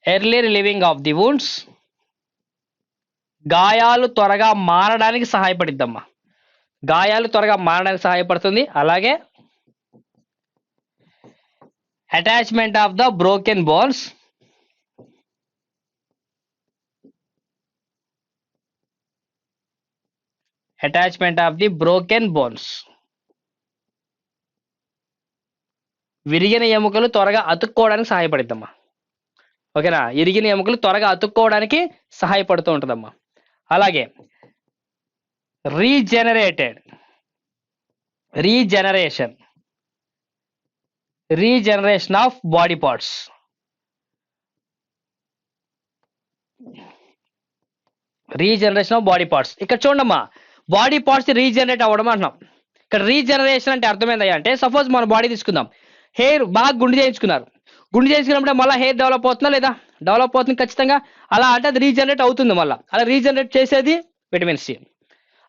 early relieving of the wounds, గాయాలు త్వరగా మారడానికి సహాయపడిద్దమ్మా. గాయాలు త్వరగా మారడానికి సహాయపడుతుంది. అలాగే attachment of the broken bones, attachment of the broken bones, విరిగిన ఎముకలు త్వరగా అతుక్కోవడానికి సహాయపడిద్దమ్మా. ఓకేనా, ఇరిగిన ఎముకలు త్వరగా అతుక్కోవడానికి సహాయపడుతూ ఉంటుందమ్మా. అలాగే regenerated, regeneration, regeneration of body parts, regeneration of body parts. ఇక్కడ చూడమ్మా, బాడీ పార్ట్స్ రీజనరేట్ అవ్వడం అంటున్నాం. ఇక్కడ రీజనరేషన్ అంటే అర్థమైందయ్యా అంటే, సపోజ్ మన బాడీ తీసుకుందాం, హెయిర్ బాగా గుండు చేయించుకున్నారు, గుండు చేయించుకున్నప్పుడు మళ్ళీ హెయిర్ డెవలప్ అవుతుందా లేదా? డెవలప్ అవుతుంది ఖచ్చితంగా. అలా అంటే అది రీజనరేట్ అవుతుంది. మళ్ళీ అలా రీజనరేట్ చేసేది విటమిన్ సి.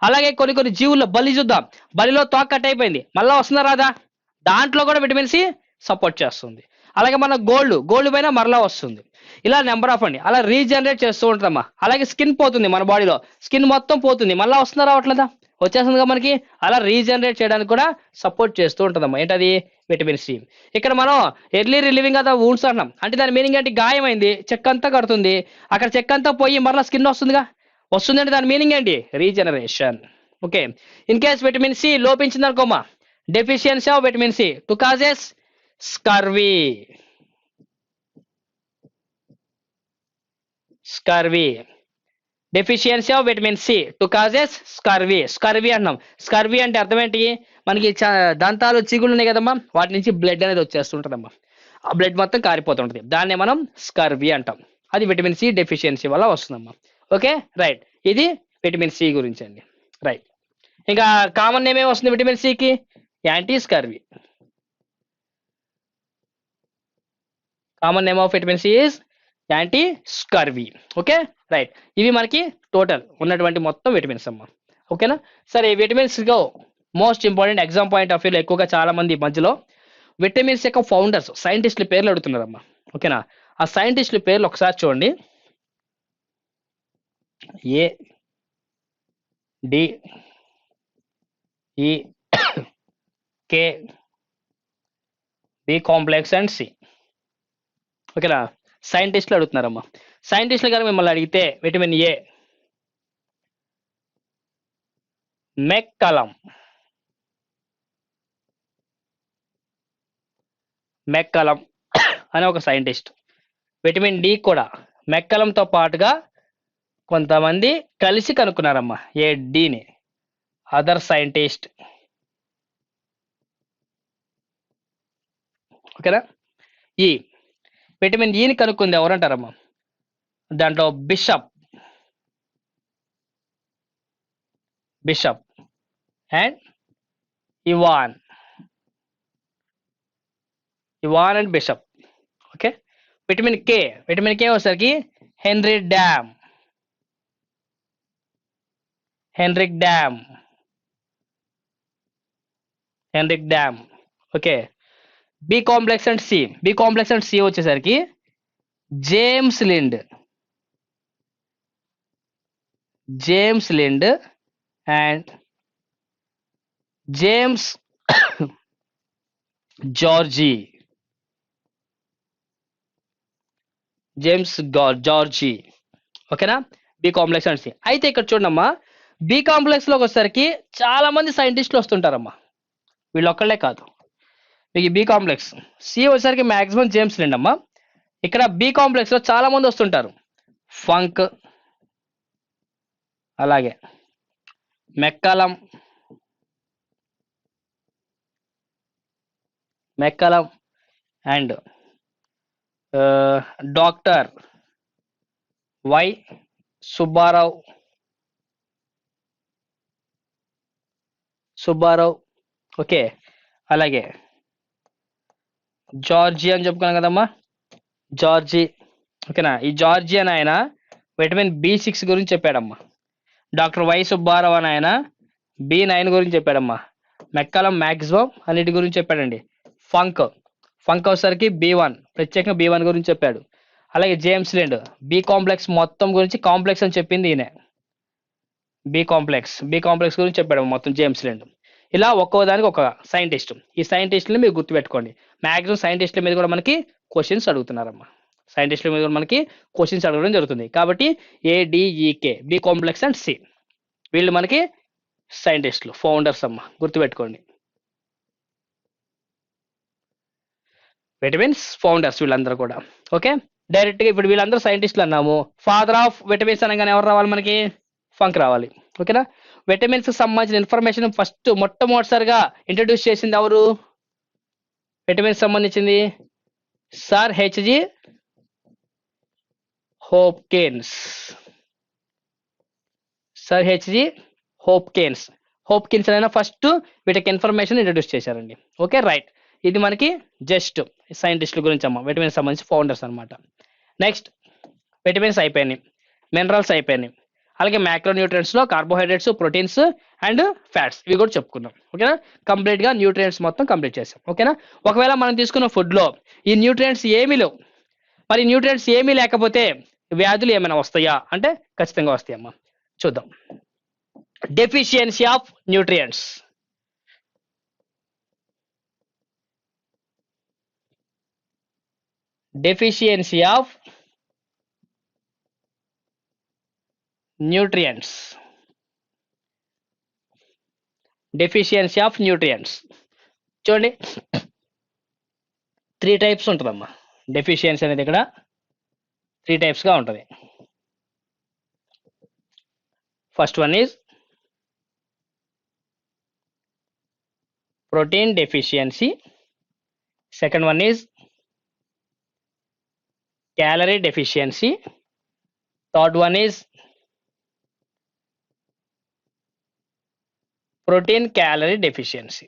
అలాగే కొన్ని కొన్ని జీవుల్లో బలి చూద్దాం, బలిలో తోక కట్ అయిపోయింది, మళ్ళీ వస్తుందా రాదా? దాంట్లో కూడా విటమిన్ సి సపోర్ట్ చేస్తుంది. అలాగే మన గోల్డ్ పైన మరలా వస్తుంది. ఇలా నెంబర్ ఆఫ్ అండి, అలా రీజనరేట్ చేస్తూ ఉంటుందమ్మా. అలాగే స్కిన్ పోతుంది మన బాడీలో, స్కిన్ మొత్తం పోతుంది, మళ్ళీ వస్తుందా రావట్లేదా? వచ్చేస్తుందిగా మనకి. అలా రీజనరేట్ చేయడానికి కూడా సపోర్ట్ చేస్తూ ఉంటుందమ్మా. ఏంటది? Vitamin C. ఇక్కడ మనం early relieving of the wounds అంటున్నాం. అంటే దాని మీనింగ్ ఏంటి? గాయమైంది, చెక్క అంతా కడుతుంది, అక్కడ చెక్క అంతా పోయి మరలా స్కిన్ వస్తుందిగా. వస్తుందంటే దాని మీనింగ్ ఏంటి? Regeneration. Okay. In case vitamin C లోపించింది అనుకోమా, deficiency of vitamin C to causes scurvy, scurvy, deficiency of vitamin C to causes scurvy. Scurvy అంటున్నాం. స్కర్వీ అంటే అర్థం ఏంటి? మనకి దంతాలు, చిగుళ్ళు ఉన్నాయి కదమ్మా, వాటి నుంచి బ్లడ్ అనేది వచ్చేస్తుంటుందమ్మా. ఆ బ్లడ్ మొత్తం కారిపోతుంటుంది, దాన్నే మనం స్కర్వీ అంటాం. అది విటమిన్ సి డెఫిషియన్సీ వల్ల వస్తుందమ్మా. Okay, right. ఇది విటమిన్ సి గురించి అండి. రైట్. ఇంకా కామన్ నేమ్ ఏమొస్తుంది విటమిన్ సికి? Anti scurvy. Common name of vitamin C is anti scurvy. Okay, right. ఇవి మనకి టోటల్ ఉన్నటువంటి మొత్తం విటమిన్స్ అమ్మా. ఓకేనా. సరే, విటమిన్స్ గో most important exam point of వ్యూలో ఎక్కువగా చాలా మంది మధ్యలో విటమిన్స్ యొక్క ఫౌండర్స్, సైంటిస్టుల పేర్లు అడుగుతున్నారమ్మా. ఓకేనా. ఆ సైంటిస్టుల పేర్లు ఒకసారి చూడండి. ఏ, డి, ఈ, కే, బి కాంప్లెక్స్ అండ్ సి. ఓకేనా. సైంటిస్టులు అడుగుతున్నారమ్మా. సైంటిస్టులు గారు మిమ్మల్ని అడిగితే విటమిన్ ఏ మెక్కలం, మెక్కలం అనే ఒక సైంటిస్ట్. విటమిన్ డి కూడా మెక్కలంతో పాటుగా కొంతమంది కలిసి కనుక్కున్నారమ్మా, ఏ డిని, అదర్ సైంటిస్ట్. ఓకేనా. ఈ విటమిన్ ఈని కనుక్కుంది ఎవరంటారమ్మా? దాంట్లో Bishop, Bishop and Evan, Evan and Bishop. Okay. Vitamin K, vitamin K వచ్చేసరికి Henry Dam, Henrik Dam, Henrik Dam. Okay. B complex and C, B complex and C వచ్చేసరికి James Lind, James Lind and James George, James George. ఓకేనా. B complex and C. అయితే ఇక్కడ చూడమ్మా, B complex లోకి వచ్చేసరికి చాలా మంది సైంటిస్టులు వస్తుంటారమ్మా, వీళ్ళు ఒక్కళ్ళే కాదు. మీకు బి కాంప్లెక్స్. సి వచ్చేసరికి మాక్సిమం జేమ్స్ లిండ్ అమ్మా. ఇక్కడ బి కాంప్లెక్స్ లో చాలా మంది వస్తుంటారు. ఫంక్, అలాగే McCullum, McCullum and doctor why Subbarao, Subbarao. Okay, అలాగే జార్జి అని చెప్పుకున్నాం కదమ్మా, జార్జి. ఓకేనా, ఈ జార్జి అని ఆయన విటమిన్ B6 గురించి చెప్పాడమ్మా. డాక్టర్ వై సుబ్బారావు అని ఆయన B9 గురించి చెప్పాడమ్మా. మెక్కలం మ్యాక్సిమం అన్నిటి గురించి చెప్పాడండి. ఫంక్ ఫంక్ వచ్చేసరికి B1, ప్రత్యేకంగా B1 గురించి చెప్పాడు. అలాగే జేమ్స్ లిండ్ బి కాంప్లెక్స్ మొత్తం గురించి కాంప్లెక్స్ అని చెప్పింది ఈయన. బి కాంప్లెక్స్ గురించి చెప్పాడు మొత్తం జేమ్స్ లిండ్. ఇలా ఒక్కో దానికి ఒక సైంటిస్ట్. ఈ సైంటిస్టులు మీరు గుర్తుపెట్టుకోండి. మ్యాక్సిమం సైంటిస్టుల మీద కూడా మనకి క్వశ్చన్స్ అడుగుతున్నారమ్మా. సైంటిస్టుల మీద కూడా మనకి క్వశ్చన్స్ అడగడం జరుగుతుంది. కాబట్టి ADEK, B complex and C, వీళ్ళు మనకి సైంటిస్టులు, ఫౌండర్స్ అమ్మా, గుర్తుపెట్టుకోండి. విటమిన్స్ ఫౌండర్స్ వీళ్ళందరూ కూడా. ఓకే, డైరెక్ట్గా ఇప్పుడు వీళ్ళందరూ సైంటిస్టులు అన్నాము. ఫాదర్ ఆఫ్ విటమిన్స్ అనగానే ఎవరు రావాలి మనకి? ఫంక్ రావాలి. ఓకేనా, విటమిన్స్ కి సంబంధించిన ఇన్ఫర్మేషన్ ఫస్ట్ మొట్టమొదటిసారిగా ఇంట్రడ్యూస్ చేసింది ఎవరు? విటమిన్స్ సంబంధించింది sir HG Hopkins. Sir HG Hopkins. Hopkins అయినా ఫస్ట్ వీటికి ఇన్ఫర్మేషన్ ఇంట్రడ్యూస్ చేశారండి. Okay, right. ఇది మనకి జస్ట్ సైంటిస్టుల గురించి అమ్మ, విటమిన్స్ సంబంధించి ఫౌండర్స్ అనమాట. నెక్స్ట్ విటమిన్స్ అయిపోయినాయి, మినరల్స్ అయిపోయినాయి. అలాగే మ్యాక్రో న్యూట్రియంట్స్ లో కార్బోహైడ్రేట్స్, ప్రోటీన్స్ అండ్ ఫ్యాట్స్, ఇవి కూడా చెప్పుకున్నాం. ఓకేనా, కంప్లీట్ గా న్యూట్రియంట్స్ మొత్తం కంప్లీట్ చేసాం. ఓకేనా, ఒకవేళ మనం తీసుకున్న ఫుడ్ లో ఈ న్యూట్రియంట్స్ ఏమీ లేవు, మరి న్యూట్రియంట్స్ ఏమీ లేకపోతే వ్యాధులు ఏమైనా వస్తాయా అంటే ఖచ్చితంగా వస్తాయమ్మా. చూద్దాం. Deficiency of nutrients. Deficiency of nutrients. Deficiency of nutrients చూడండి, 3 టైప్స్ ఉంటుందమ్మా. డెఫిషియన్సీ అనేది ఇక్కడ 3 types గా ఉంటుంది. First one is protein deficiency. Second one is calorie deficiency. Third one is protein calorie deficiency.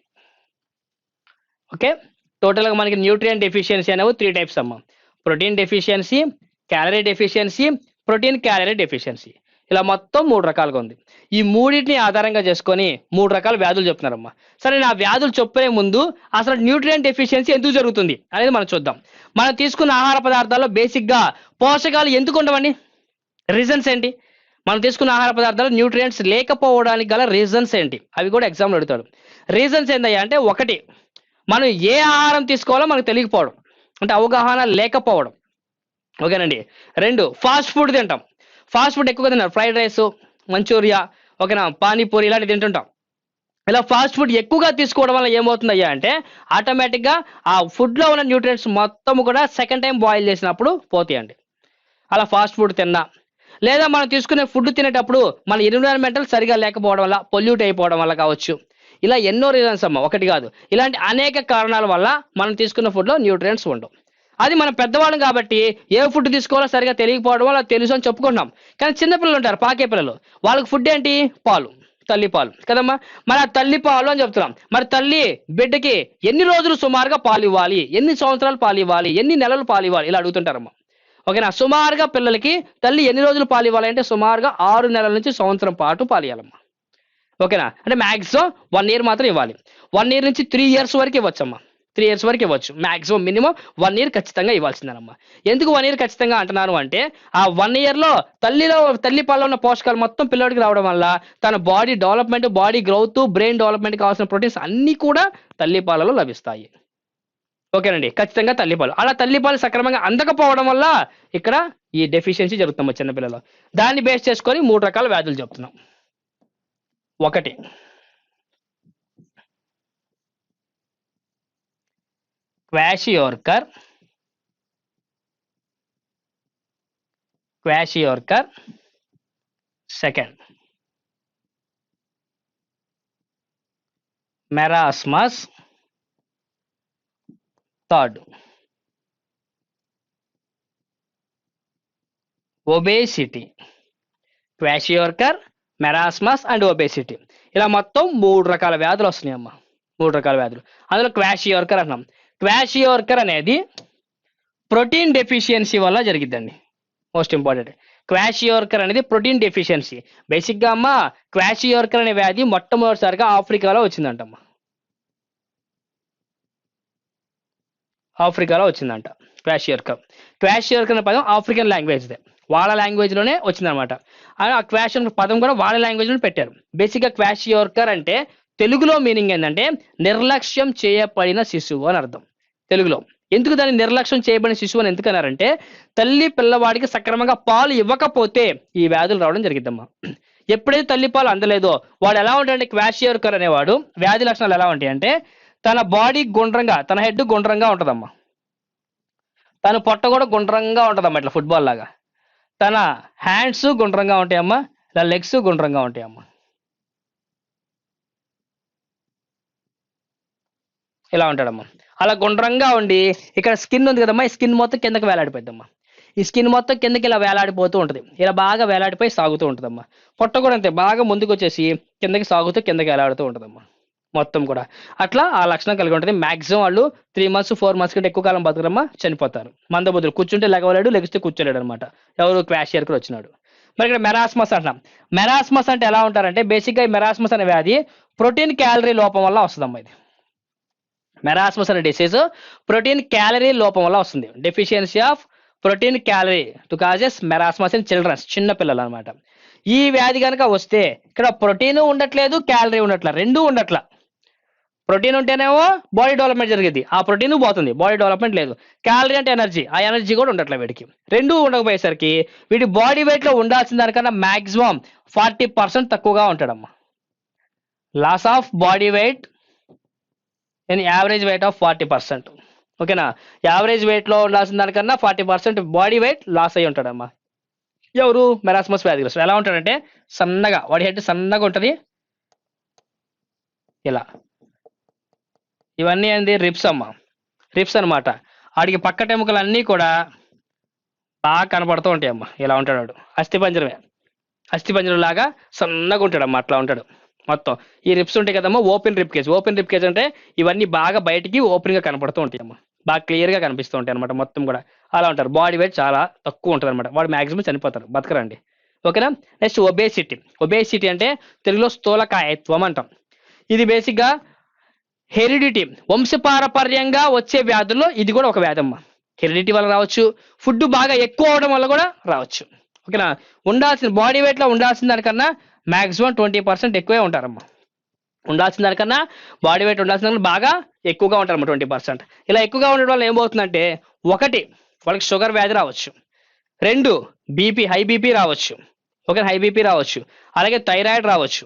Okay, టోటల్గా మనకి న్యూట్రియం డెఫిషియన్సీ అనేవి 3 types అమ్మా. Protein deficiency, calorie deficiency, protein calorie deficiency. ఇలా మొత్తం 3 రకాలుగా ఉంది. ఈ మూడింటిని ఆధారంగా చేసుకొని 3 రకాల వ్యాధులు చెప్తున్నారమ్మా. సరే, నా వ్యాధులు చెప్పే ముందు అసలు న్యూట్రియం డెఫిషియన్సీ ఎందుకు జరుగుతుంది అనేది మనం చూద్దాం. మనం తీసుకున్న ఆహార పదార్థాల్లో బేసిక్గా పోషకాలు ఎందుకు ఉండవండి? రీజన్స్ ఏంటి? మనం తీసుకున్న ఆహార పదార్థాలు న్యూట్రియంట్స్ లేకపోవడానికి గల రీజన్స్ ఏంటి? అవి కూడా ఎగ్జామ్లో అడుగుతాడు. రీజన్స్ ఏంటయ్యా అంటే, ఒకటి, మనం ఏ ఆహారం తీసుకోవాలో మనకు తెలియకపోవడం, అంటే అవగాహన లేకపోవడం. ఓకేనండి. 2, ఫాస్ట్ ఫుడ్ తింటాం. ఫాస్ట్ ఫుడ్ ఎక్కువగా తిన్నారు, ఫ్రైడ్ రైస్, మంచూరియా, ఓకేనా, పానీపూరి ఇలాంటివి తింటుంటాం. ఇలా ఫాస్ట్ ఫుడ్ ఎక్కువగా తీసుకోవడం వల్ల ఏమవుతుందయ్యా అంటే, ఆటోమేటిక్గా ఆ ఫుడ్లో ఉన్న న్యూట్రియంట్స్ మొత్తం కూడా సెకండ్ టైం బాయిల్ చేసినప్పుడు పోతాయండి. అలా ఫాస్ట్ ఫుడ్ తిన్నా, లేదా మనం తీసుకునే ఫుడ్ తినేటప్పుడు మన ఎన్విరాన్మెంటల్ సరిగా లేకపోవడం వల్ల, పొల్యూట్ అయిపోవడం వల్ల కావచ్చు. ఇలా ఎన్నో రీజన్స్ అమ్మ, ఒకటి కాదు. ఇలాంటి అనేక కారణాల వల్ల మనం తీసుకున్న ఫుడ్లో న్యూట్రియంట్స్ ఉండవు. అది మనం పెద్దవాళ్ళం కాబట్టి ఏ ఫుడ్ తీసుకోవాలో సరిగా తెలియకపోవడం వల్ల తెలుసు అని చెప్పుకుంటున్నాం. కానీ చిన్నపిల్లలు ఉంటారు, పాకే పిల్లలు, వాళ్ళకి ఫుడ్ ఏంటి? పాలు, తల్లి పాలు కదమ్మా. మరి ఆ తల్లి పాలు అని చెప్తున్నాం. మరి తల్లి బిడ్డకి ఎన్ని రోజులు సుమారుగా పాలు ఇవ్వాలి, ఎన్ని సంవత్సరాలు పాలు ఇవ్వాలి, ఎన్ని నెలలు పాలు ఇవ్వాలి, ఇలా అడుగుతుంటారమ్మా. ఓకేనా, సుమారుగా పిల్లలకి తల్లి ఎన్ని రోజులు పాలు ఇవ్వాలి అంటే సుమారుగా 6 నెలల నుంచి సంవత్సరం పాటు పాలు ఇవ్వాలమ్మా. ఓకేనా, అంటే మ్యాక్సిమం 1 year మాత్రం ఇవ్వాలి. 1 year నుంచి 3 years వరకు ఇవ్వచ్చమ్మా. 3 years వరకు ఇవ్వచ్చు. మాక్సిమం మినిమం 1 year ఖచ్చితంగా ఇవ్వాల్సిందేనమ్మా. ఎందుకు 1 year ఖచ్చితంగా అంటున్నాను అంటే, ఆ 1 year లో తల్లి పాలలో ఉన్న పోషకాలు మొత్తం పిల్లోడికి రావడం వల్ల తన body development, body growth, brain development కావాల్సిన ప్రోటీన్స్ అన్నీ కూడా తల్లి పాలలో లభిస్తాయి. ఓకేనండి, ఖచ్చితంగా తల్లిపాలు. అలా తల్లిపాలు సక్రమంగా అందకపోవడం వల్ల ఇక్కడ ఈ డెఫిషియన్సీ జరుగుతుంది చిన్నపిల్లలు. దాన్ని బేస్ చేసుకొని 3 రకాల వ్యాధులు చెప్తున్నాం. 1, kwashiorkor. Second, marasmus. Third, obesity. Kwashiorkor, marasmus and obesity. ఇలా మొత్తం 3 రకాల వ్యాధులు వస్తున్నాయి అమ్మా. 3 రకాల వ్యాధులు. అందులో క్వాషియోర్కర్ అంటున్నాం. క్వాషియోర్కర్ అనేది ప్రోటీన్ డెఫిషియన్సీ వల్ల జరిగిద్దండి. Most important. క్వాషియోర్కర్ అనేది ప్రోటీన్ డెఫిషియన్సీ. బేసిక్గా అమ్మ క్వాషియోర్కర్ అనే వ్యాధి మొట్టమొదటిసారిగా ఆఫ్రికాలో వచ్చిందంటమ్మా. ఆఫ్రికాలో వచ్చిందంట క్వాషియోర్కర్. క్వాషియోర్కర్ అనే పదం ఆఫ్రికన్ లాంగ్వేజ్దే, వాళ్ళ లాంగ్వేజ్లోనే వచ్చిందనమాట. ఆ క్వాషియోర్కర్ పదం కూడా వాళ్ళ లాంగ్వేజ్లో పెట్టారు. బేసిక్గా క్వాషియోర్కర్ అంటే తెలుగులో మీనింగ్ ఏంటంటే నిర్లక్ష్యం చేయబడిన శిశువు అని అర్థం తెలుగులో. ఎందుకు దాన్ని నిర్లక్ష్యం చేయబడిన శిశువు అని ఎందుకు అన్నారంటే తల్లి పిల్లవాడికి సక్రమంగా పాలు ఇవ్వకపోతే ఈ వ్యాధులు రావడం జరిగిద్దమ్మా. ఎప్పుడైతే తల్లి పాలు అందలేదో వాడు ఎలా ఉంటాడంటే క్వాషియోర్కర్ అనేవాడు వ్యాధి లక్షణాలు ఎలా ఉంటాయి అంటే తన బాడీ గుండ్రంగా, తన హెడ్ గుండ్రంగా ఉంటుందమ్మా, తన పొట్ట కూడా గుండ్రంగా ఉంటుందమ్మా, ఇట్లా ఫుట్బాల్ లాగా. తన హ్యాండ్స్ గుండ్రంగా ఉంటాయమ్మా, ఇలా లెగ్స్ గుండ్రంగా ఉంటాయమ్మా. ఇలా ఉంటాడమ్మా. అలా గుండ్రంగా ఉండి ఇక్కడ స్కిన్ ఉంది కదమ్మా, ఈ స్కిన్ మొత్తం కిందకి వేలాడిపోద్దమ్మా. ఈ స్కిన్ మొత్తం కిందకి ఇలా వేలాడిపోతూ ఉంటుంది, ఇలా బాగా వేలాడిపోయి సాగుతూ ఉంటుందమ్మా. పొట్ట కూడా అంతే, బాగా ముందుకు వచ్చేసి కిందకి సాగుతూ కిందకి వేలాడుతూ ఉంటుందమ్మా మొత్తం కూడా. అట్లా ఆ లక్షణం కలిగి ఉంటుంది. మాక్సిమం వాళ్ళు 3 months 4 months కంటే ఎక్కువ కాలం బతకరమ్మా, చనిపోతారు. మందబుద్ధులు, కూర్చుంటే లెగవలేడు, లెగిస్తే కూర్చోలేడు అనమాట. ఎవరు క్వాషియోర్కర్ వచ్చినాడు. మరి ఇక్కడ మెరాస్మస్ అంటాం. మెరాస్మస్ అంటే ఎలా ఉంటారంటే బేసిక్గా ఈ మెరాస్మస్ అనే వ్యాధి ప్రోటీన్ క్యాలరీ లోపం వల్ల వస్తుందమ్మా. ఇది మెరాస్మస్ అనే డిసీజ్ ప్రోటీన్ క్యాలరీ లోపం వల్ల వస్తుంది. Deficiency of protein calorie to causes marasmus in childrens, చిన్న పిల్లలు అనమాట. ఈ వ్యాధి కనుక వస్తే ఇక్కడ ప్రోటీన్ ఉండట్లేదు, క్యాలరీ ఉండట్ల, రెండూ ఉండట్ల. ప్రోటీన్ ఉంటేనేమో బాడీ డెవలప్మెంట్ జరిగింది, ఆ ప్రోటీన్ పోతుంది, బాడీ డెవలప్మెంట్ లేదు. క్యాలరీ అంటే ఎనర్జీ, ఆ ఎనర్జీ కూడా ఉండట్లే వీడికి. రెండూ ఉండకపోయేసరికి వీడి బాడీ వెయిట్లో ఉండాల్సిన దానికన్నా మాక్సిమం 40% తక్కువగా ఉంటాడమ్మా. Loss of body weight in average weight of 40%. ఓకేనా, యావరేజ్ వెయిట్లో ఉండాల్సిన దానికన్నా 40% బాడీ వెయిట్ లాస్ అయ్యి ఉంటాడమ్మా. ఎవరు మెరాస్మస్ వ్యాధిగ్రస్తుడు. ఎలా ఉంటాడంటే సన్నగా, వాడి హెడ్ సన్నగా ఉంటుంది ఇలా. ఇవన్నీ ఏంది రిప్స్ అమ్మా, రిప్స్ అనమాట. వాడికి పక్క టెముకలన్నీ కూడా బాగా కనపడుతూ ఉంటాయి అమ్మా. ఇలా ఉంటాడు వాడు, అస్థిపంజరమే, అస్థిపంజరం లాగా సన్నగా ఉంటాడమ్మా, అట్లా ఉంటాడు మొత్తం. ఈ రిప్స్ ఉంటాయి కదమ్మా, open rib cage. Open rib cage అంటే ఇవన్నీ బాగా బయటికి ఓపెన్గా కనపడుతూ ఉంటాయి అమ్మా, బాగా క్లియర్గా కనిపిస్తూ ఉంటాయి అనమాట మొత్తం కూడా. అలా ఉంటారు. బాడీ వెయిట్ చాలా తక్కువ ఉంటుంది అనమాట. వాడు మాక్సిమం చనిపోతారు, బతకరండి. ఓకేనా. Next obesity. ఒబేసిటీ అంటే తెలుగులో స్థూలకాయత్వం అంటాం. ఇది బేసిక్గా హెరిడిటీ, వంశపారపర్యంగా వచ్చే వ్యాధుల్లో ఇది కూడా ఒక వ్యాధమ్మ. హెరిడిటీ వల్ల రావచ్చు, ఫుడ్ బాగా ఎక్కువ అవడం వల్ల కూడా రావచ్చు. ఓకేనా. ఉండాల్సిన బాడీ వెయిట్లో ఉండాల్సిన దానికన్నా మాక్సిమం 20% ఎక్కువే ఉంటారమ్మా. ఉండాల్సిన దానికన్నా బాడీ వెయిట్ ఉండాల్సిన దానికన్నా బాగా ఎక్కువగా ఉంటారమ్మా 20%. ఇలా ఎక్కువగా ఉండడం వల్ల ఏమవుతుందంటే ఒకటి వాళ్ళకి షుగర్ వ్యాధి రావచ్చు, 2 బీపీ, హై బీపీ రావచ్చు. ఓకే, హై బీపీ రావచ్చు, అలాగే థైరాయిడ్ రావచ్చు.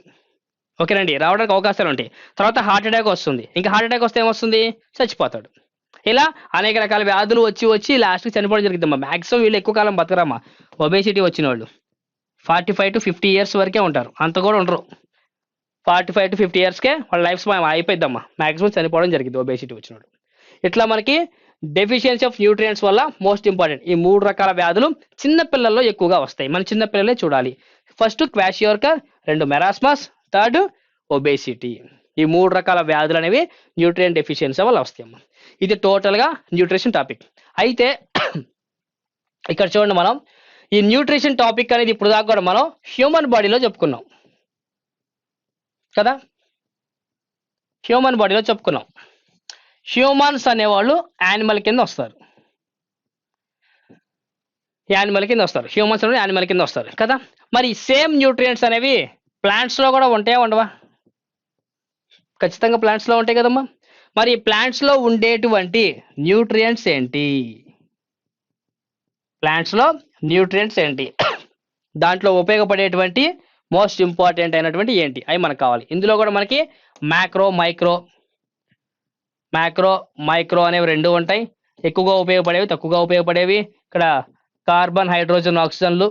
ఓకేనండి, రావడానికి అవకాశాలు ఉంటాయి. తర్వాత హార్ట్ అటాక్ వస్తుంది. ఇంకా హార్ట్ అటాక్ వస్తే ఏమొస్తుంది, చచ్చిపోతాడు. ఇలా అనేక రకాల వ్యాధులు వచ్చి లాస్ట్కి చనిపోవడం జరిగిద్దమ్మా. మ్యాక్సిమం వీళ్ళు ఎక్కువ కాలం బతకరమ్మా. ఒబేసిటీ వచ్చిన వాళ్ళు 45 to 50 years వరకే ఉంటారు, అంత కూడా ఉండరు. 45 to 50 yearsకే వాళ్ళ లైఫ్ అయిపోయిద్దమ్మా, మ్యాక్సిమం చనిపోవడం జరిగింది ఒబేసిటీ వచ్చినాడు. ఇట్లా మనకి డెఫిషియన్సీ ఆఫ్ న్యూట్రియంట్స్ వల్ల మోస్ట్ ఇంపార్టెంట్ ఈ 3 రకాల వ్యాధులు చిన్న పిల్లల్లో ఎక్కువగా వస్తాయి. మన చిన్న పిల్లలే చూడాలి. First kwashiorkor, 2 marasmus, 3 obesity. ఈ 3 రకాల వ్యాధులు అనేవి న్యూట్రియం డెఫిషియన్సీ వల్ల వస్తాయమ్మా. ఇది టోటల్గా న్యూట్రిషన్ టాపిక్. అయితే ఇక్కడ చూడండి, మనం ఈ న్యూట్రిషన్ టాపిక్ అనేది ఇప్పుడు దాకా కూడా మనం హ్యూమన్ బాడీలో చెప్పుకున్నాం కదా, హ్యూమన్ బాడీలో చెప్పుకున్నాం. హ్యూమన్స్ అనేవాళ్ళు యానిమల్ కింద వస్తారు, యానిమల్ కింద వస్తారు. హ్యూమన్స్ అనేవి యానిమల్ కింద వస్తారు కదా. మరి సేమ్ న్యూట్రియంట్స్ అనేవి ప్లాంట్స్లో కూడా ఉంటాయా ఉండవా? ఖచ్చితంగా ప్లాంట్స్లో ఉంటాయి కదమ్మా. మరి ప్లాంట్స్లో ఉండేటువంటి న్యూట్రియంట్స్ ఏంటి? ప్లాంట్స్లో న్యూట్రియంట్స్ ఏంటి, దాంట్లో ఉపయోగపడేటువంటి మోస్ట్ ఇంపార్టెంట్ అయినటువంటి ఏంటి, అవి మనకు కావాలి. ఇందులో కూడా మనకి మ్యాక్రో, మైక్రో అనేవి 2 ఉంటాయి. ఎక్కువగా ఉపయోగపడేవి, తక్కువగా ఉపయోగపడేవి. ఇక్కడ కార్బన్, హైడ్రోజన్, ఆక్సిజన్లు,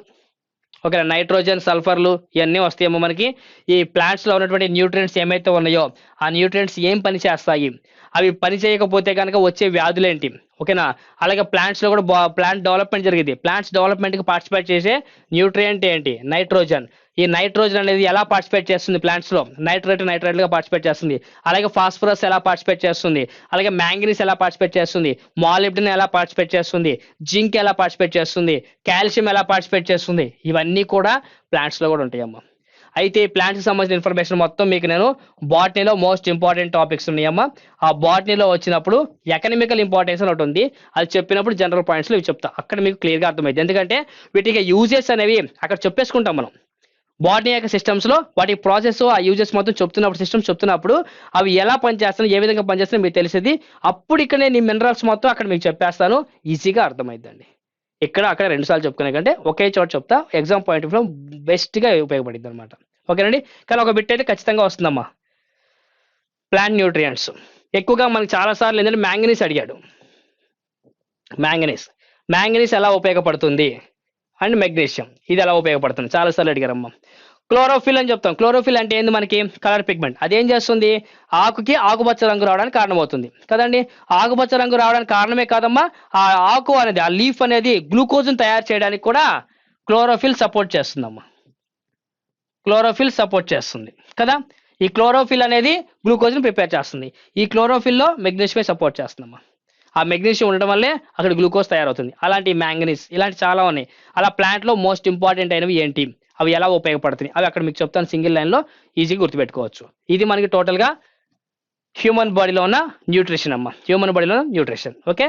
ఓకే, నైట్రోజన్, సల్ఫర్లు, ఇవన్నీ వస్తాయేమో మనకి. ఈ ప్లాంట్స్లో ఉన్నటువంటి న్యూట్రియంట్స్ ఏమైతే ఉన్నాయో ఆ న్యూట్రియంట్స్ ఏం పని చేస్తాయి, అవి పని చేయకపోతే కనుక వచ్చే వ్యాధులేంటి, ఓకేనా? అలాగే ప్లాంట్స్‌లో కూడా ప్లాంట్ డెవలప్‌మెంట్ జరిగిద్ది. ప్లాంట్స్ డెవలప్‌మెంట్‌కి పార్టిసిపేట్ చేసే న్యూట్రియంట్ ఏంటి? నైట్రోజన్. ఈ నైట్రోజన్ అనేది ఎలా పార్టిసిపేట్ చేస్తుంది ప్లాంట్స్‌లో? నైట్రేట్‌గా పార్టిసిపేట్ చేస్తుంది. అలాగే ఫాస్ఫరస్ ఎలా పార్టిసిపేట్ చేస్తుంది? అలాగే మాంగనీస్ ఎలా పార్టిసిపేట్ చేస్తుంది? మాలిబ్డినం ఎలా పార్టిసిపేట్ చేస్తుంది? జింక్ ఎలా పార్టిసిపేట్ చేస్తుంది? కాల్షియం ఎలా పార్టిసిపేట్ చేస్తుంది? ఇవన్నీ కూడా ప్లాంట్స్‌లో కూడా ఉంటాయమ్మా. అయితే ఈ ప్లాంట్స్‌కి సంబంధించిన ఇన్ఫర్మేషన్ మొత్తం మీకు నేను బాటనీలో మోస్ట్ ఇంపార్టెంట్ టాపిక్స్ ఉన్నాయమ్మా. ఆ బాటనీలో వచ్చినప్పుడు ఎకనామికల్ ఇంపార్టెన్స్ అని ఒకటి ఉంది. అది చెప్పినప్పుడు జనరల్ పాయింట్స్‌లో ఇవి చెప్తా. అక్కడ మీకు క్లియర్‌గా అర్థమైద్ది. ఎందుకంటే వీటికి యూజెస్ అనేవి అక్కడ చెప్పేసుకుంటాం మనం. బాటనీ యొక్క సిస్టమ్స్‌లో వాటి ప్రాసెస్, ఆ యూజెస్ మొత్తం చెప్తున్నప్పుడు, సిస్టమ్స్ చెప్తున్నప్పుడు అవి ఎలా పనిచేస్తున్నాయి, ఏ విధంగా పనిచేస్తున్నాయో మీకు తెలిసిద్ది. అప్పుడు ఇక్కడ నేను ఈ మినరల్స్ మొత్తం అక్కడ మీకు చెప్పేస్తాను. ఈజీగా అర్థమైద్దండి. ఇక్కడ అక్కడ 2 సార్లు చెప్పుకునే కంటే ఒకే చోట చెప్తా. ఎగ్జామ్ పాయింట్ ఆఫ్ వ్యూలో బెస్ట్‌గా ఉపయోగపడిద్దనమాట. ఓకేనండి. కానీ ఒక బిట్ అయితే ఖచ్చితంగా వస్తుందమ్మా. Plant nutrients. ఎక్కువగా మనకు చాలా సార్లు ఏంటంటే మాంగనీస్ అడిగాడు. మాంగనీస్. మాంగనీస్ ఎలా ఉపయోగపడుతుంది? And magnesium. ఇది ఎలా ఉపయోగపడుతుంది? చాలా సార్లు అడిగారమ్మా. క్లోరోఫిల్ అని చెప్తాం. క్లోరోఫిల్ అంటే ఏంది మనకి? Colour pigment. అదేం చేస్తుంది? ఆకుకి ఆకుపచ్చ రంగు రావడానికి కారణమవుతుంది. కదండీ! ఆకుపచ్చ రంగు రావడానికి కారణమే కాదమ్మా, ఆ ఆకు అనేది, ఆ లీఫ్ అనేది గ్లూకోజ్‌ని తయారు చేయడానికి కూడా క్లోరోఫిల్ సపోర్ట్ చేస్తుందమ్మా. క్లోరోఫిల్ సపోర్ట్ చేస్తుంది. కదా! ఈ క్లోరోఫిల్ అనేది గ్లూకోజ్‌ని ప్రిపేర్ చేస్తుంది. ఈ క్లోరోఫిల్‌లో మెగ్నీషియమే సపోర్ట్ చేస్తుందమ్మా. ఆ మెగ్నీషియం ఉండడం వల్లే అక్కడ గ్లూకోజ్ తయారవుతుంది. అలాంటి మాంగనీస్ ఇలాంటి చాలా ఉన్నాయి. అలా ప్లాంట్‌లో మోస్ట్ ఇంపార్టెంట్ అయినవి ఏంటి? అవి ఎలా ఉపయోగపడుతున్నాయి? అవి అక్కడ మీకు చెప్తాను సింగిల్ లైన్‌లో ఈజీగా గుర్తుపెట్టుకోవచ్చు. ఇది మనకి టోటల్‌గా హ్యూమన్ బాడీలో ఉన్న న్యూట్రిషన్ అమ్మా. హ్యూమన్ బాడీలో న్యూట్రిషన్. ఓకే.